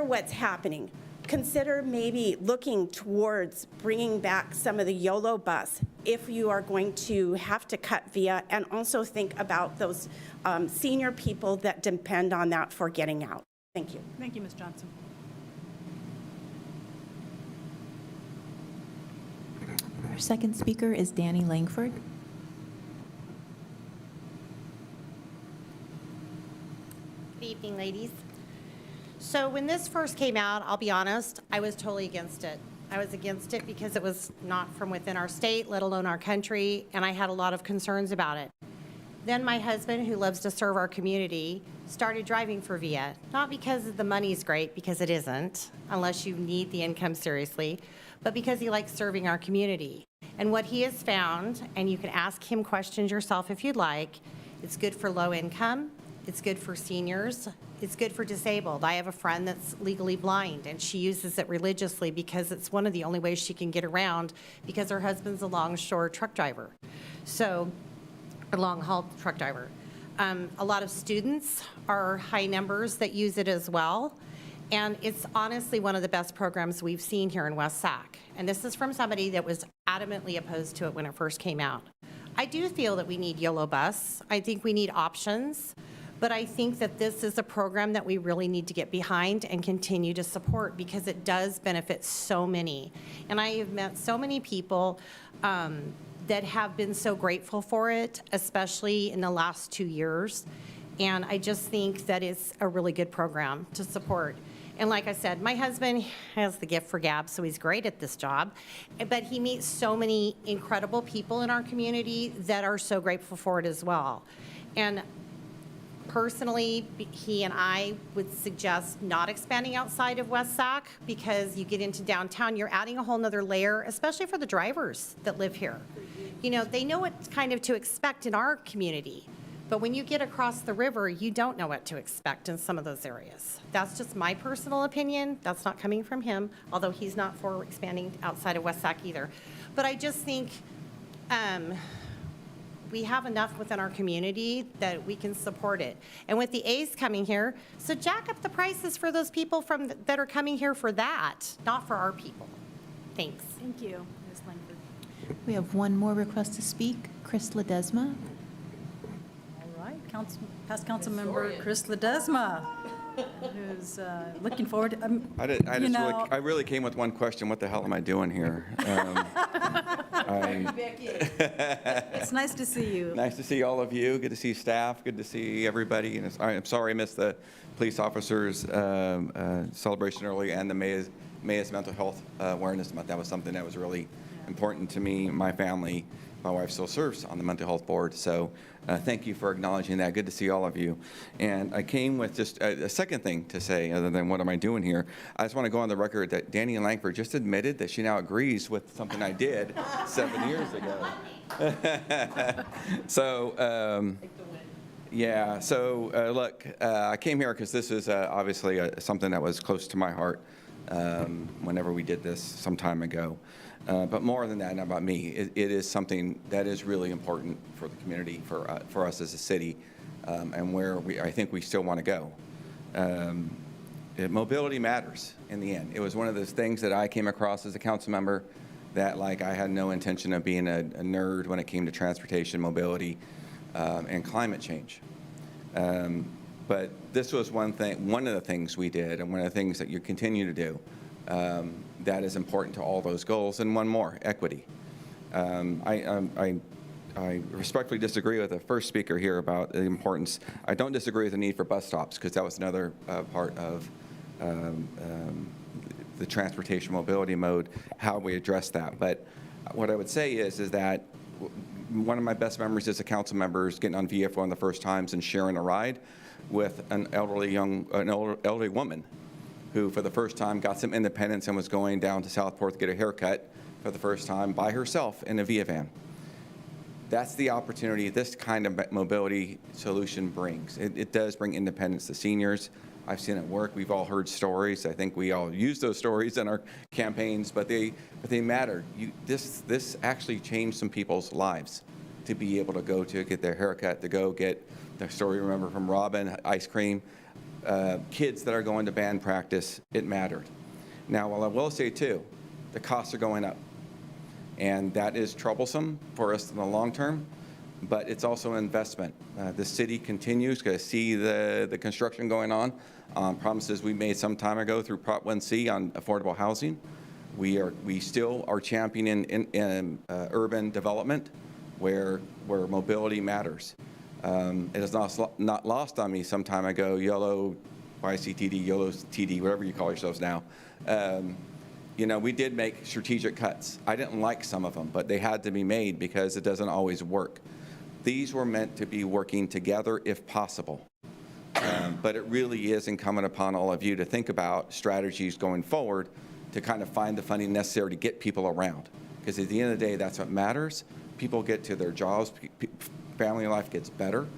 what's happening. Consider maybe looking towards bringing back some of the YOLO bus if you are going to have to cut via, and also think about those senior people that depend on that for getting out. Thank you. Thank you, Ms. Johnson. Our second speaker is Danny Langford. Good evening, ladies. So when this first came out, I'll be honest, I was totally against it. I was against it because it was not from within our state, let alone our country, and I had a lot of concerns about it. Then my husband, who loves to serve our community, started driving for VIA, not because the money's great, because it isn't, unless you need the income seriously, but because he likes serving our community. And what he has found, and you can ask him questions yourself if you'd like, it's good for low income, it's good for seniors, it's good for disabled. I have a friend that's legally blind, and she uses it religiously because it's one of the only ways she can get around, because her husband's a longshore truck driver. So, a long-haul truck driver. A lot of students are high numbers that use it as well. And it's honestly one of the best programs we've seen here in West Sac. And this is from somebody that was adamantly opposed to it when it first came out. I do feel that we need YOLO bus. I think we need options. But I think that this is a program that we really need to get behind and continue to support, because it does benefit so many. And I have met so many people that have been so grateful for it, especially in the last 2 years. And I just think that it's a really good program to support. And like I said, my husband has the gift for gab, so he's great at this job. But he meets so many incredible people in our community that are so grateful for it as well. And personally, he and I would suggest not expanding outside of West Sac, because you get into downtown, you're adding a whole nother layer, especially for the drivers that live here. You know, they know what kind of to expect in our community. But when you get across the river, you don't know what to expect in some of those areas. That's just my personal opinion. That's not coming from him, although he's not for expanding outside of West Sac either. But I just think we have enough within our community that we can support it. And with the A's coming here, so jack up the prices for those people that are coming here for that, not for our people. Thanks. Thank you, Ms. Langford. We have one more request to speak, Chris Ledesma. All right, past council member Chris Ledesma, who's looking forward to, I really came with one question. What the hell am I doing here? It's nice to see you. Nice to see all of you. Good to see staff. Good to see everybody. And I'm sorry I missed the police officers celebration early, and the May's Mental Health Awareness Month. That was something that was really important to me, my family. My wife still serves on the mental health board, so thank you for acknowledging that. Good to see all of you. And I came with just a second thing to say, other than what am I doing here. I just want to go on the record that Danny Langford just admitted that she now agrees with something I did 7 years ago. So, yeah, so look, I came here because this is obviously something that was close to my heart whenever we did this some time ago. But more than that, not about me, it is something that is really important for the community, for us as a city, and where I think we still want to go. Mobility matters in the end. It was one of those things that I came across as a council member that, like, I had no intention of being a nerd when it came to transportation, mobility, and climate change. But this was one of the things we did, and one of the things that you continue to do. That is important to all those goals. And one more, equity. I respectfully disagree with the first speaker here about the importance. I don't disagree with the need for bus stops, because that was another part of the transportation mobility mode, how we address that. But what I would say is that one of my best memories as a council member is getting on VIA for one of the first times and sharing a ride with an elderly woman who for the first time got some independence and was going down to Southport to get a haircut for the first time by herself in a Via van. That's the opportunity this kind of mobility solution brings. It does bring independence to seniors. I've seen it work. We've all heard stories. I think we all use those stories in our campaigns, but they matter. This actually changed some people's lives to be able to go to get their haircut, to go get the story, remember, from Robin, ice cream. Kids that are going to band practice, it mattered. Now, while I will say, too, the costs are going up. And that is troublesome for us in the long term, but it's also an investment. The city continues to see the construction going on. Promises we made some time ago through Prop 1C on affordable housing. We still are championing in urban development where mobility matters. It is not lost on me some time ago, YOLO, YCTD, YOLO TD, whatever you call yourselves now. We did make strategic cuts. I didn't like some of them, but they had to be made because it doesn't always work. These were meant to be working together if possible. But it really is incumbent upon all of you to think about strategies going forward to kind of find the funding necessary to get people around. Because at the end of the day, that's what matters. People get to their jobs, family life gets better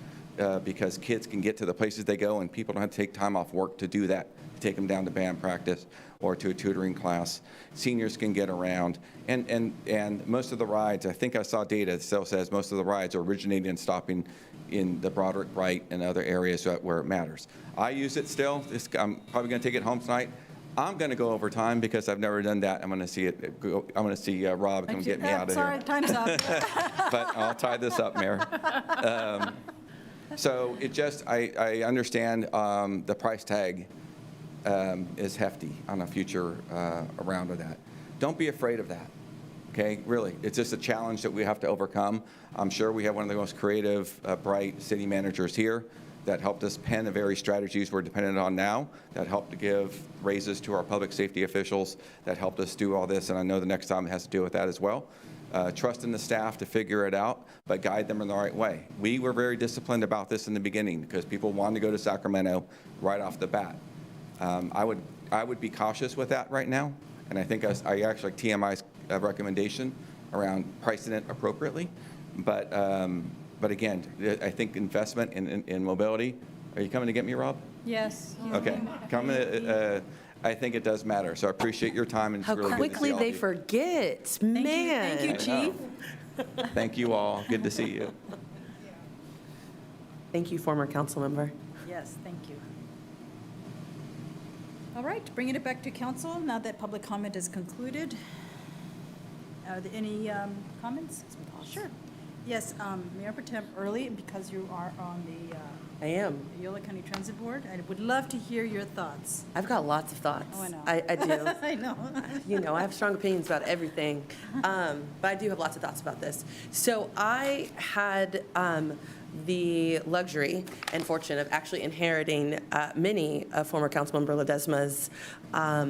because kids can get to the places they go and people don't have to take time off work to do that, take them down to band practice or to a tutoring class. Seniors can get around. And most of the rides, I think I saw data that still says most of the rides are originating and stopping in the Broderick, Bright, and other areas where it matters. I use it still. I'm probably going to take it home tonight. I'm going to go over time because I've never done that. I'm going to see it. I'm going to see Rob come get me out of here. Sorry, time's up. But I'll tie this up, Mayor. So it just, I understand the price tag is hefty on a future round of that. Don't be afraid of that, okay? Really, it's just a challenge that we have to overcome. I'm sure we have one of the most creative, bright city managers here that helped us pen the very strategies we're dependent on now, that helped to give raises to our public safety officials, that helped us do all this, and I know the next time it has to do with that as well. Trust in the staff to figure it out, but guide them in the right way. We were very disciplined about this in the beginning because people wanted to go to Sacramento right off the bat. I would be cautious with that right now, and I think I actually like TMI's recommendation around pricing it appropriately. But again, I think investment in mobility. Are you coming to get me, Rob? Yes. Okay. I think it does matter. So I appreciate your time. And How it's really quickly good to see all they of you. forget, man. Thank you, Chief. Thank you all. Good to see you. Thank you, former council member. Yes, thank you. All right, bringing it back to council, now that public comment is concluded. Are there any comments? Sure. Yes, Mayor Pro Tem Early, because you are on the I am. Yolo County Transit Board, I would love to hear your thoughts. I've got lots of thoughts. Oh, I know. I do. I know. I have strong opinions about everything, but I do have lots of thoughts about this. So I had the luxury and fortune of actually inheriting many of former Councilmember Ledesma's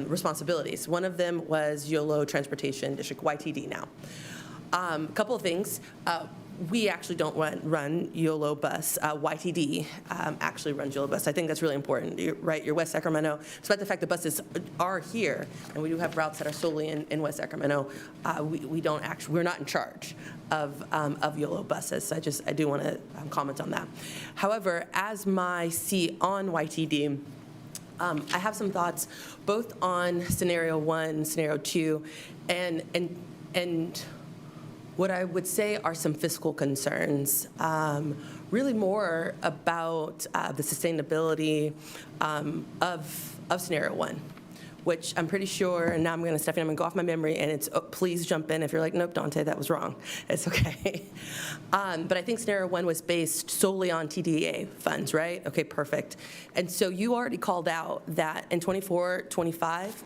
responsibilities. One of them was YOLO Transportation District, YTD now. A couple of things. We actually don't run YOLO bus. YTD actually runs YOLO bus. I think that's really important, right? You're West Sacramento. Despite the fact the buses are here, and we do have routes that are solely in West Sacramento, we're not in charge of YOLO buses. I do want to comment on that. However, as my seat on YTD, I have some thoughts both on scenario 1, scenario 2, and what I would say are some fiscal concerns, really more about the sustainability of scenario 1, which I'm pretty sure, and now Stephanie, I'm going to go off my memory, and it's, please jump in if you're like, nope, Dante, that was wrong. It's okay. But I think scenario 1 was based solely on TDA funds, right? Okay, perfect. And so you already called out that in 24-25,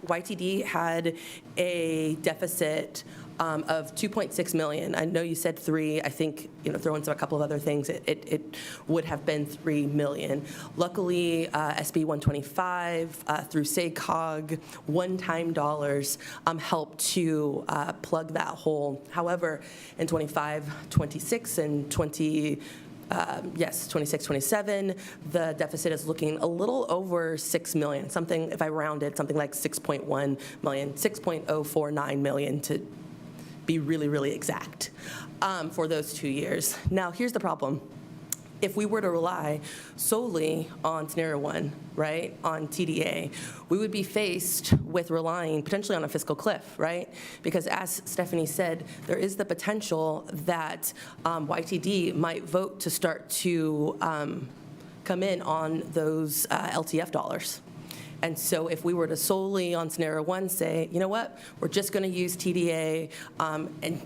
YTD had a deficit of $2.6 million. I know you said 3. I think, throw in a couple of other things, it would have been $3 million. Luckily, SB 125 through SACOG, one-time dollars helped to plug that hole. However, in 25, 26, and 26, 27, the deficit is looking a little over $6 million, something, if I rounded, something like $6.1 million, $6.049 million be really, really exact for those 2 years. Now, here's the problem. If we were to rely solely on scenario one, right, on TDA, we would be faced with relying potentially on a fiscal cliff, right? Because as Stephanie said, there is the potential that YTD might vote to start to come in on those LTF dollars. And so if we were to solely on scenario one say, you know what, we're just going to use TDA and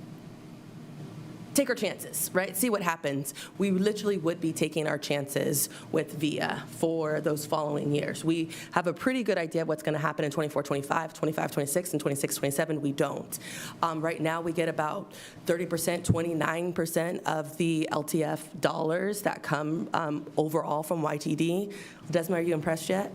take our chances, right? See what happens. We literally would be taking our chances with VIA for those following years. We have a pretty good idea of what's going to happen in 24, 25, 25, 26, and 26, 27. We don't. Right now, we get about 30%, 29% of the LTF dollars that come overall from YTD. Desma, are you impressed yet?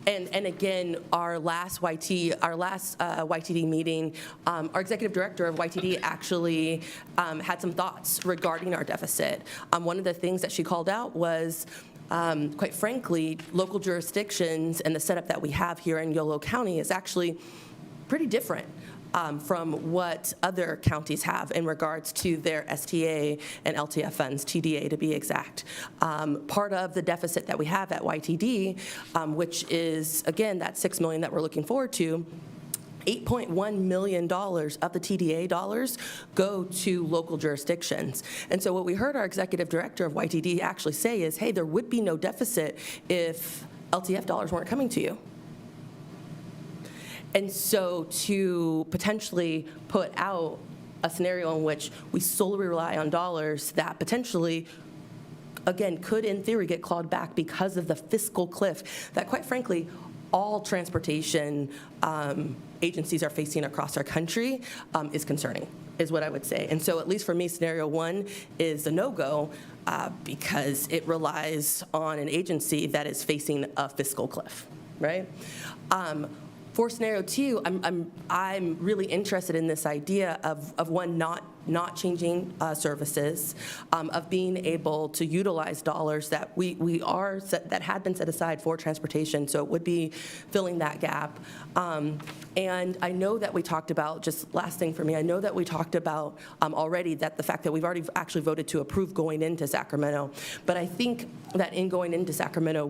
And again, our last YTD meeting, our executive director of YTD actually had some thoughts regarding our deficit. One of the things that she called out was, quite frankly, local jurisdictions and the setup that we have here in Yolo County is actually pretty different from what other counties have in regards to their STA and LTF funds, TDA to be exact. Part of the deficit that we have at YTD, which is, again, that $6 million that we're looking forward to, $8.1 million of the TDA dollars go to local jurisdictions. And so what we heard our executive director of YTD actually say is, hey, there would be no deficit if LTF dollars weren't coming to you. And so to potentially put out a scenario in which we solely rely on dollars that potentially, again, could in theory get clawed back because of the fiscal cliff that, quite frankly, all transportation agencies are facing across our country is concerning, is what I would say. And so at least for me, scenario one is a no-go because it relies on an agency that is facing a fiscal cliff, right? For scenario two, I'm really interested in this idea of one, not changing services, of being able to utilize dollars that that had been set aside for transportation. So it would be filling that gap. And I know that we talked about, just last thing for me, I know that we talked about already that the fact that we've already actually voted to approve going into Sacramento. But I think that in going into Sacramento,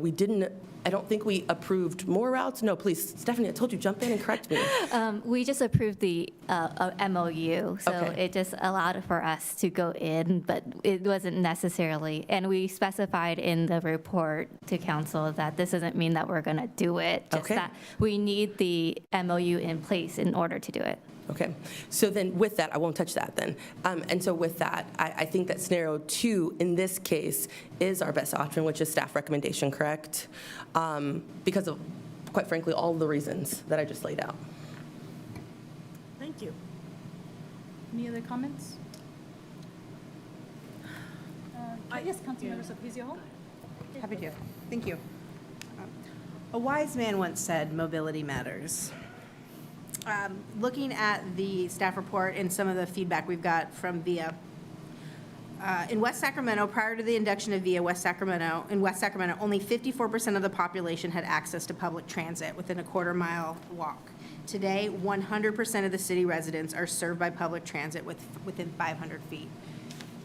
I don't think we approved more routes. No, please, Stephanie, I told you, jump in and correct me. We just approved the MOU, so Okay. it just allowed for us to go in, but it wasn't necessarily, and we specified in the report to council that this doesn't mean that we're going to do it, just Okay. that we need the MOU in place in order to do it. Okay, so then with that, I won't touch that then. And so with that, I think that scenario two in this case is our best option, which is staff recommendation, correct? Because of, quite frankly, all the reasons that I just laid out. Thank you. Any other comments? Yes, Councilmember Sophia Hall. Happy to. Thank you. A wise man once said, mobility matters. Looking at the staff report and some of the feedback we've got from VIA, in West Sacramento, prior to the induction of VIA in West Sacramento, only 54% of the population had access to public transit within a quarter-mile walk. Today, 100% of the city residents are served by public transit within 500 feet.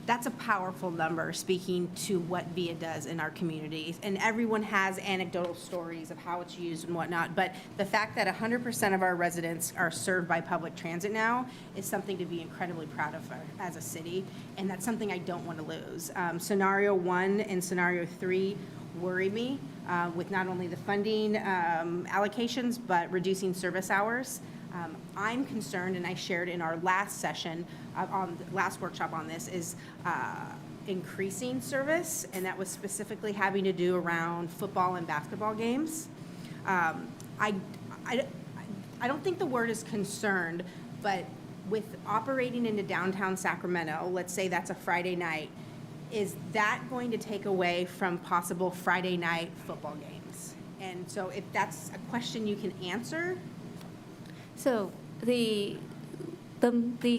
That's a powerful number, speaking to what VIA does in our communities. And everyone has anecdotal stories of how it's used and whatnot, but the fact that 100% of our residents are served by public transit now is something to be incredibly proud of as a city, and that's something I don't want to lose. Scenario one and scenario three worry me with not only the funding allocations, but reducing service hours. I'm concerned, and I shared in our last session, on the last workshop on this, is increasing service, and that was specifically having to do around football and basketball games. I don't think the word is concerned, but with operating into downtown Sacramento, let's say that's a Friday night, is that going to take away from possible Friday night football games? And so if that's a question you can answer. So the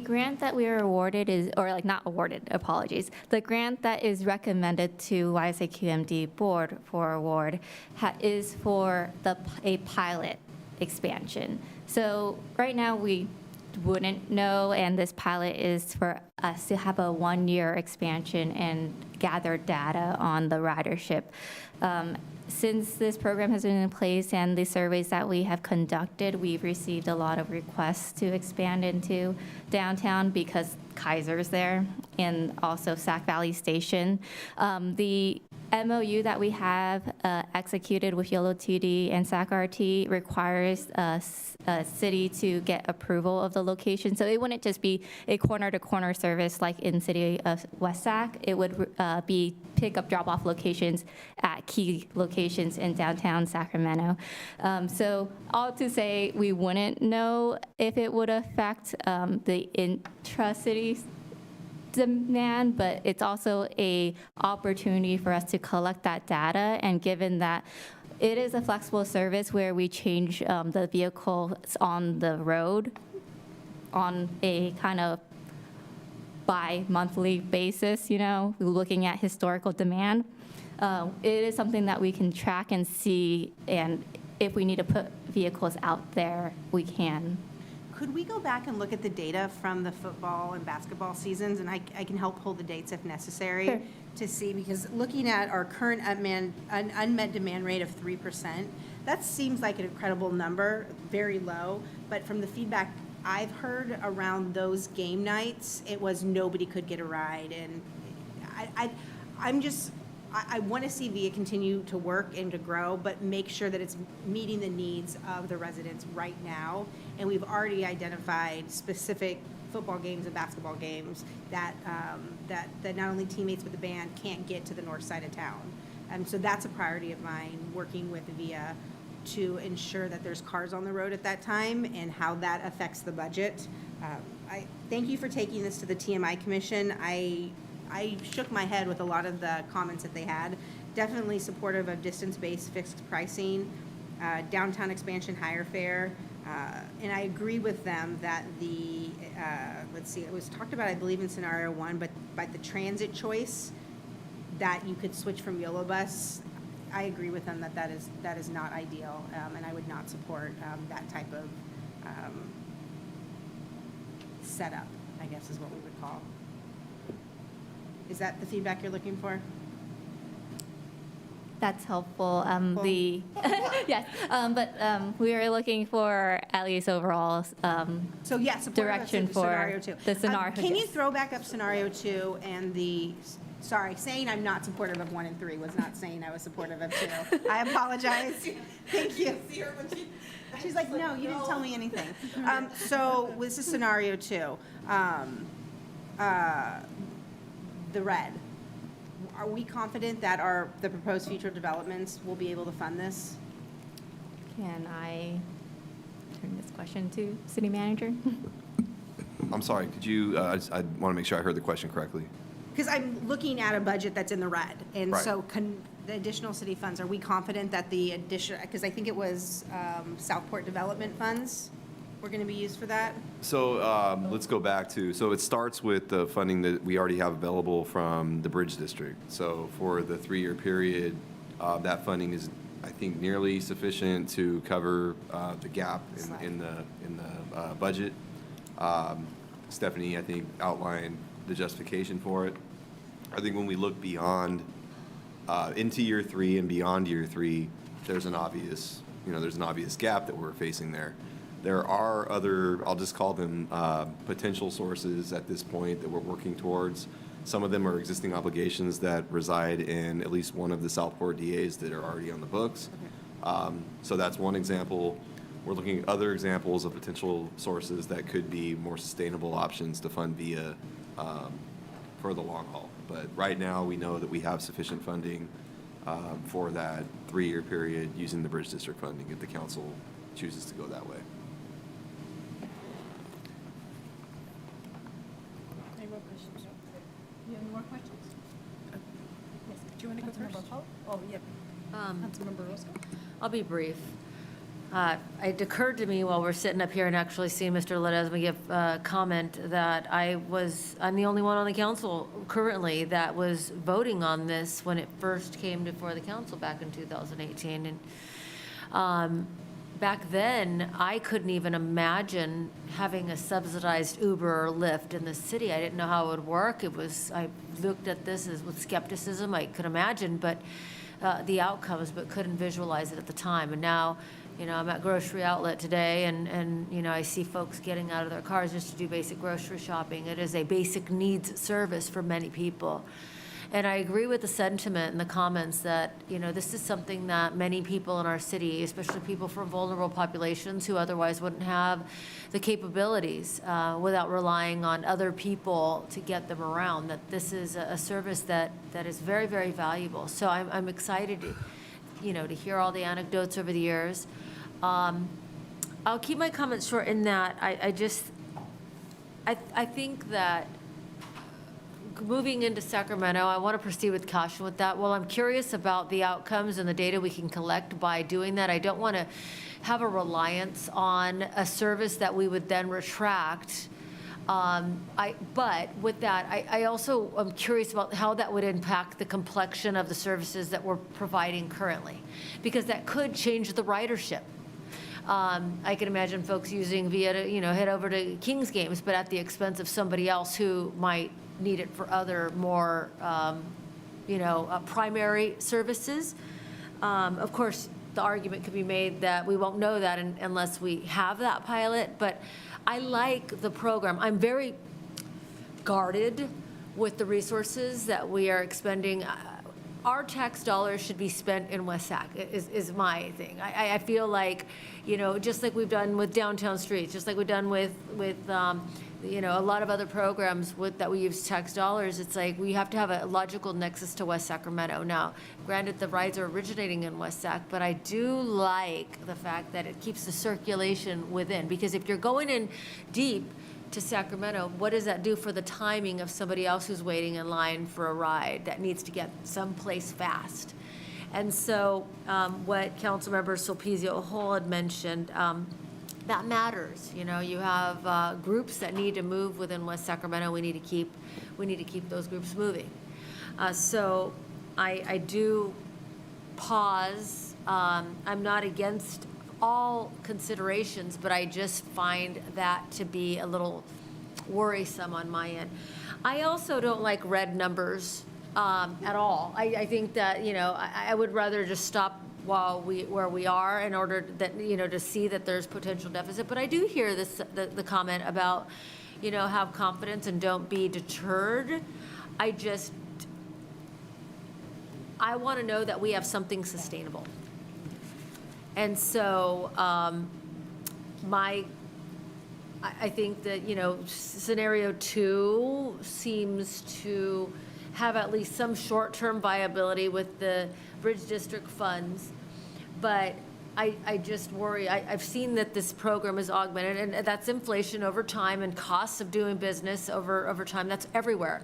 grant that we are awarded is, or like not awarded, apologies. The grant that is recommended to YSAQMD board for award is for a pilot expansion. So right now, we wouldn't know, and this pilot is for us to have a one-year expansion and gather data on the ridership. Since this program has been in place and the surveys that we have conducted, we've received a lot of requests to expand into downtown because Kaiser's there and also Sac Valley Station. The MOU that we have executed with Yolo TD and Sac RT requires a city to get approval of the location. So it wouldn't just be a corner-to-corner service like in City of West Sac. It would be pick-up, drop-off locations at key locations in downtown Sacramento. So all to say, we wouldn't know if it would affect the intra-city demand, but it's also a opportunity for us to collect that data. And given that it is a flexible service where we change the vehicles on the road on a kind of bi-monthly basis, looking at historical demand, it is something that we can track and see, and if we need to put vehicles out there, we can. Could we go back and look at the data from the football and basketball seasons? And I can help pull the dates if necessary. Sure. To see, because looking at our current unmet demand rate of 3%, that seems like an incredible number, very low. But from the feedback I've heard around those game nights, it was nobody could get a ride. And I want to see VIA continue to work and to grow, but make sure that it's meeting the needs of the residents right now. And we've already identified specific football games and basketball games that not only teammates with the band can't get to the north side of town. So that's a priority of mine, working with VIA to ensure that there's cars on the road at that time and how that affects the budget. I thank you for taking this to the TMI Commission. I shook my head with a lot of the comments that they had. Definitely supportive of distance-based fixed pricing, downtown expansion, higher fare. And I agree with them that it was talked about, I believe, in scenario 1, but by the transit choice, that you could switch from YOLO bus, I agree with them that is not ideal, and I would not support that type of setup, I guess is what we would call. Is that the feedback you're looking for? That's helpful. Yes, but we are looking for at least overall So yes, direction for scenario 2. the scenario. Can you yes. throw back up scenario 2 and saying I'm not supportive of 1 and 3 was not saying I was supportive of 2. I apologize. Thank you. She's like, no, you didn't tell me anything. So this is scenario 2. The red. Are we confident that the proposed future developments will be able to fund this? Can I turn this question to City Manager? I'm sorry, could you, I want to make sure I heard the question correctly. Because I'm looking at a budget that's in the red, and Right. so the additional city funds, are we confident that the addition, because I think it was Southport Development funds were going to be used for that? So let's go back so it starts with the funding that we already have available from the Bridge District. So for the 3-year period, that funding is, I think, nearly sufficient to cover the gap in the budget. Stephanie, I think, outlined the justification for it. I think when we look beyond into year 3 and beyond year 3, there's an obvious gap that we're facing there. There are other, I'll just call them potential sources at this point that we're working towards. Some of them are existing obligations that reside in at least one of the Southport DAs that are already on the books. So that's one example. We're looking at other examples of potential sources that could be more sustainable options to fund via for the long haul. But right now, we know that we have sufficient funding for that 3-year period using the Bridge District funding if the council chooses to go that way. Any more questions? You have any more questions? Yes, do you want to go first? Oh, yeah. Councilmember Roscoe? I'll be brief. It occurred to me while we're sitting up here and actually seeing Mr. Ledesma give comment that I'm the only one on the council currently that was voting on this when it first came before the council back in 2018. And back then, I couldn't even imagine having a subsidized Uber or Lyft in the city. I didn't know how it would work. I looked at this as with skepticism. I could imagine, but the outcomes, but couldn't visualize it at the time. And now, I'm at grocery outlet today, and I see folks getting out of their cars just to do basic grocery shopping. It is a basic needs service for many people. And I agree with the sentiment and the comments that, this is something that many people in our city, especially people from vulnerable populations who otherwise wouldn't have the capabilities without relying on other people to get them around, that this is a service that is very, very valuable. So I'm excited to hear all the anecdotes over the years. I'll keep my comments short in that I think that moving into Sacramento, I want to proceed with caution with that. Well, I'm curious about the outcomes and the data we can collect by doing that. I don't want to have a reliance on a service that we would then retract. But with that, I also am curious about how that would impact the complexion of the services that we're providing currently, because that could change the ridership. I can imagine folks using Via to, head over to Kings games, but at the expense of somebody else who might need it for other more, primary services. Of course, the argument could be made that we won't know that unless we have that pilot, but I like the program. I'm very guarded with the resources that we are expending. Our tax dollars should be spent in West Sac, is my thing. I feel like, just like we've done with downtown streets, just like we've done with a lot of other programs that we use tax dollars, it's like we have to have a logical nexus to West Sacramento. Now, granted, the rides are originating in West Sac, but I do like the fact that it keeps the circulation within, because if you're going in deep to Sacramento, what does that do for the timing of somebody else who's waiting in line for a ride that needs to get someplace fast? And so what Councilmember Sulpicio had mentioned, that matters. You have groups that need to move within West Sacramento. We need to keep those groups moving. So I do pause. I'm not against all considerations, but I just find that to be a little worrisome on my end. I also don't like red numbers at all. I think that, I would rather just stop where we are in order that, to see that there's potential deficit. But I do hear the comment about, have confidence and don't be deterred. I want to know that we have something sustainable. And so I think that, scenario 2 seems to have at least some short-term viability with the Bridge District funds. But I just worry. I've seen that this program is augmented, and that's inflation over time and costs of doing business over time. That's everywhere.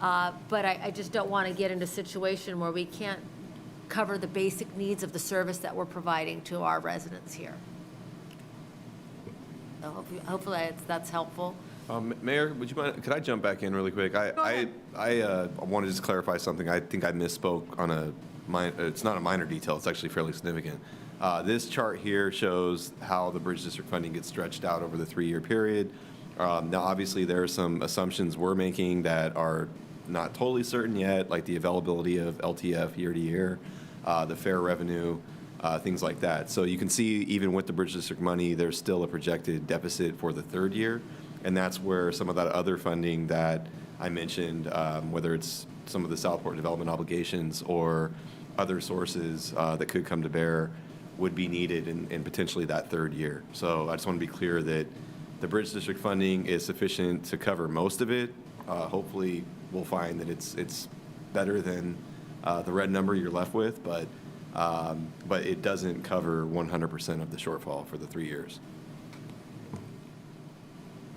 But I just don't want to get into a situation where we can't cover the basic needs of the service that we're providing to our residents here. So hopefully that's helpful. Mayor, would you mind, could I jump back in really quick? I want to just clarify something. I think I misspoke on it's not a minor detail, it's actually fairly significant. This chart here shows how the Bridge District funding gets stretched out over the 3-year period. Now, obviously, there are some assumptions we're making that are not totally certain yet, like the availability of LTF year to year, the fair revenue, things like that. So you can see even with the Bridge District money, there's still a projected deficit for the 3rd year. And that's where some of that other funding that I mentioned, whether it's some of the Southport development obligations or other sources that could come to bear, would be needed in potentially that 3rd year. So I just want to be clear that the Bridge District funding is sufficient to cover most of it. Hopefully, we'll find that it's better than the red number you're left with, but it doesn't cover 100% of the shortfall for the 3 years.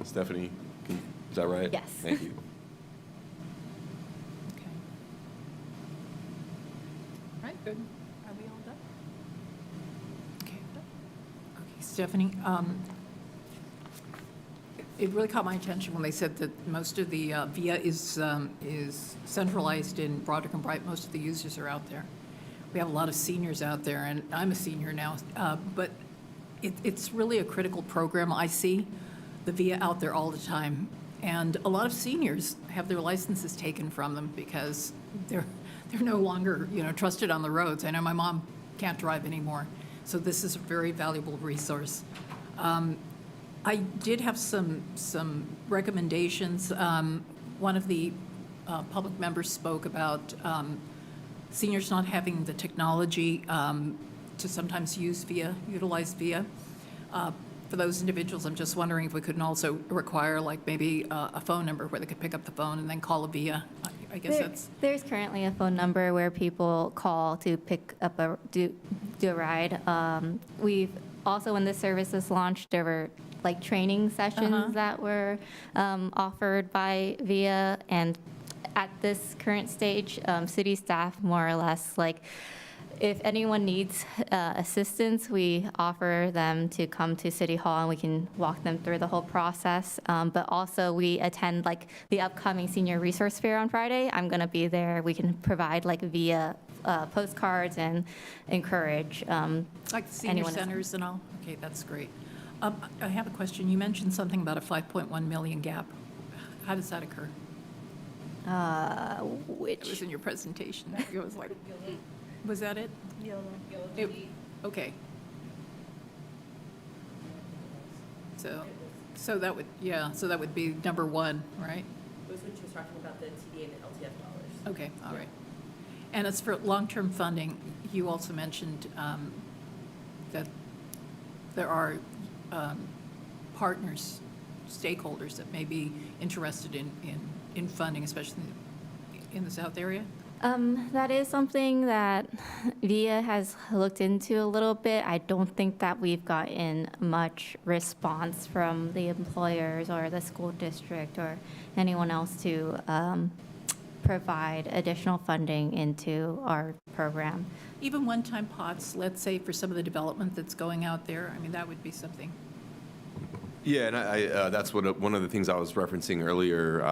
Stephanie, is that right? Yes. Thank you. Okay. All right, good. Are we all done? Okay. Okay, Stephanie, it really caught my attention when they said that most of the VIA is centralized in Broderick and Bright. Most of the users are out there. We have a lot of seniors out there, and I'm a senior now, but It's really a critical program. I see the VIA out there all the time, and a lot of seniors have their licenses taken from them because they're no longer, trusted on the roads. I know my mom can't drive anymore, so this is a very valuable resource. I did have some recommendations. One of the public members spoke about seniors not having the technology to sometimes utilize VIA. For those individuals, I'm just wondering if we couldn't also require like maybe a phone number where they could pick up the phone and then call a VIA. I guess that's. There's currently a phone number where people call to pick up do a ride. We've also, when this service was launched, there were like training sessions that were offered by VIA, and at this current stage, city staff more or less like, if anyone needs assistance, we offer them to come to City Hall and we can walk them through the whole process. But also we attend like the upcoming Senior Resource Fair on Friday. I'm going to be there. We can provide like via postcards and encourage like the senior anyone centers and all? Okay, that's great. I have a question. You mentioned something about a 5.1 million gap. How does that occur? Which? It was in your presentation. It was like, was that it? Okay. So that would, so that would be number one, right? Those when she was talking about the TDA and the LTF dollars. Okay, all right. And as for long-term funding, you also mentioned that there are partners, stakeholders that may be interested in funding, especially in the South area? That is something that VIA has looked into a little bit. I don't think that we've gotten much response from the employers or the school district or anyone else to provide additional funding into our program. Even one-time pots, let's say for some of the development that's going out there, I mean, that would be something. Yeah, and that's one of the things I was referencing earlier.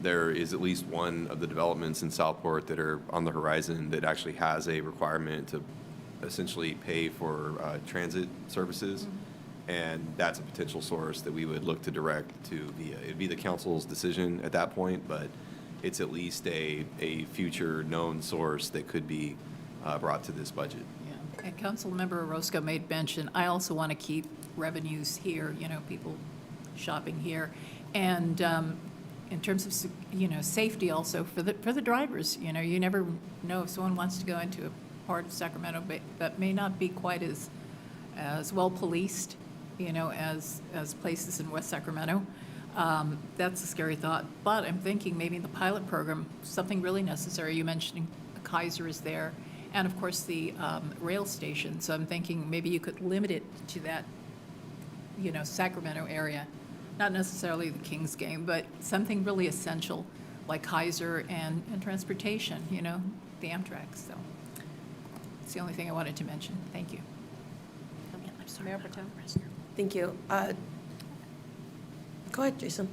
There is at least one of the developments in Southport that are on the horizon that actually has a requirement to essentially pay for transit services. And that's a potential source that we would look to direct to VIA. It'd be the council's decision at that point, but it's at least a future known source that could be brought to this budget. Yeah, and Councilmember Orozco made mention, I also want to keep revenues here, people shopping here. And in terms of, safety also for the drivers, you never know if someone wants to go into a part of Sacramento that may not be quite as well policed, as places in West Sacramento. That's a scary thought. But I'm thinking maybe in the pilot program, something really necessary. You mentioned Kaiser is there, and of course the rail station. So I'm thinking maybe you could limit it to that, Sacramento area. Not necessarily the Kings game, but something really essential like Kaiser and transportation, the Amtrak. So it's the only thing I wanted to mention. Thank you. Mayor Protem. Thank you. Go ahead, Jason.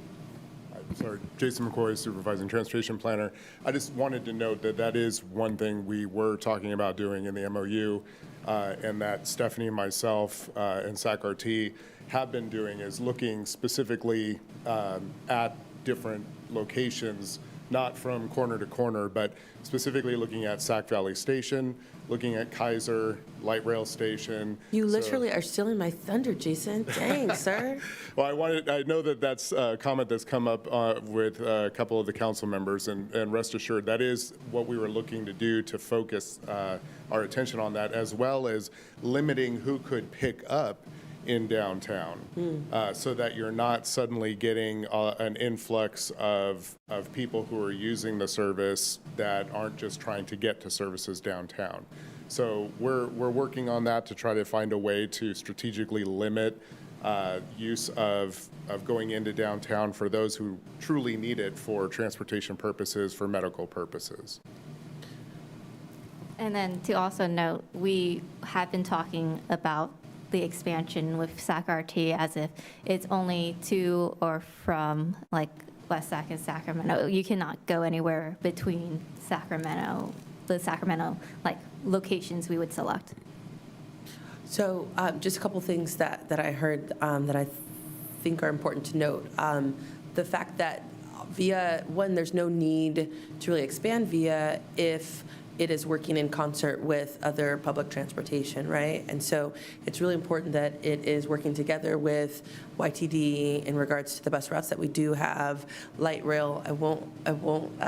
Sorry, Jason McCoy, Supervising Transportation Planner. I just wanted to note that that is one thing we were talking about doing in the MOU, and that Stephanie, myself, and SAC-RT have been doing is looking specifically at different locations, not from corner to corner, but specifically looking at Sac Valley Station, looking at Kaiser Light Rail Station. You literally are stealing my thunder, Jason. Dang, sir. Well, I know that that's a comment that's come up with a couple of the council members, and rest assured, that is what we were looking to do to focus our attention on that, as well as limiting who could pick up in downtown, so that you're not suddenly getting an influx of people who are using the service that aren't just trying to get to services downtown. So we're working on that to try to find a way to strategically limit use of going into downtown for those who truly need it for transportation purposes, for medical purposes. And then to also note, we have been talking about the expansion with SAC-RT as if it's only to or from like West Sac and Sacramento. You cannot go anywhere between the Sacramento like locations we would select. So just a couple things that I heard that I think are important to note. The fact that VIA, one, there's no need to really expand VIA if it is working in concert with other public transportation, right? And so it's really important that it is working together with YTD in regards to the bus routes that we do have. Light rail, I won't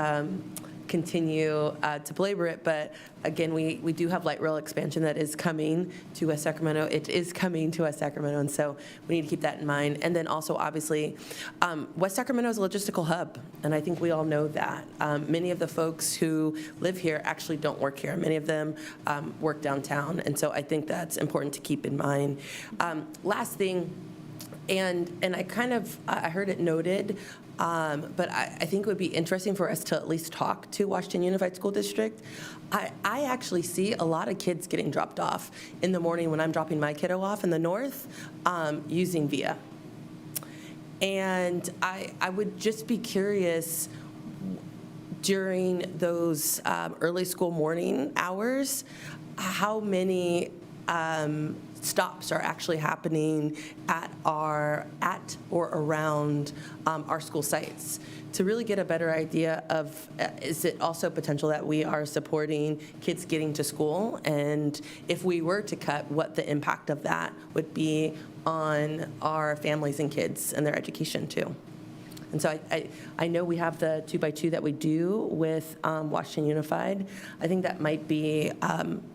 continue to belabor it, but again, we do have light rail expansion that is coming to West Sacramento. It is coming to West Sacramento, and so we need to keep that in mind. And then also, obviously, West Sacramento is a logistical hub, and I think we all know that. Many of the folks who live here actually don't work here. Many of them work downtown, and so I think that's important to keep in mind. Last thing, and I heard it noted, but I think it would be interesting for us to at least talk to Washington Unified School District. I actually see a lot of kids getting dropped off in the morning when I'm dropping my kiddo off in the north using VIA. And I would just be curious, during those early school morning hours, how many stops are actually happening at or around our school sites, to really get a better idea of, is it also potential that we are supporting kids getting to school? And if we were to cut, what the impact of that would be on our families and kids and their education too. And so I know we have the 2x2 that we do with Washington Unified. I think that might be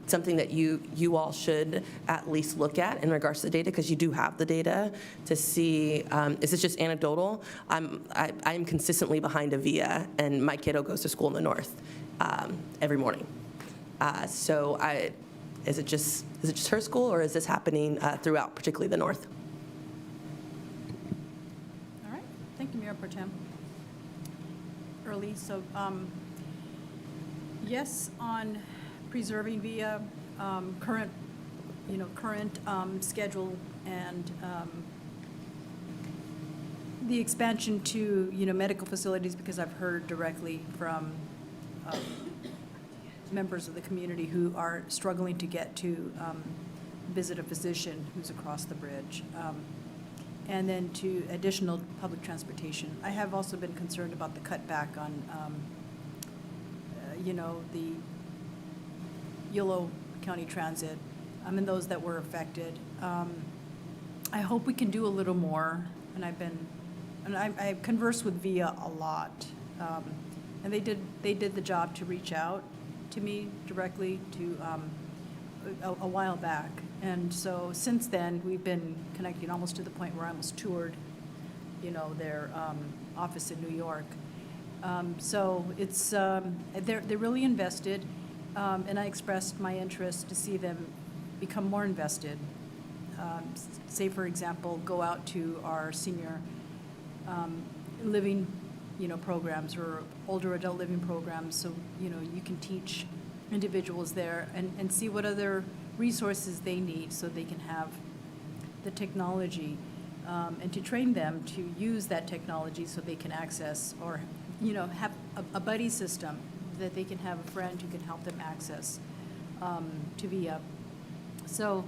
something that you all should at least look at in regards to the data, because you do have the data to see, is this just anecdotal? I'm consistently behind a VIA, and my kiddo goes to school in the north every morning. So is it just her school, or is this happening throughout, particularly the north? Thank you, Mayor Pro Tem. Early, so yes, on preserving VIA current schedule and the expansion to medical facilities, because I've heard directly from members of the community who are struggling to get to visit a physician who's across the bridge. And then to additional public transportation. I have also been concerned about the cutback on, the Yolo County Transit, and those that were affected. I hope we can do a little more, and I've conversed with VIA a lot, and they did the job to reach out to me directly to a while back. And so since then, we've been connecting almost to the point where I almost toured, their office in New York. So it's, they're really invested, and I expressed my interest to see them become more invested. Say, for example, go out to our senior living, programs, or older adult living programs, so, you can teach individuals there and see what other resources they need so they can have the technology, and to train them to use that technology so they can access or, have a buddy system that they can have a friend who can help them access to VIA. So,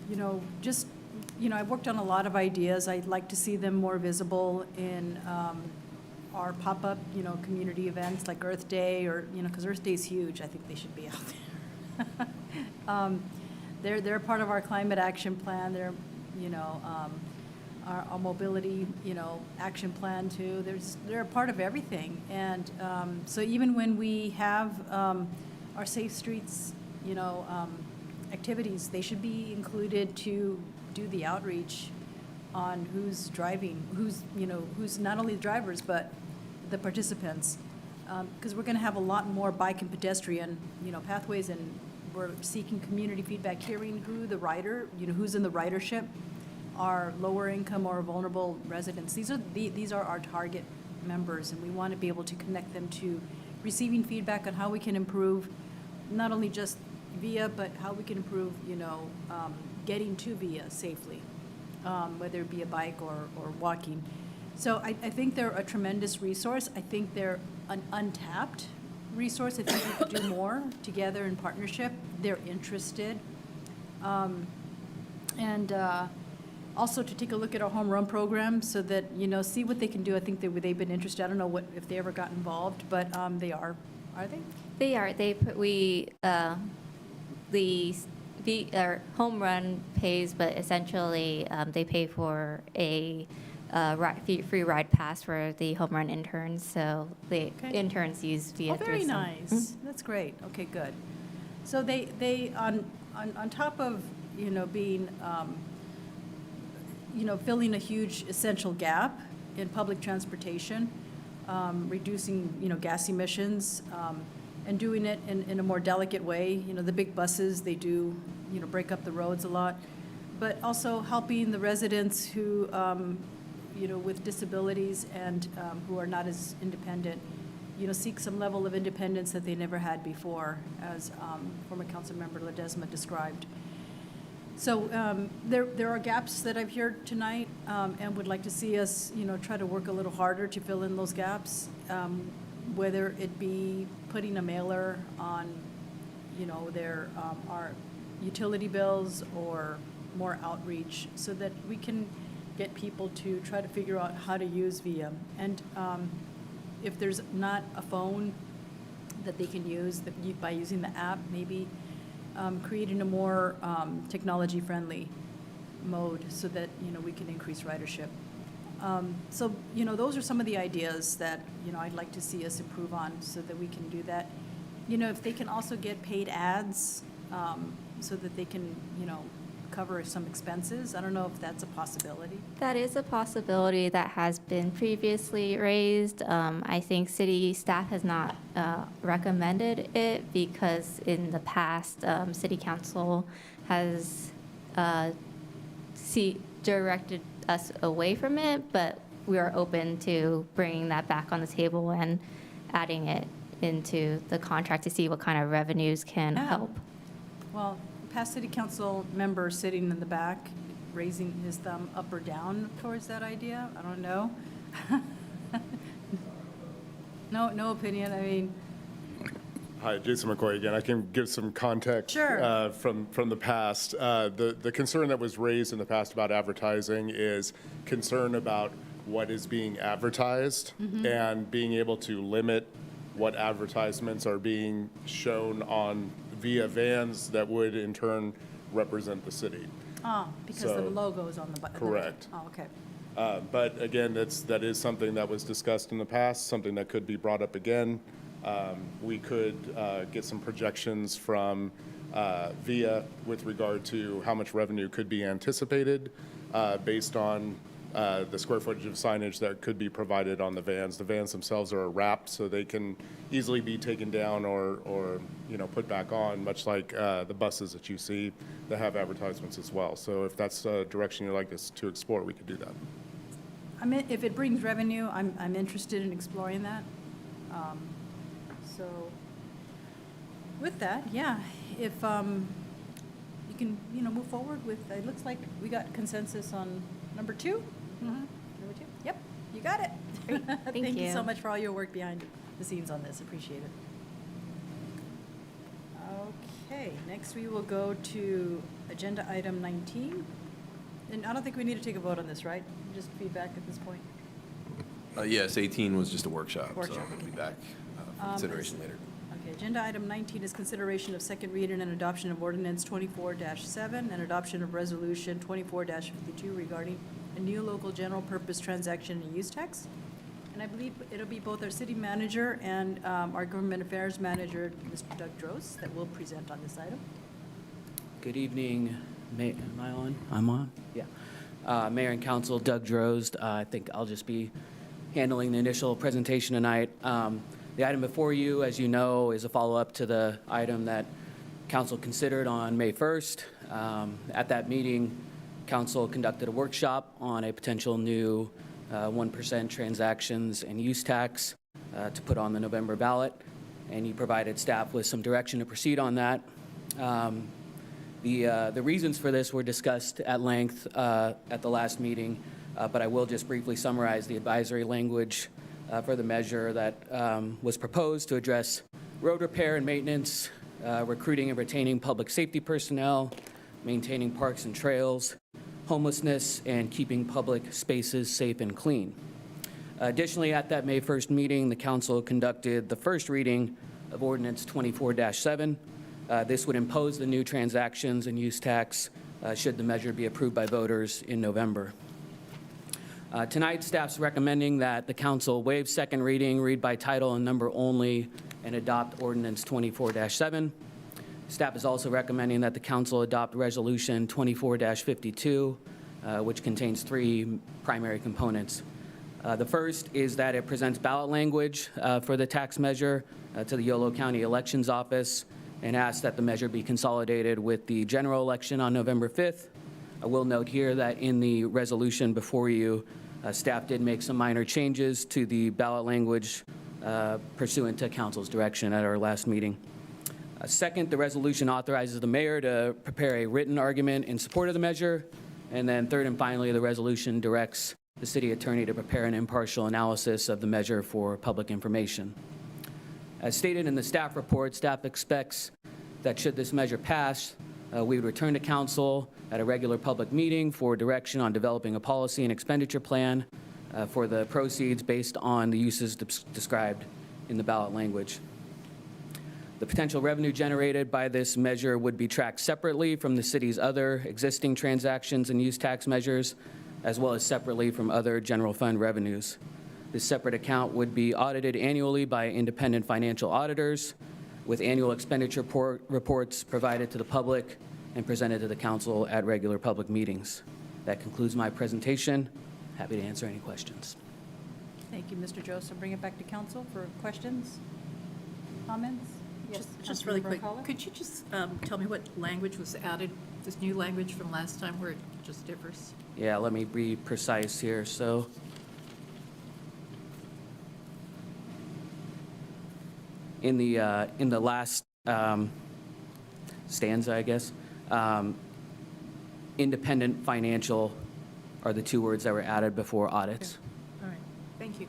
I've worked on a lot of ideas. I'd like to see them more visible in our pop-up, community events like Earth Day, or, because Earth Day is huge. I think they should be out there. They're part of our climate action plan. They're, our mobility, action plan too. They're a part of everything. And so even when we have our Safe Streets, activities, they should be included to do the outreach on who's driving, who's not only the drivers, but the participants. Because we're going to have a lot more bike and pedestrian, pathways, and we're seeking community feedback, hearing who the rider, who's in the ridership, our lower income or vulnerable residents. These are our target members, and we want to be able to connect them to receiving feedback on how we can improve not only just VIA, but how we can improve, getting to VIA safely, whether it be a bike or walking. So I think they're a tremendous resource. I think they're an untapped resource. I think we could do more together in partnership. They're interested. And also to take a look at our home run program so that, see what they can do. I think they've been interested. I don't know if they ever got involved, but they are they? They are. Our home run pays, but essentially they pay for a free ride pass for the home run interns. So the interns use via. Oh, very nice. That's great. Okay, good. So they on top of being filling a huge essential gap in public transportation, reducing gas emissions, and doing it in a more delicate way. The big buses, they do break up the roads a lot, but also helping the residents who with disabilities and who are not as independent, seek some level of independence that they never had before, as former council member Ledesma described. So there are gaps that I've heard tonight, and would like to see us, try to work a little harder to fill in those gaps, whether it be putting a mailer on, their our utility bills, or more outreach, so that we can get people to try to figure out how to use VIA. And if there's not a phone that they can use by using the app, maybe creating a more technology-friendly mode so that, we can increase ridership. So, those are some of the ideas that, I'd like to see us improve on so that we can do that. If they can also get paid ads so that they can, cover some expenses. I don't know if that's a possibility. That is a possibility that has been previously raised. I think city staff has not recommended it because in the past, city council has directed us away from it, but we are open to bringing that back on the table and adding it into the contract to see what kind of revenues can help. Well, past city council member sitting in the back, raising his thumb up or down towards that idea. I don't know. No opinion. I mean. Hi, Jason McCoy again. I can give some context from the past. The concern that was raised in the past about advertising is concern about what is being advertised and being able to limit what advertisements are being shown on via vans that would in turn represent the city. Oh, because the logo is on the button. Correct. Oh, okay. But again, that is something that was discussed in the past, something that could be brought up again. We could get some projections from VIA with regard to how much revenue could be anticipated based on the square footage of signage that could be provided on the vans. The vans themselves are wrapped, so they can easily be taken down or put back on, much like the buses that you see that have advertisements as well. So if that's a direction you'd like us to explore, we could do that. I mean, if it brings revenue, I'm interested in exploring that. So with that, yeah, if you can, move forward with, it looks like we got consensus on number 2. Number 2? Yep, you got it. Great. Thank you you so much for all your work behind the scenes on this. Appreciate it. Okay, next we will go to agenda item 19. And I don't think we need to take a vote on this, right? Just feedback at this point. Yes, 18 was just a workshop, so Workshop, we'll be okay. back for consideration later. Okay, agenda item 19 is consideration of second reading and adoption of ordinance 24-7 and adoption of resolution 24-52 regarding a new local general purpose transaction and use tax. And I believe it'll be both our city manager and our government affairs manager, Mr. Doug Drost, that will present on this item. Good evening. Am I on? I'm on? Yeah. Mayor and Council, Doug Drost. I think I'll just be handling the initial presentation tonight. The item before you, as you know, is a follow-up to the item that Council considered on May 1st. At that meeting, Council conducted a workshop on a potential new 1% transactions and use tax to put on the November ballot, and you provided staff with some direction to proceed on that. The reasons for this were discussed at length at the last meeting, but I will just briefly summarize the advisory language for the measure that was proposed to address road repair and maintenance, recruiting and retaining public safety personnel, maintaining parks and trails, homelessness, and keeping public spaces safe and clean. Additionally, at that May 1st meeting, the council conducted the first reading of Ordinance 24-7. This would impose the new transactions and use tax should the measure be approved by voters in November. Tonight, staff's recommending that the council waive second reading, read by title and number only, and adopt Ordinance 24-7. Staff is also recommending that the council adopt Resolution 24-52, which contains three primary components. The first is that it presents ballot language for the tax measure to the Yolo County Elections Office and asks that the measure be consolidated with the general election on November 5th. I will note here that in the resolution before you, staff did make some minor changes to the ballot language pursuant to council's direction at our last meeting. Second, the resolution authorizes the mayor to prepare a written argument in support of the measure. And then third and finally, the resolution directs the city attorney to prepare an impartial analysis of the measure for public information. As stated in the staff report, staff expects that should this measure pass, we would return to council at a regular public meeting for direction on developing a policy and expenditure plan for the proceeds based on the uses described in the ballot language. The potential revenue generated by this measure would be tracked separately from the city's other existing transactions and use tax measures, as well as separately from other general fund revenues. This separate account would be audited annually by independent financial auditors, with annual expenditure reports provided to the public and presented to the council at regular public meetings. That concludes my presentation. Happy to answer any questions. Thank you, Mr. Joseph. Bring it back to council for questions, comments? Yes, Just really quick, Councilmember Alcala? could you just tell me what language was added, this new language from last time where it just differs? Yeah, let me be precise here. So in the last stanza, I guess, independent financial are the two words that were added before audits. All right, thank you.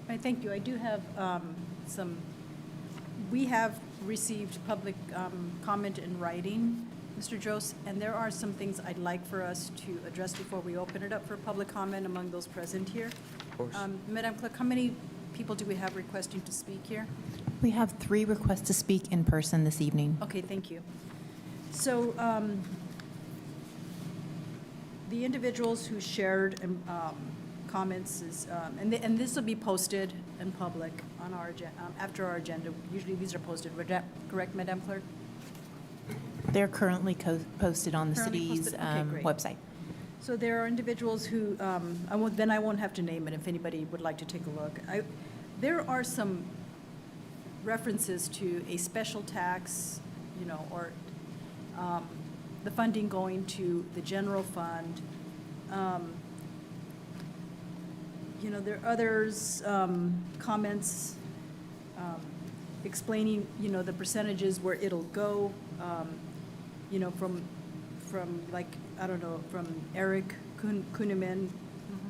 All right, thank you. I do have we have received public comment in writing, Mr. Jose, and there are some things I'd like for us to address before we open it up for public comment among those present here. Of course. Madam Clerk, how many people do we have requesting to speak here? We have 3 requests to speak in person this evening. Okay, thank you. So the individuals who shared comments is, and this will be posted in public on our after our agenda. Usually these are posted, correct, Madam Clerk? They're currently posted on the Currently city's posted? Okay, great. website. So there are individuals who, then I won't have to name it if anybody would like to take a look. There are some references to a special tax, or the funding going to the general fund. There are others, comments explaining, the percentages where it'll go, from like, I don't know, from Eric Kuhneman.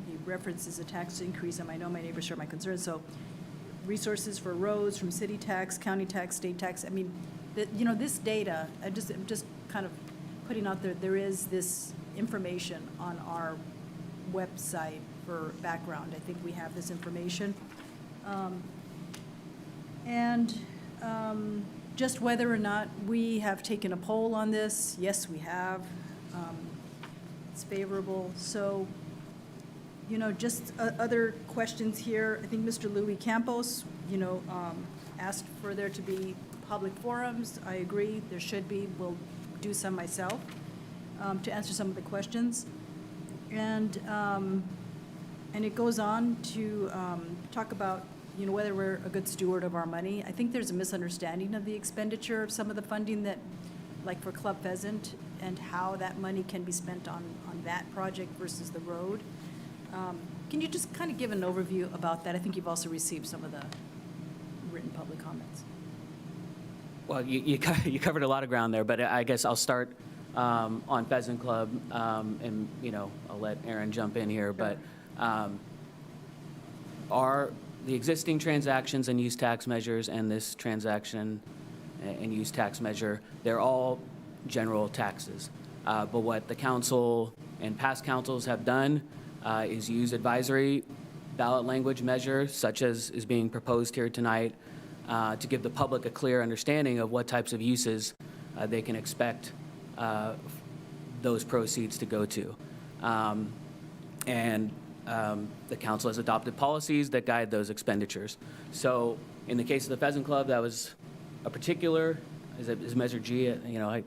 He references a tax increase, and I know my neighbors share my concerns. So resources for roads from city tax, county tax, state tax. I mean, this data, I'm just kind of putting out there is this information on our website for background. I think we have this information. Just whether or not we have taken a poll on this, yes, we have. It's favorable. So, just other questions here. I think Mr. Louis Campos, asked for there to be public forums. I agree, there should be. We'll do some myself to answer some of the questions. And it goes on to talk about, whether we're a good steward of our money. I think there's a misunderstanding of the expenditure of some of the funding that, like for Club Pheasant, and how that money can be spent on that project versus the road. Can you just kind of give an overview about that? I think you've also received some of the written public comments. Well, you covered a lot of ground there, but I guess I'll start on Pheasant Club, and I'll let Aaron jump in here. But the existing transactions and use tax measures and this transaction and use tax measure. They're all general taxes. But what the council and past councils have done is use advisory ballot language measures, such as is being proposed here tonight, to give the public a clear understanding of what types of uses they can expect those proceeds to go to. The council has adopted policies that guide those expenditures. So in the case of the Pheasant Club, that was a particular, is Measure G,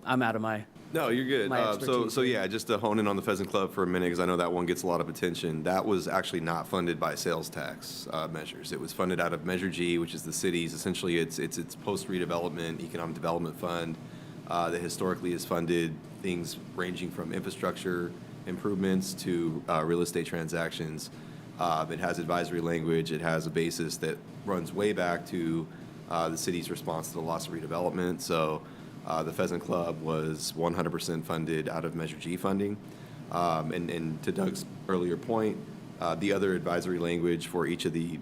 I'm out of my. No, you're good. My expertise So yeah, just to hone in on the Pheasant Club for a minute, because I know that one gets a lot of attention. That was actually not funded by sales tax measures. It was funded out of Measure G, which is the city's, essentially it's post-redevelopment economic development fund that historically has funded things ranging from infrastructure improvements to real estate transactions. It has advisory language. It has a basis that runs way back to the city's response to the loss of redevelopment. So the Pheasant Club was 100% funded out of Measure G funding. And to Doug's earlier point, the other advisory language for each of the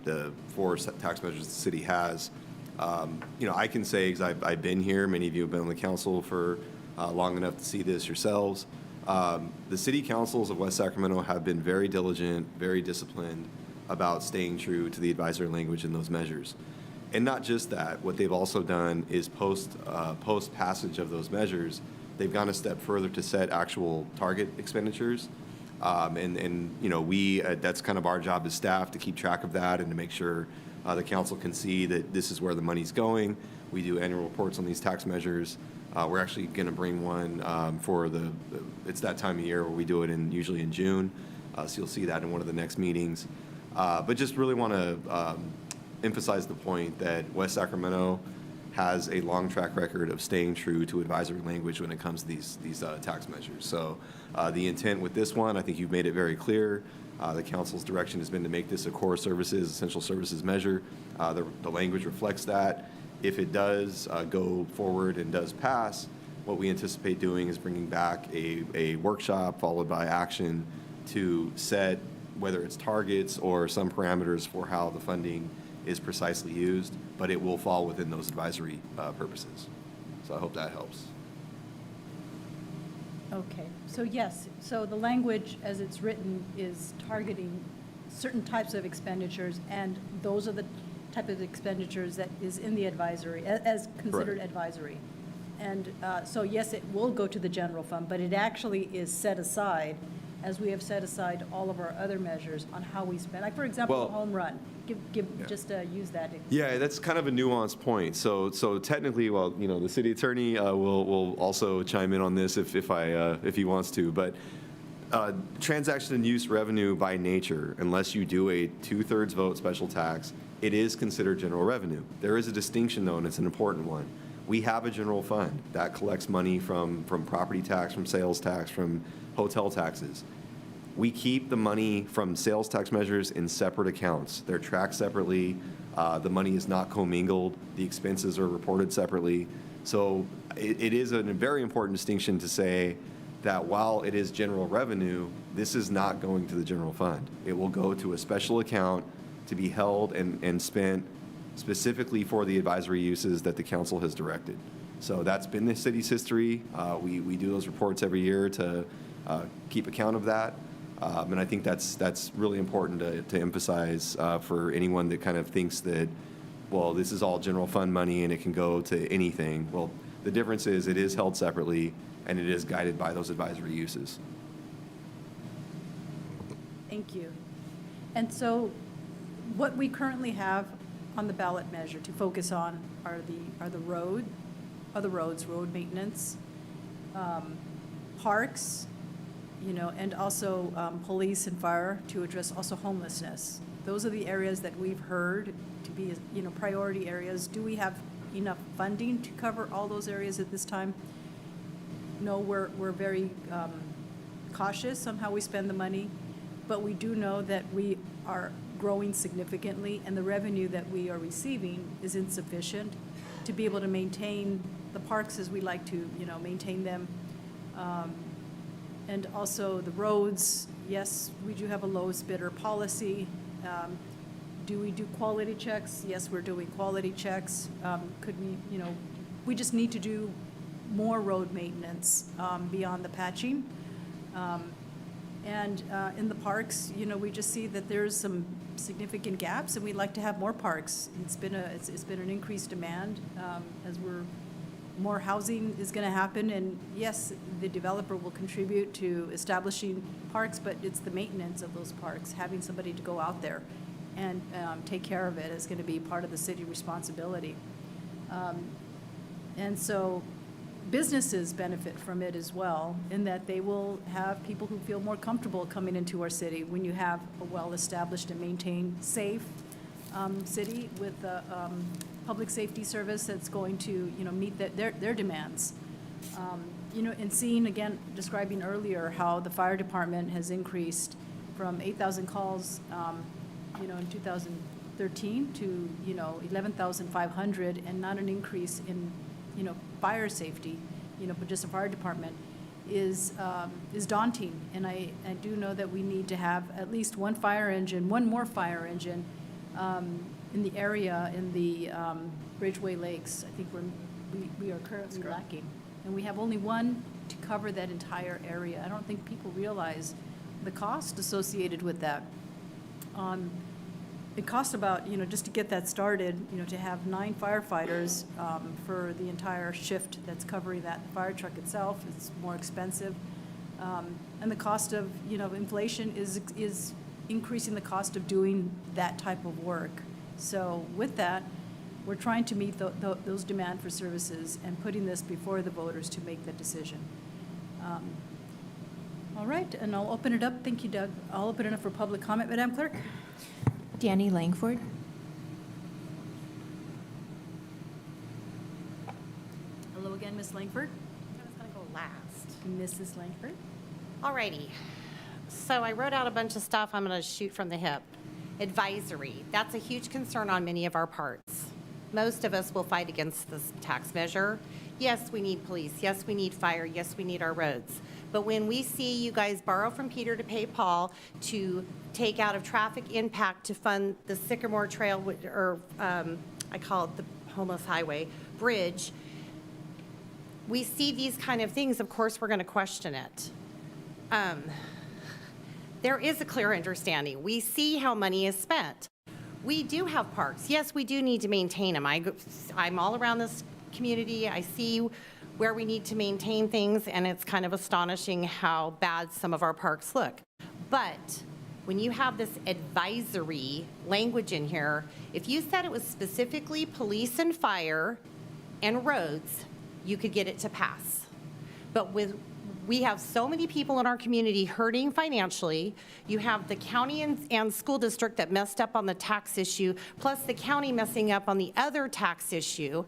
four tax measures the city has, I can say, because I've been here, many of you have been on the council for long enough to see this yourselves. The city councils of West Sacramento have been very diligent, very disciplined about staying true to the advisory language in those measures. And not just that, what they've also done is post passage of those measures, they've gone a step further to set actual target expenditures. That's kind of our job as staff to keep track of that and to make sure the council can see that this is where the money's going. We do annual reports on these tax measures. We're actually going to bring one it's that time of year where we do it usually in June. So you'll see that in one of the next meetings. But just really want to emphasize the point that West Sacramento has a long track record of staying true to advisory language when it comes to these tax measures. So the intent with this one, I think you've made it very clear. The council's direction has been to make this a core services, essential services measure. The language reflects that. If it does go forward and does pass, what we anticipate doing is bringing back a workshop followed by action to set whether it's targets or some parameters for how the funding is precisely used, but it will fall within those advisory purposes. So I hope that helps. Okay, so yes, so the language as it's written is targeting certain types of expenditures, and those are the type of expenditures that is in the advisory, as considered advisory. And so yes, it will go to the general fund, but it actually is set aside, as we have set aside all of our other measures on how we spend. Like, for example, the home run. Just use that. Yeah, that's kind of a nuanced point. So technically, well, the city attorney will also chime in on this if he wants to. But transaction and use revenue by nature, unless you do a 2/3 vote special tax, it is considered general revenue. There is a distinction, though, and it's an important one. We have a general fund that collects money from property tax, from sales tax, from hotel taxes. We keep the money from sales tax measures in separate accounts. They're tracked separately. The money is not commingled. The expenses are reported separately. So it is a very important distinction to say that while it is general revenue, this is not going to the general fund. It will go to a special account to be held and spent specifically for the advisory uses that the council has directed. So that's been the city's history. We do those reports every year to keep account of that. And I think that's really important to emphasize for anyone that kind of thinks that, well, this is all general fund money and it can go to anything. Well, the difference is it is held separately and it is guided by those advisory uses. Thank you. And so what we currently have on the ballot measure to focus on are the roads, road maintenance, parks, and also police and fire to address also homelessness. Those are the areas that we've heard to be, priority areas. Do we have enough funding to cover all those areas at this time? No, we're very cautious on how we spend the money, but we do know that we are growing significantly, and the revenue that we are receiving is insufficient to be able to maintain the parks as we like to, maintain them. And also the roads, yes, we do have a lowest bidder policy. Do we do quality checks? Yes, we're doing quality checks. Could we, we just need to do more road maintenance beyond the patching. And in the parks, you know, we just see that there's some significant gaps, and we'd like to have more parks. It's been an increased demand as more housing is going to happen, and yes, the developer will contribute to establishing parks, but it's the maintenance of those parks, having somebody to go out there and take care of it is going to be part of the city responsibility. And so businesses benefit from it as well, in that they will have people who feel more comfortable coming into our city when you have a well-established and maintained, safe city with a public safety service that's going to, you know, meet their demands. You know, and seeing, again, describing earlier how the fire department has increased from 8,000 calls, you know, in 2013 to, you know, 11,500, and not an increase in, you know, fire safety, you know, but just a fire department is daunting. And I do know that we need to have at least one more fire engine in the area, in the Bridgeway Lakes. I think we are currently lacking. And we have only one to cover that entire area. I don't think people realize the cost associated with that. It costs about, you know, just to get that started, you know, to have 9 firefighters for the entire shift that's covering that. The fire truck itself is more expensive. And the cost of, you know, inflation is increasing the cost of doing that type of work. So with that, we're trying to meet those demand for services and putting this before the voters to make that decision. All right, and I'll open it up. Thank you, Doug. I'll open it up for public comment, Madam Clerk. Danny Langford. Hello again, Ms. Langford. I was going to go last. Mrs. Langford. Alrighty. So I wrote out a bunch of stuff. I'm going to shoot from the hip. Advisory. That's a huge concern on many of our parts. Most of us will fight against this tax measure. Yes, we need police. Yes, we need fire. Yes, we need our roads. But when we see you guys borrow from Peter to pay Paul to take out of traffic impact to fund the Sycamore Trail, or I call it the Homeless Highway Bridge, we see these kind of things, of course, we're going to question it. There is a clear understanding. We see how money is spent. We do have parks. Yes, we do need to maintain them. I'm all around this community. I see where we need to maintain things, and it's kind of astonishing how bad some of our parks look. But when you have this advisory language in here, if you said it was specifically police and fire and roads, you could get it to pass. But we have so many people in our community hurting financially. You have the county and school district that messed up on the tax issue, plus the county messing up on the other tax issue.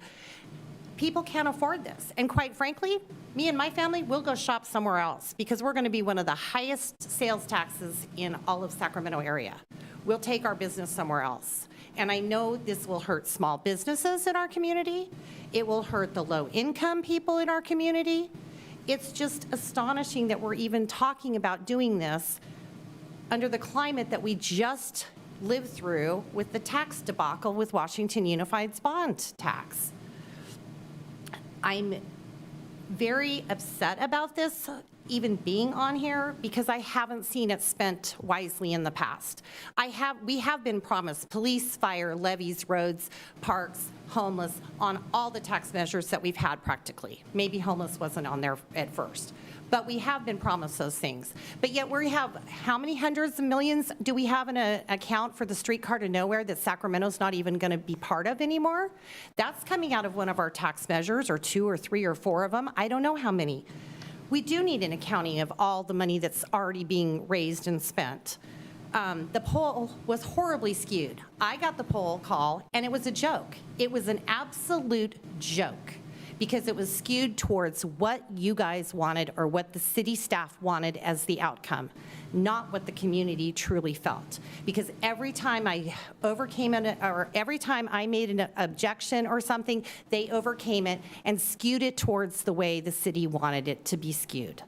People can't afford this. And quite frankly, me and my family, we'll go shop somewhere else because we're going to be one of the highest sales taxes in all of Sacramento area. We'll take our business somewhere else. And I know this will hurt small businesses in our community. It will hurt the low-income people in our community. It's just astonishing that we're even talking about doing this under the climate that we just lived through with the tax debacle with Washington Unified's bond tax. I'm very upset about this even being on here because I haven't seen it spent wisely in the past. We have been promised police, fire, levies, roads, parks, homeless, on all the tax measures that we've had practically. Maybe homeless wasn't on there at first, but we have been promised those things. But yet we have, how many hundreds of millions do we have in an account for the streetcar to nowhere that Sacramento's not even going to be part of anymore? That's coming out of one of our tax measures, or 2 or 3 or 4 of them. I don't know how many. We do need an accounting of all the money that's already being raised and spent. The poll was horribly skewed. I got the poll call, and it was a joke. It was an absolute joke because it was skewed towards what you guys wanted or what the city staff wanted as the outcome, not what the community truly felt. Because every time I overcame it, or every time I made an objection or something, they overcame it and skewed it towards the way the city wanted it to be skewed.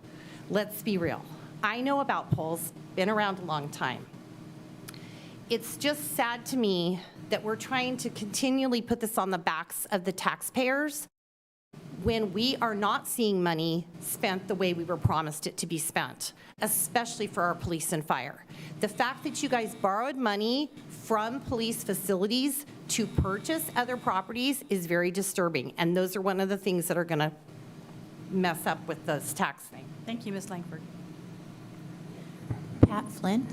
Let's be real. I know about polls, been around a long time. It's just sad to me that we're trying to continually put this on the backs of the taxpayers when we are not seeing money spent the way we were promised it to be spent, especially for our police and fire. The fact that you guys borrowed money from police facilities to purchase other properties is very disturbing, and those are one of the things that are going to mess up with this tax thing. Thank you, Ms. Langford. Pat Flint?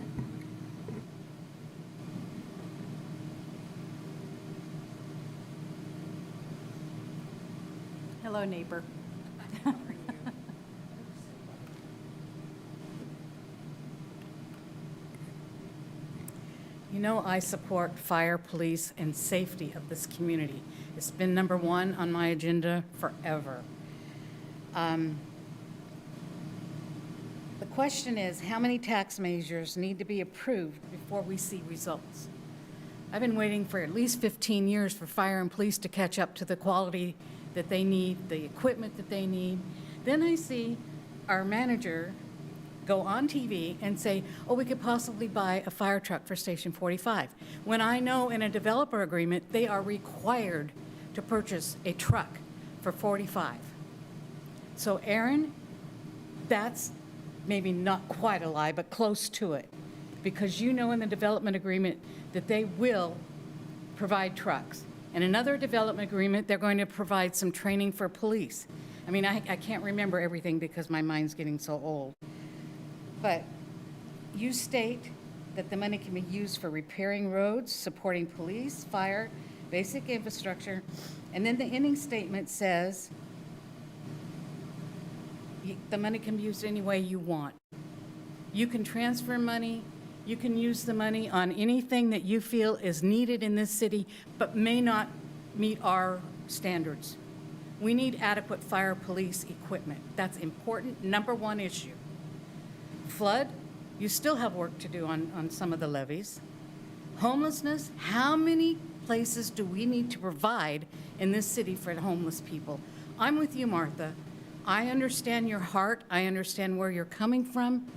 Hello, neighbor. You know, I support fire, police, and safety of this community. It's been number one on my agenda forever. The question is, how many tax measures need to be approved before we see results? I've been waiting for at least 15 years for fire and police to catch up to the quality that they need, the equipment that they need. Then I see our manager go on TV and say, oh, we could possibly buy a fire truck for Station 45. When I know in a developer agreement, they are required to purchase a truck for 45. So Aaron, that's maybe not quite a lie, but close to it. Because you know in the development agreement that they will provide trucks. In another development agreement, they're going to provide some training for police. I mean, I can't remember everything because my mind's getting so old. But you state that the money can be used for repairing roads, supporting police, fire, basic infrastructure, and then the ending statement says the money can be used any way you want. You can transfer money, you can use the money on anything that you feel is needed in this city, but may not meet our standards. We need adequate fire police equipment. That's important, number one issue. Flood, you still have work to do on some of the levees. Homelessness, how many places do we need to provide in this city for homeless people? I'm with you, Martha. I understand your heart. I understand where you're coming from.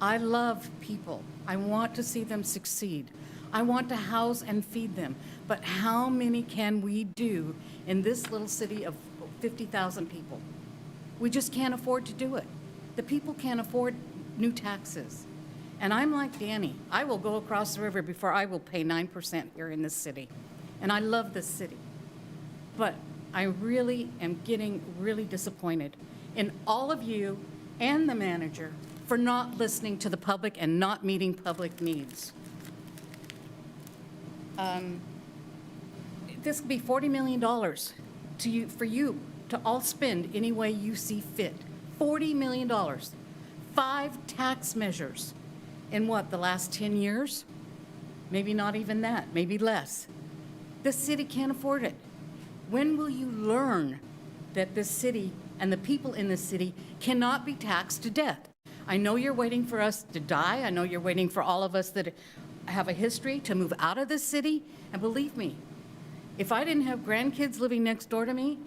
I love people. I want to see them succeed. I want to house and feed them. But how many can we do in this little city of 50,000 people? We just can't afford to do it. The people can't afford new taxes. And I'm like Danny. I will go across the river before I will pay 9% here in this city. And I love this city. But I really am getting really disappointed in all of you and the manager for not listening to the public and not meeting public needs. This could be $40 million for you to all spend any way you see fit. $40 million. 5 tax measures in what, the last 10 years? Maybe not even that, maybe less. The city can't afford it. When will you learn that this city and the people in this city cannot be taxed to death? I know you're waiting for us to die. I know you're waiting for all of us that have a history to move out of this city. And believe me, if I didn't have grandkids living next door to me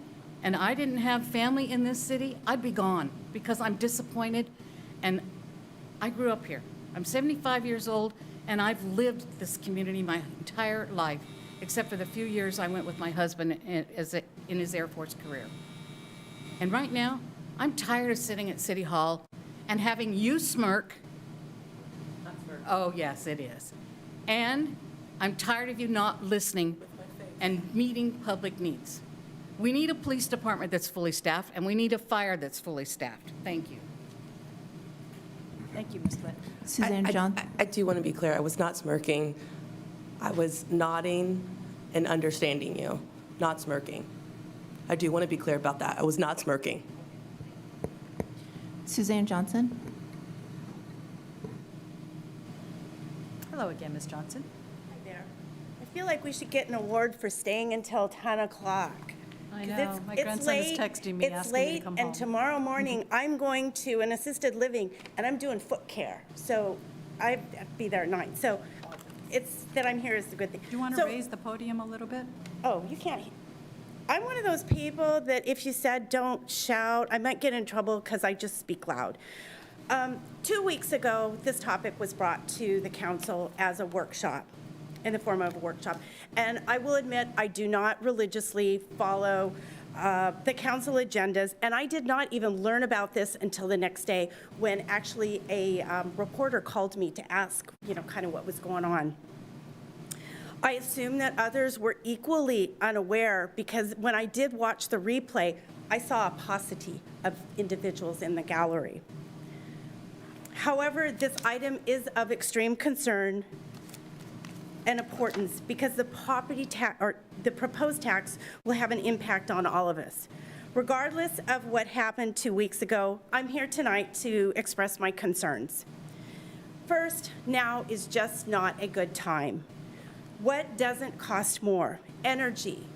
and I didn't have family in this city, I'd be gone because I'm disappointed. And I grew up here. I'm 75 years old, and I've lived this community my entire life, except for the few years I went with my husband in his Air Force career. And right now, I'm tired of sitting at City Hall and having you smirk. Oh, yes, it is. And I'm tired of you not listening and meeting public needs. We need a police department that's fully staffed, and we need a fire that's fully staffed. Thank you. Thank you, Ms. Flint. Suzanne John? I do want to be clear. I was not smirking. I was nodding and understanding you, not smirking. I do want to be clear about that. I was not smirking. Suzanne Johnson? Hello again, Ms. Johnson. Hi there. I feel like we should get an award for staying until 10 o'clock. I 'Cause know. My grandson is texting me, asking me to come home. And tomorrow morning, I'm going to an assisted living, and I'm doing foot care. So I have to be there at 9. So it's that I'm here is a good thing. Do you want to raise the podium a little bit? Oh, you can't. I'm one of those people that if you said don't shout, I might get in trouble because I just speak loud. 2 weeks ago, this topic was brought to the council as a workshop, in the form of a workshop. And I will admit, I do not religiously follow the council agendas, and I did not even learn about this until the next day when actually a reporter called me to ask, kind of what was going on. I assume that others were equally unaware because when I did watch the replay, I saw a paucity of individuals in the gallery. However, this item is of extreme concern and importance because the property tax or the proposed tax will have an impact on all of us. Regardless of what happened 2 weeks ago, I'm here tonight to express my concerns. First, now is just not a good time. What doesn't cost more? Energy,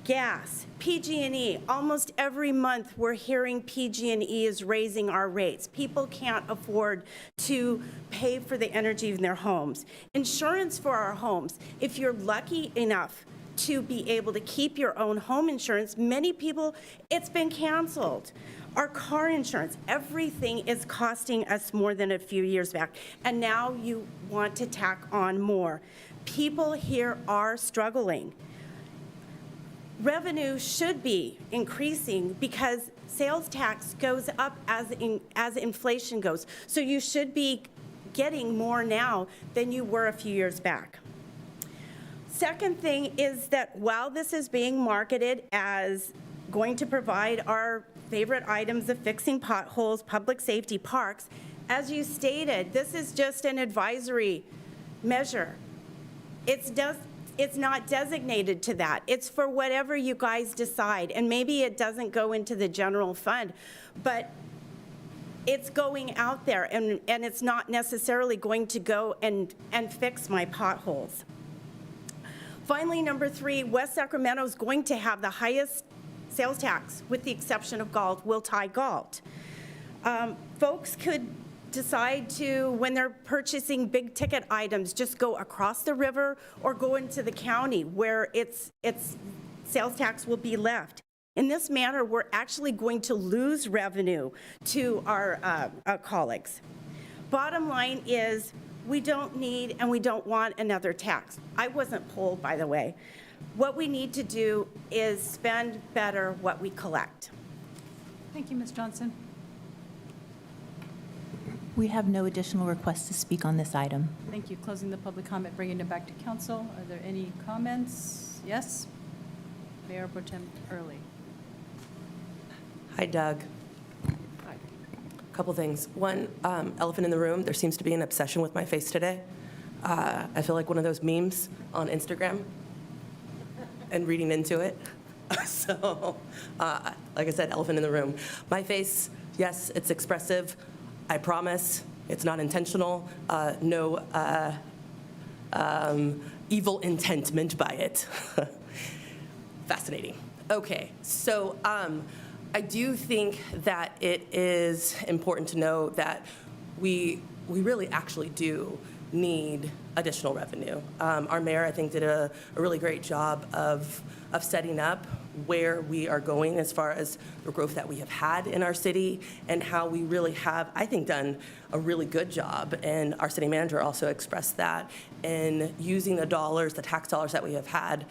gas, PG&E. Almost every month we're hearing PG&E is raising our rates. People can't afford to pay for the energy in their homes. Insurance for our homes. If you're lucky enough to be able to keep your own home insurance, many people, it's been canceled. Our car insurance, everything is costing us more than a few years back. And now you want to tack on more. People here are struggling. Revenue should be increasing because sales tax goes up as inflation goes. So you should be getting more now than you were a few years back. Second thing is that while this is being marketed as going to provide our favorite items of fixing potholes, public safety, parks, as you stated, this is just an advisory measure. It's not designated to that. It's for whatever you guys decide. And maybe it doesn't go into the general fund, but it's going out there and it's not necessarily going to go and fix my potholes. Finally, number 3, West Sacramento is going to have the highest sales tax with the exception of Galt, will tie Galt. Folks could decide to, when they're purchasing big ticket items, just go across the river or go into the county where its sales tax will be left. In this manner, we're actually going to lose revenue to our colleagues. Bottom line is we don't need and we don't want another tax. I wasn't polled, by the way. What we need to do is spend better what we collect. Thank you, Ms. Johnson. We have no additional requests to speak on this item. Thank you. Closing the public comment, bringing it back to council. Are there any comments? Yes? Mayor Pro Tem Early. Hi, Doug. Hi. A couple things. One, elephant in the room, there seems to be an obsession with my face today. I feel like one of those memes on Instagram and reading into it. So, like I said, elephant in the room. My face, yes, it's expressive. I promise it's not intentional. No evil intent meant by it. Fascinating. Okay, so I do think that it is important to know that we really actually do need additional revenue. Our mayor, I think, did a really great job of setting up where we are going as far as the growth that we have had in our city and how we really have, I think, done a really good job. And our city manager also expressed that in using the dollars, the tax dollars that we have had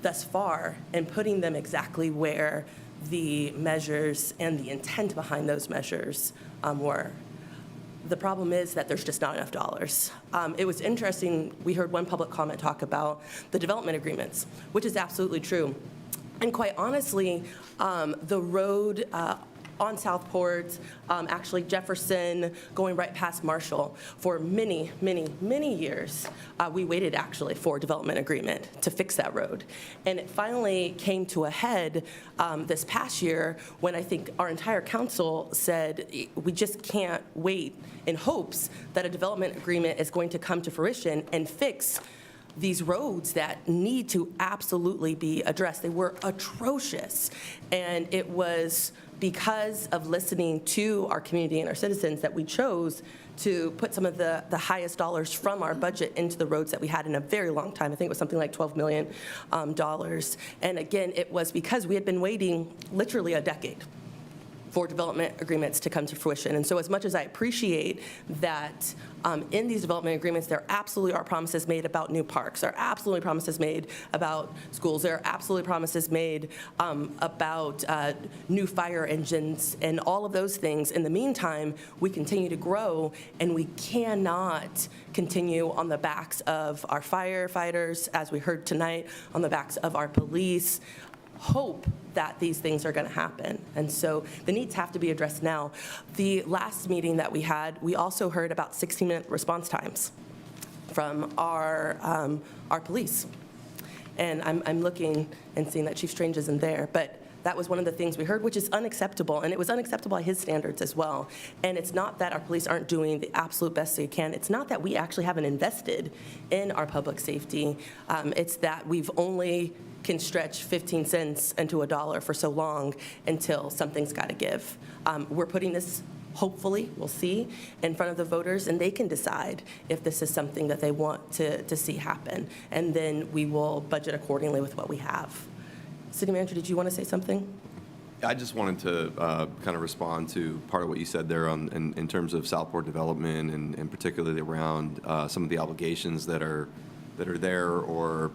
thus far and putting them exactly where the measures and the intent behind those measures were. The problem is that there's just not enough dollars. It was interesting, we heard one public comment talk about the development agreements, which is absolutely true. And quite honestly, the road on Southport, actually Jefferson, going right past Marshall, for many, many, many years, we waited actually for a development agreement to fix that road. And it finally came to a head this past year when I think our entire council said we just can't wait in hopes that a development agreement is going to come to fruition and fix these roads that need to absolutely be addressed. They were atrocious. And it was because of listening to our community and our citizens that we chose to put some of the highest dollars from our budget into the roads that we had in a very long time. I think it was something like $12 million. And again, it was because we had been waiting literally a decade for development agreements to come to fruition. And so as much as I appreciate that in these development agreements, there absolutely are promises made about new parks, there are absolutely promises made about schools, there are absolutely promises made about new fire engines and all of those things. In the meantime, we continue to grow, and we cannot continue on the backs of our firefighters, as we heard tonight, on the backs of our police, hope that these things are going to happen. And so the needs have to be addressed now. The last meeting that we had, we also heard about 16-minute response times from our police. And I'm looking and seeing that Chief Strange isn't there, but that was one of the things we heard, which is unacceptable, and it was unacceptable by his standards as well. And it's not that our police aren't doing the absolute best they can. It's not that we actually haven't invested in our public safety. It's that we've only can stretch 15 cents into $1 for so long until something's got to give. We're putting this, hopefully, we'll see, in front of the voters, and they can decide if this is something that they want to see happen. And then we will budget accordingly with what we have. City Manager, did you want to say something? I just wanted to kind of respond to part of what you said there in terms of Southport development and particularly around some of the obligations that are there or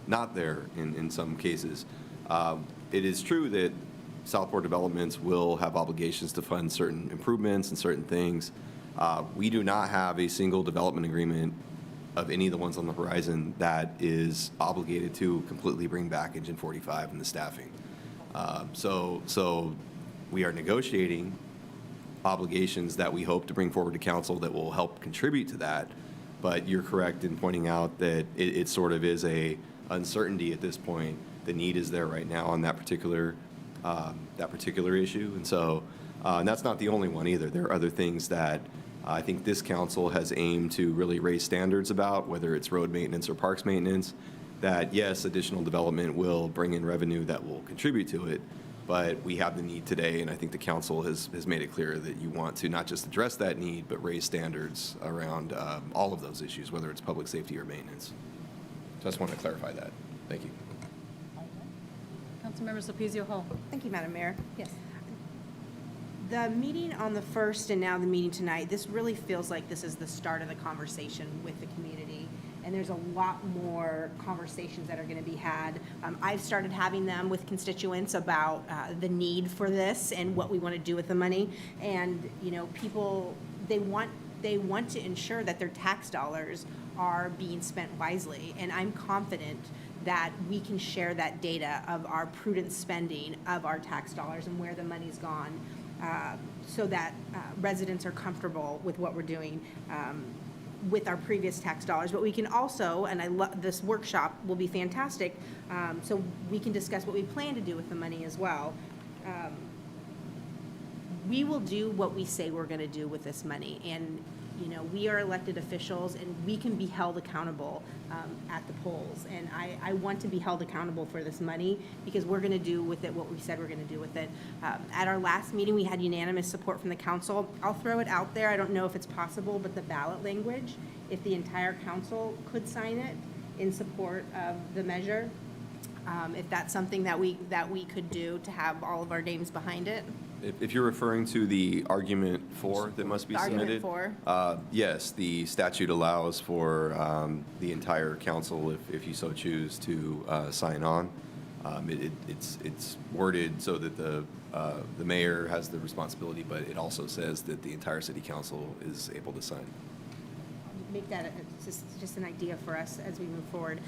not there in some cases. It is true that Southport developments will have obligations to fund certain improvements and certain things. We do not have a single development agreement of any of the ones on the horizon that is obligated to completely bring back Engine 45 and the staffing. So we are negotiating obligations that we hope to bring forward to council that will help contribute to that. But you're correct in pointing out that it sort of is a uncertainty at this point. The need is there right now on that particular issue. And so and that's not the only one either. There are other things that I think this council has aimed to really raise standards about, whether it's road maintenance or parks maintenance, that yes, additional development will bring in revenue that will contribute to it, but we have the need today, and I think the council has made it clear that you want to not just address that need, but raise standards around all of those issues, whether it's public safety or maintenance. So I just want to clarify that. Thank you. Councilmember Sulpicio Hall. Thank you, Madam Mayor. Yes. The meeting on the 1st and now the meeting tonight, this really feels like this is the start of the conversation with the community. And there's a lot more conversations that are going to be had. I've started having them with constituents about the need for this and what we want to do with the money. And, people, they want to ensure that their tax dollars are being spent wisely. And I'm confident that we can share that data of our prudent spending of our tax dollars and where the money's gone. So that residents are comfortable with what we're doing with our previous tax dollars. But we can also, and I love this workshop will be fantastic, so we can discuss what we plan to do with the money as well. We will do what we say we're going to do with this money, and we are elected officials, and we can be held accountable at the polls. And I want to be held accountable for this money because we're going to do with it what we said we're going to do with it. At our last meeting, we had unanimous support from the council. I'll throw it out there. I don't know if it's possible, but the ballot language, if the entire council could sign it in support of the measure, if that's something that we could do to have all of our names behind it. If you're referring to the argument for that must be submitted, yes, the statute allows for the entire council, if you so choose, to sign on. It's worded so that the mayor has the responsibility, but it also says that the entire city council is able to sign. Make that just an idea for us as we move forward.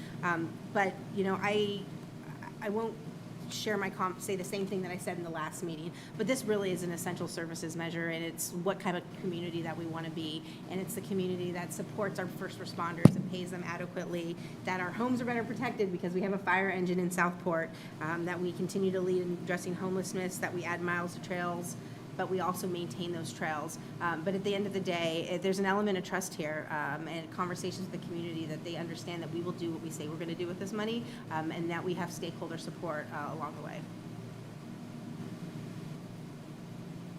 But I won't share say the same thing that I said in the last meeting, but this really is an essential services measure, and it's what kind of community that we want to be, and it's the community that supports our first responders and pays them adequately, that our homes are better protected because we have a fire engine in Southport, that we continue to lead in addressing homelessness, that we add miles to trails, but we also maintain those trails. But at the end of the day, there's an element of trust here and conversations with the community that they understand that we will do what we say we're going to do with this money, and that we have stakeholder support along the way.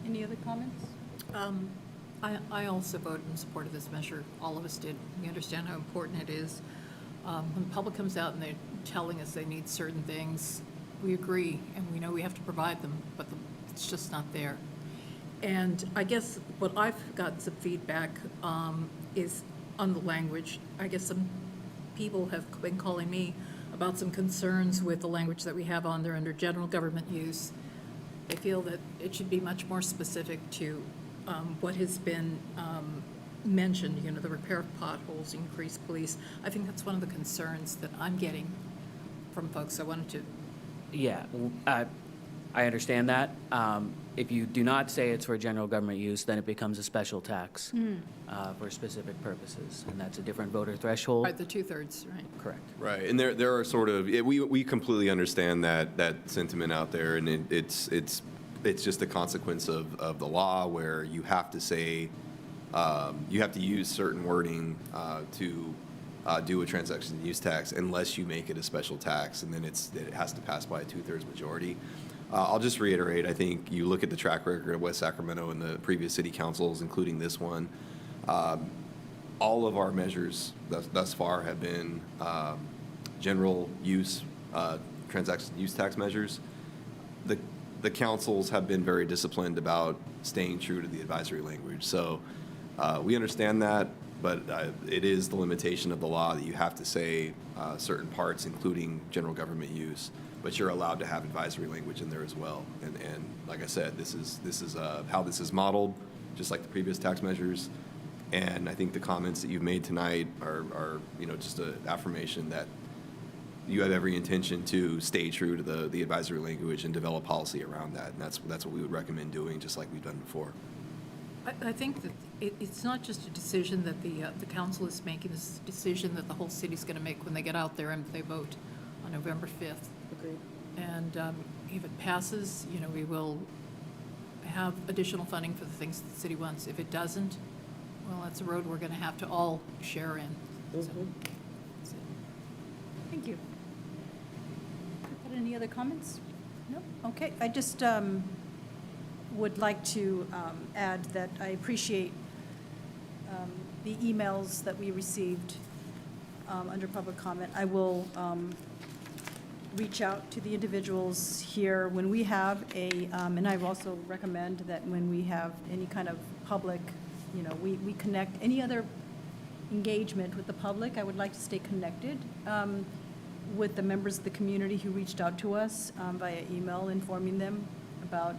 Any other comments? I also voted in support of this measure. All of us did. We understand how important it is. When the public comes out and they're telling us they need certain things, we agree, and we know we have to provide them. But the It's just not there. And I guess what I've got some feedback is on the language. I guess some people have been calling me about some concerns with the language that we have on there under general government use. They feel that it should be much more specific to what has been mentioned, you know, the repair of potholes, increased police. I think that's one of the concerns that I'm getting from folks. I wanted to. Yeah, I understand that. If you do not say it's for general government use, then it becomes a special tax for specific purposes, and that's a different voter threshold. Right, the 2/3, right? Correct. Right, and there are sort of, we completely understand that sentiment out there, and it's just a consequence of the law where you have to say, you have to use certain wording to do a transaction use tax unless you make it a special tax, and then it has to pass by a 2/3 majority. I'll just reiterate, I think you look at the track record of West Sacramento and the previous city councils, including this one, all of our measures thus far have been general use transaction use tax measures. The councils have been very disciplined about staying true to the advisory language. So we understand that, but it is the limitation of the law that you have to say certain parts, including general government use, but you're allowed to have advisory language in there as well. And like I said, this is how this is modeled, just like the previous tax measures. And I think the comments that you've made tonight are just an affirmation that you have every intention to stay true to the advisory language and develop policy around that. And that's what we would recommend doing, just like we've done before. I think that it's not just a decision that the council is making, it's a decision that the whole city's going to make when they get out there and they vote on November 5th. Agreed. And if it passes, we will have additional funding for the things that the city wants. If it doesn't, well, that's a road we're going to have to all share in. So, that's it. Thank you. Got any other comments? No? Okay, I just would like to add that I appreciate the emails that we received under public comment. I will reach out to the individuals here when we have and I also recommend that when we have any kind of public, we connect any other engagement with the public. I would like to stay connected with the members of the community who reached out to us via email, informing them about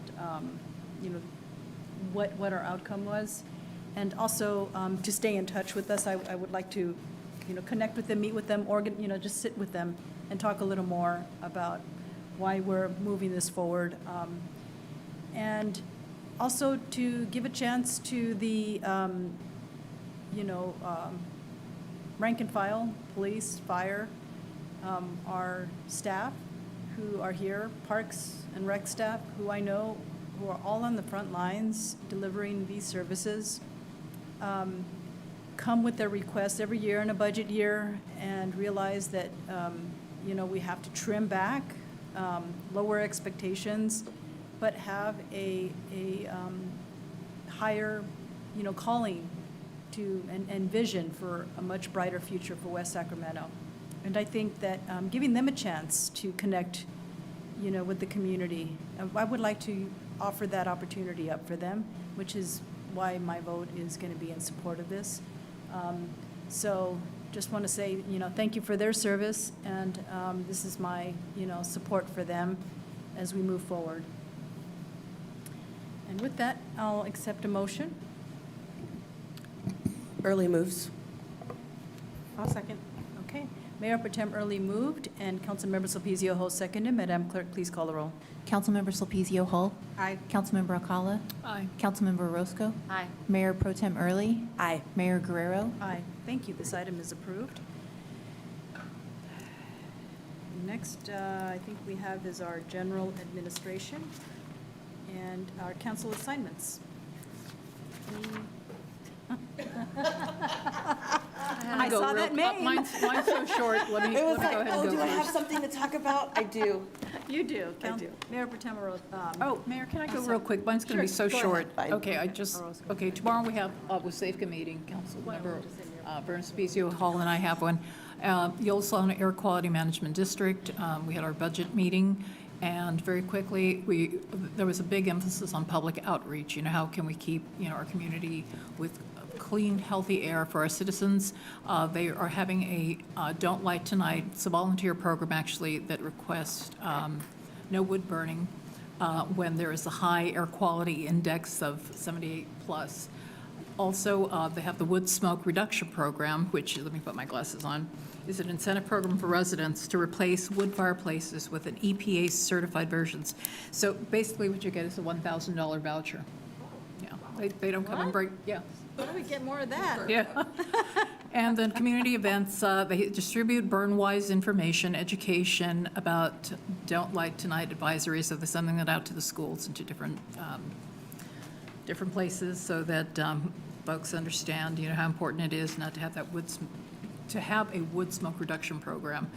what our outcome was, and also to stay in touch with us. I would like to connect with them, meet with them, just sit with them and talk a little more about why we're moving this forward, and also to give a chance to the rank and file, police, fire, our staff who are here, parks and rec staff who I know who are all on the front lines delivering these services, come with their requests every year in a budget year and realize that we have to trim back, lower expectations, but have a higher calling to and vision for a much brighter future for West Sacramento. And I think that giving them a chance to connect with the community, I would like to offer that opportunity up for them, which is why my vote is going to be in support of this. So just want to say, thank you for their service, and this is my, support for them as we move forward. And with that, I'll accept a motion. Early moves. I'll second. Okay. Mayor Pro Tem Early moved, and Councilmember Sulpicio Hull seconded. Madam Clerk, please call the roll. Councilmember Sulpicio Hull. Aye. Councilmember Alcala. Aye. Councilmember Orozco. Aye. Mayor Pro Tem Early. Aye. Mayor Guerrero. Aye. Thank you. This item is approved. Next, I think we have is our general administration and our council assignments. I saw that name. Mine's so short. Let me go ahead and go do I have first. something to talk about? I do. You do. I do. Mayor Pro Tem Mayor, can I go real quick? Mine's going to be so Sure, go short. ahead. Okay, tomorrow we have with Safeco meeting, Councilmember Vernon Sulpicio Hall and I have one. Yellowstone Air Quality Management District, we had our budget meeting, And very quickly, there was a big emphasis on public outreach. You know, how can we keep, our community with clean, healthy air for our citizens? They are having a Don't Light Tonight. It's a volunteer program, actually, that requests no wood burning when there is a high air quality index of 78 plus. Also, they have the wood smoke reduction program, which, let me put my glasses on, is an incentive program for residents to replace wood fireplaces with an EPA certified versions. So basically what you get is a $1,000 voucher. Yeah, they don't come and bring, yeah. How do we get more of that? Yeah. And then community events, they distribute burn-wise information, education about Don't Light Tonight advisories, so they're sending that out to the schools and to different places so that folks understand, how important it is not to have that to have a wood smoke reduction program.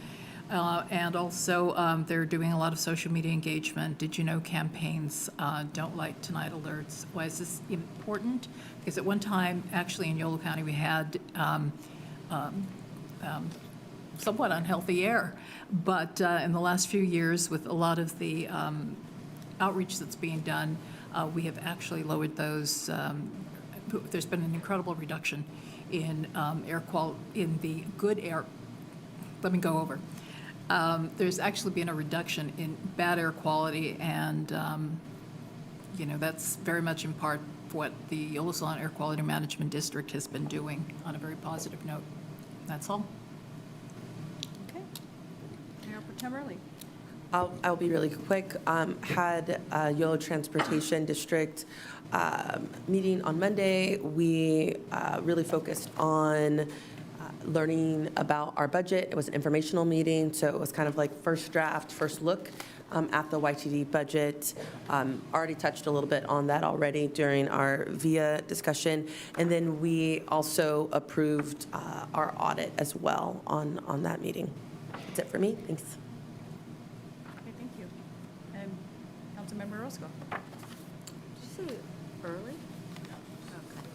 And also, they're doing a lot of social media engagement, did you know campaigns, Don't Light Tonight alerts. Why is this important? Because at one time, actually in Yolo County, we had somewhat unhealthy air. But in the last few years, with a lot of the outreach that's being done, we have actually lowered those. There's been an incredible reduction in air quality, in the good air. Let me go over. There's actually been a reduction in bad air quality, and that's very much in part what the Yolo Air Quality Management District has been doing on a very positive note. That's all. Okay. Mayor Pro Tem Early. I'll be really quick. Had Yolo Transportation District meeting on Monday. We really focused on learning about our budget. It was an informational meeting, so it was kind of like first draft, first look at the YTD budget. Already touched a little bit on that already during our VIA discussion. And then we also approved our audit as well on that meeting. That's it for me. Thanks. Okay, thank you. And Councilmember Orozco. Did you say early? Okay.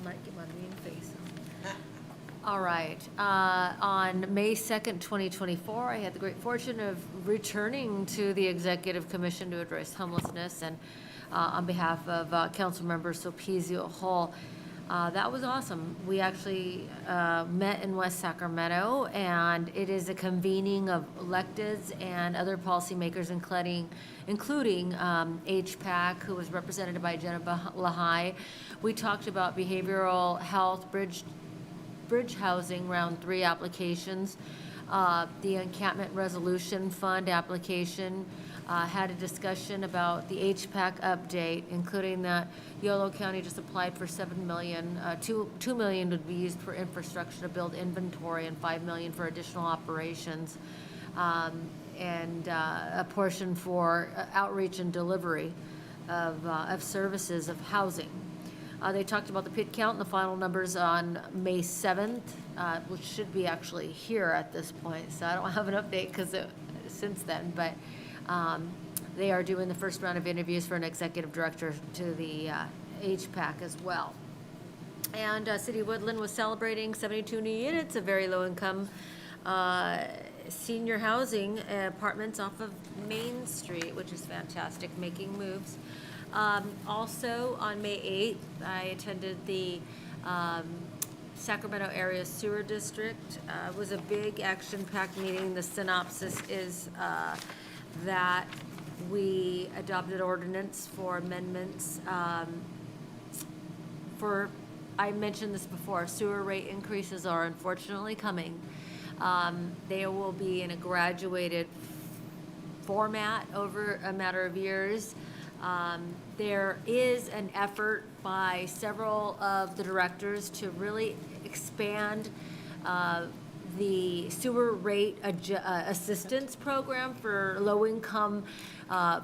Might get my mean face on. All right. On May 2nd, 2024, I had the great fortune of returning to the Executive Commission to address homelessness, and on behalf of Council Member Sopizio Hall. That was awesome. We actually met in West Sacramento, and it is a convening of electeds and other policymakers, including HPAC, who was represented by Jenna Lahai. We talked about behavioral health, bridge housing, round 3 applications, the encampment resolution fund application, had a discussion about the HPAC update, including that Yolo County just applied for $7 million. $2 million would be used for infrastructure to build inventory, and $5 million for additional operations, and a portion for outreach and delivery of services of housing. They talked about the pit count and the final numbers on May 7th, which should be actually here at this point. So I don't have an update since then, but they are doing the first round of interviews for an executive director to the HPAC as well. And City of Woodland was celebrating 72 new units of very low income senior housing apartments off of Main Street, which is fantastic, making moves. Also, on May 8th, I attended the Sacramento Area Sewer District. It was a big action-packed meeting. The synopsis is that we adopted ordinance for amendments I mentioned this before, sewer rate increases are unfortunately coming. They will be in a graduated format over a matter of years. There is an effort by several of the directors to really expand the sewer rate assistance program for low-income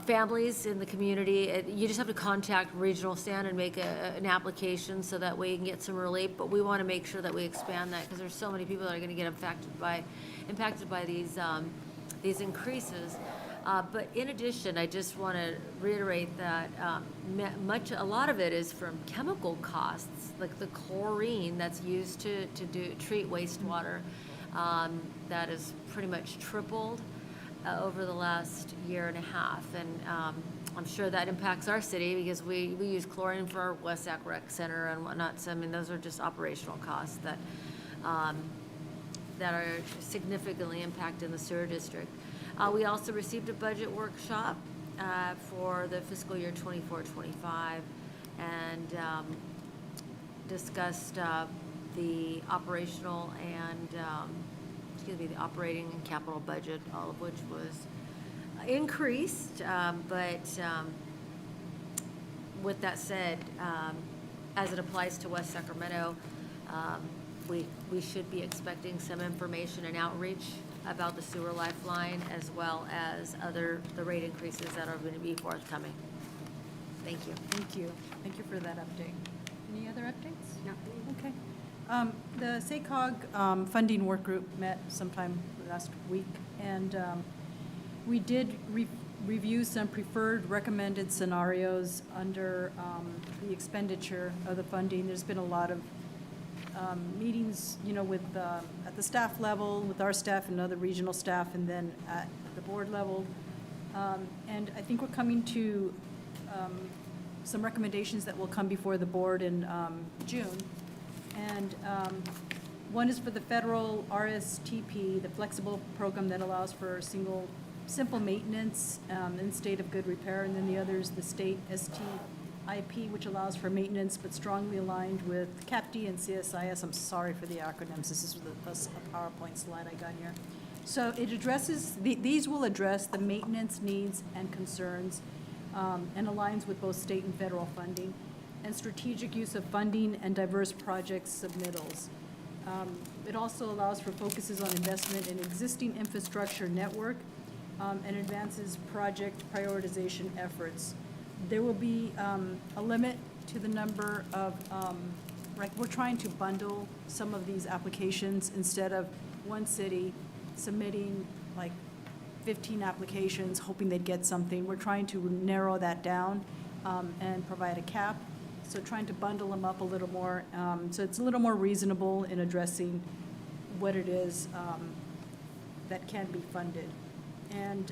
families in the community. You just have to contact Regional Stand and make an application so that way you can get some relief. But we want to make sure that we expand that because there's so many people that are going to get impacted by these increases. But in addition, I just want to reiterate that a lot of it is from chemical costs, like the chlorine that's used to treat wastewater, that is pretty much tripled. over the last year and a half. And I'm sure that impacts our city because we use chlorine for our West Sac Rec Center and whatnot. So, I mean, those are just operational costs that are significantly impacting the sewer district. We also received a budget workshop for the fiscal year 24-25 and discussed the operational and, the operating and capital budget, all of which was increased. But with that said, as it applies to West Sacramento, we should be expecting some information and outreach about the sewer lifeline as well as the rate increases that are going to be forthcoming. Thank you. Thank you. Thank you for that update. Any other updates? No. Okay. The SACOG funding work group met sometime last week, and we did review some preferred recommended scenarios under the expenditure of the funding. There's been a lot of meetings, with at the staff level, with our staff and other regional staff, and then at the board level. And I think we're coming to some recommendations that will come before the board in June. And one is for the federal RSTP, the flexible program that allows for simple maintenance in state of good repair. And then the other is the state STIP, which allows for maintenance but strongly aligned with CAPD and CSIS. I'm sorry for the acronyms. This is a PowerPoint slide I got here. So it addresses, these will address the maintenance needs and concerns and aligns with both state and federal funding and strategic use of funding and diverse project submittals. It also allows for focuses on investment in existing infrastructure network and advances project prioritization efforts. There will be a limit to the number of, we're trying to bundle some of these applications instead of one city submitting like 15 applications, hoping they'd get something. We're trying to narrow that down and provide a cap. So trying to bundle them up a little more. So it's a little more reasonable in addressing what it is that can be funded. And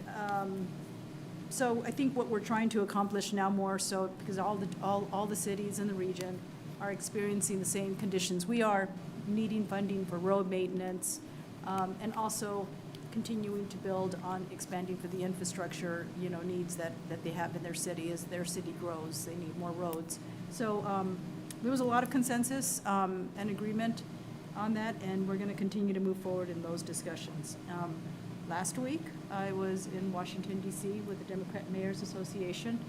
so I think what we're trying to accomplish now more so, because all the cities in the region are experiencing the same conditions we are, needing funding for road maintenance, and also continuing to build on expanding for the infrastructure, needs that they have in their city. As their city grows, they need more roads. So there was a lot of consensus and agreement on that, and we're going to continue to move forward in those discussions. Last week, I was in Washington, D.C. with the Democrat Mayors Association.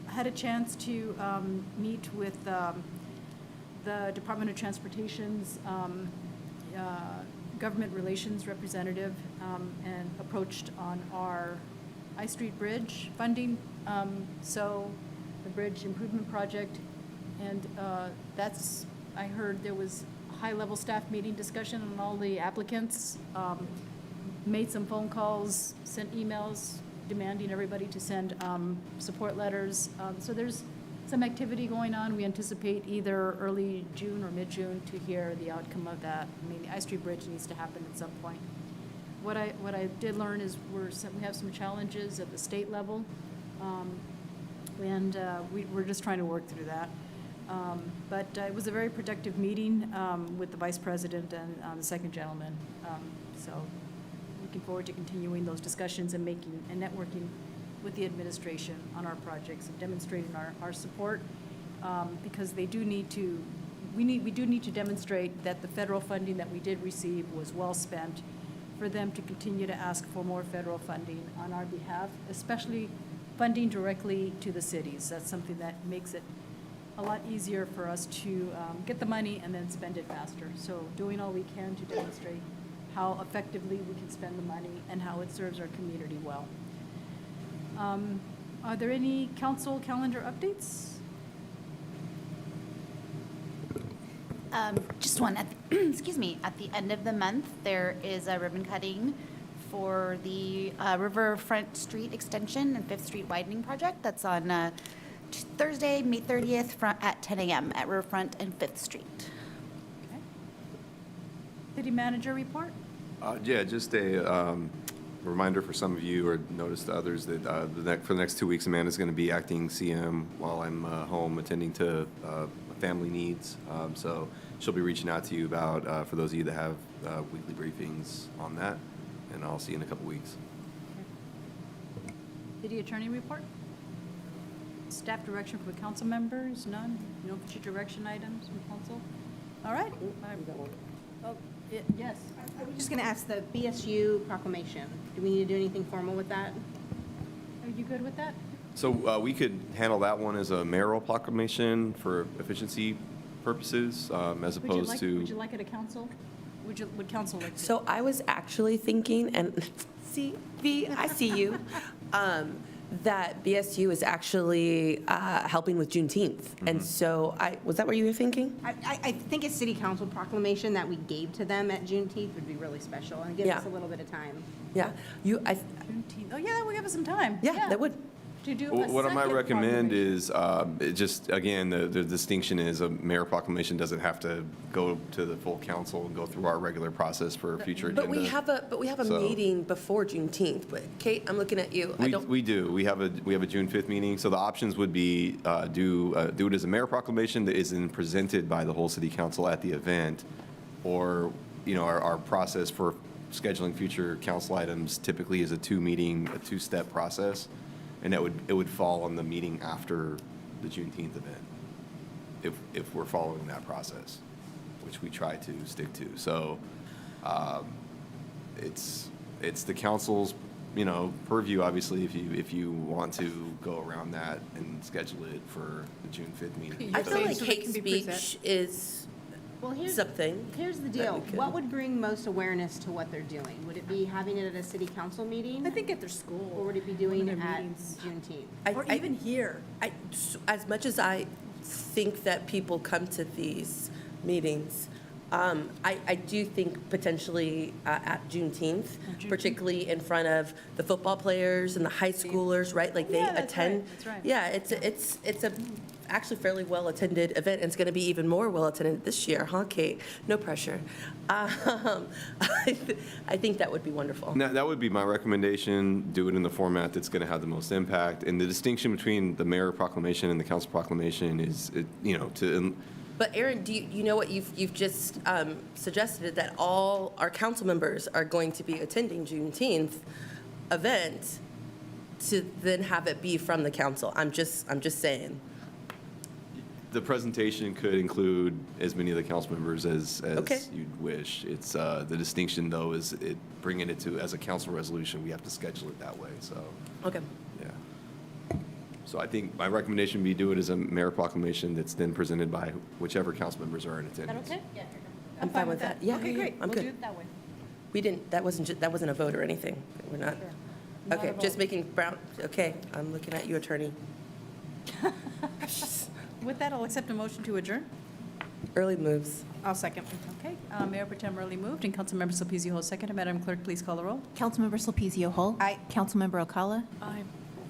I had a chance to meet with the Department of Transportation's government relations representative and approached on our I Street Bridge funding. So the bridge improvement project, and I heard there was a high-level staff meeting discussion on all the applicants, made some phone calls, sent emails demanding everybody to send support letters. So there's some activity going on. We anticipate either early June or mid-June to hear the outcome of that. I mean, the I Street Bridge needs to happen at some point. What I did learn is we have some challenges at the state level, and we're just trying to work through that. But it was a very productive meeting with the Vice President and the second gentleman. So looking forward to continuing those discussions and networking with the administration on our projects and demonstrating our support, because we do need to demonstrate that the federal funding that we did receive was well spent, for them to continue to ask for more federal funding on our behalf, especially funding directly to the cities. That's something that makes it a lot easier for us to get the money and then spend it faster. So doing all we can to demonstrate how effectively we can spend the money and how it serves our community well. Are there any council calendar updates? Just one. Excuse me. At the end of the month, there is a ribbon cutting for the Riverfront Street Extension and 5th Street Widening Project. That's on Thursday, May 30th at 10 a.m. at Riverfront and 5th Street. Okay. City manager report? Yeah, just a reminder for some of you, or notice to others, that for the next 2 weeks, Amanda's going to be acting CM while I'm home attending to family needs. So she'll be reaching out to you about, for those of you that have weekly briefings on that, and I'll see you in a couple weeks. City Attorney report? Staff direction for council members? None? No future direction items from council? All right. Oh, yes. I was just going to ask the BSU proclamation. Do we need to do anything formal with that? Are you good with that? So we could handle that one as a mayoral proclamation for efficiency purposes, as opposed to. Would you like it a council? Would council like to? So I was actually thinking, and see, V, I see you, that BSU is actually helping with Juneteenth. And so was that what you were thinking? I think a city council proclamation that we gave to them at Juneteenth would be really special and give us a little bit of time. Yeah. Juneteenth. Oh, yeah, that would give us some time. Yeah, that would. To do Well, a what I might second recommend proclamation. is, it just, again, the distinction is a mayor proclamation doesn't have to go to the full council and go through our regular process for a future agenda. But we have a So- meeting before Juneteenth. But Kate, I'm looking at you. We do. We have a June 5th meeting. So the options would be do it as a mayor proclamation that is then presented by the whole city council at the event, or our process for scheduling future council items typically is a two-step process, and it would fall on the meeting after the Juneteenth event, if we're following that process, which we try to stick to. So it's the council's purview, obviously, if you want to go around that and schedule it for the June 5th meeting. I feel like so hate it can be speech present- is something. Here's the that deal. we could- What would bring most awareness to what they're doing? Would it be having it at a city council meeting? I think at their school. Or would it be doing One it of their at meetings. Juneteenth? Or even here. As much as I think that people come to these meetings, I do think potentially at Juneteenth, particularly in front of the football players and the high schoolers, right? Like they Yeah, that's attend. right, that's right. Yeah, it's a actually fairly well-attended event, and it's going to be even more well-attended this year, huh, Kate? No pressure. I think that would be wonderful. Now, that would be my recommendation. Do it in the format that's going to have the most impact. And the distinction between the mayor proclamation and the council proclamation is, But Aaron, do you know what you've just suggested, that all our council members are going to be attending Juneteenth event to then have it be from the council? I'm just saying. the presentation could include as many of the council members as Okay. you'd wish. It's, the distinction, though, is bringing it to, as a council resolution, we have to schedule it that way, so. Okay. Yeah. So I think my recommendation would be do it as a mayor proclamation that's then presented by whichever council members are in Is that attendance. okay? Yeah. I'm fine with that. Yeah, Okay, yeah, great. I'm We'll good. do it that way. We didn't, that wasn't a vote or anything. We're not. Not Okay, a just vote. making Brown, okay, I'm looking at you, attorney. With that, I'll accept a motion to adjourn. Early moves. I'll second. Okay, Mayor Pro Tem Early moved, and Councilmember Sulpicio Hall seconded. Madam Clerk, please call the roll. Councilmember Sulpicio Hull. Aye. Councilmember Alcala. Aye.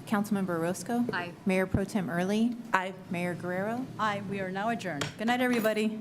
Councilmember Orozco. Aye. Mayor Pro Tem Early. Aye. Mayor Guerrero. Aye, we are now adjourned. Good night, everybody.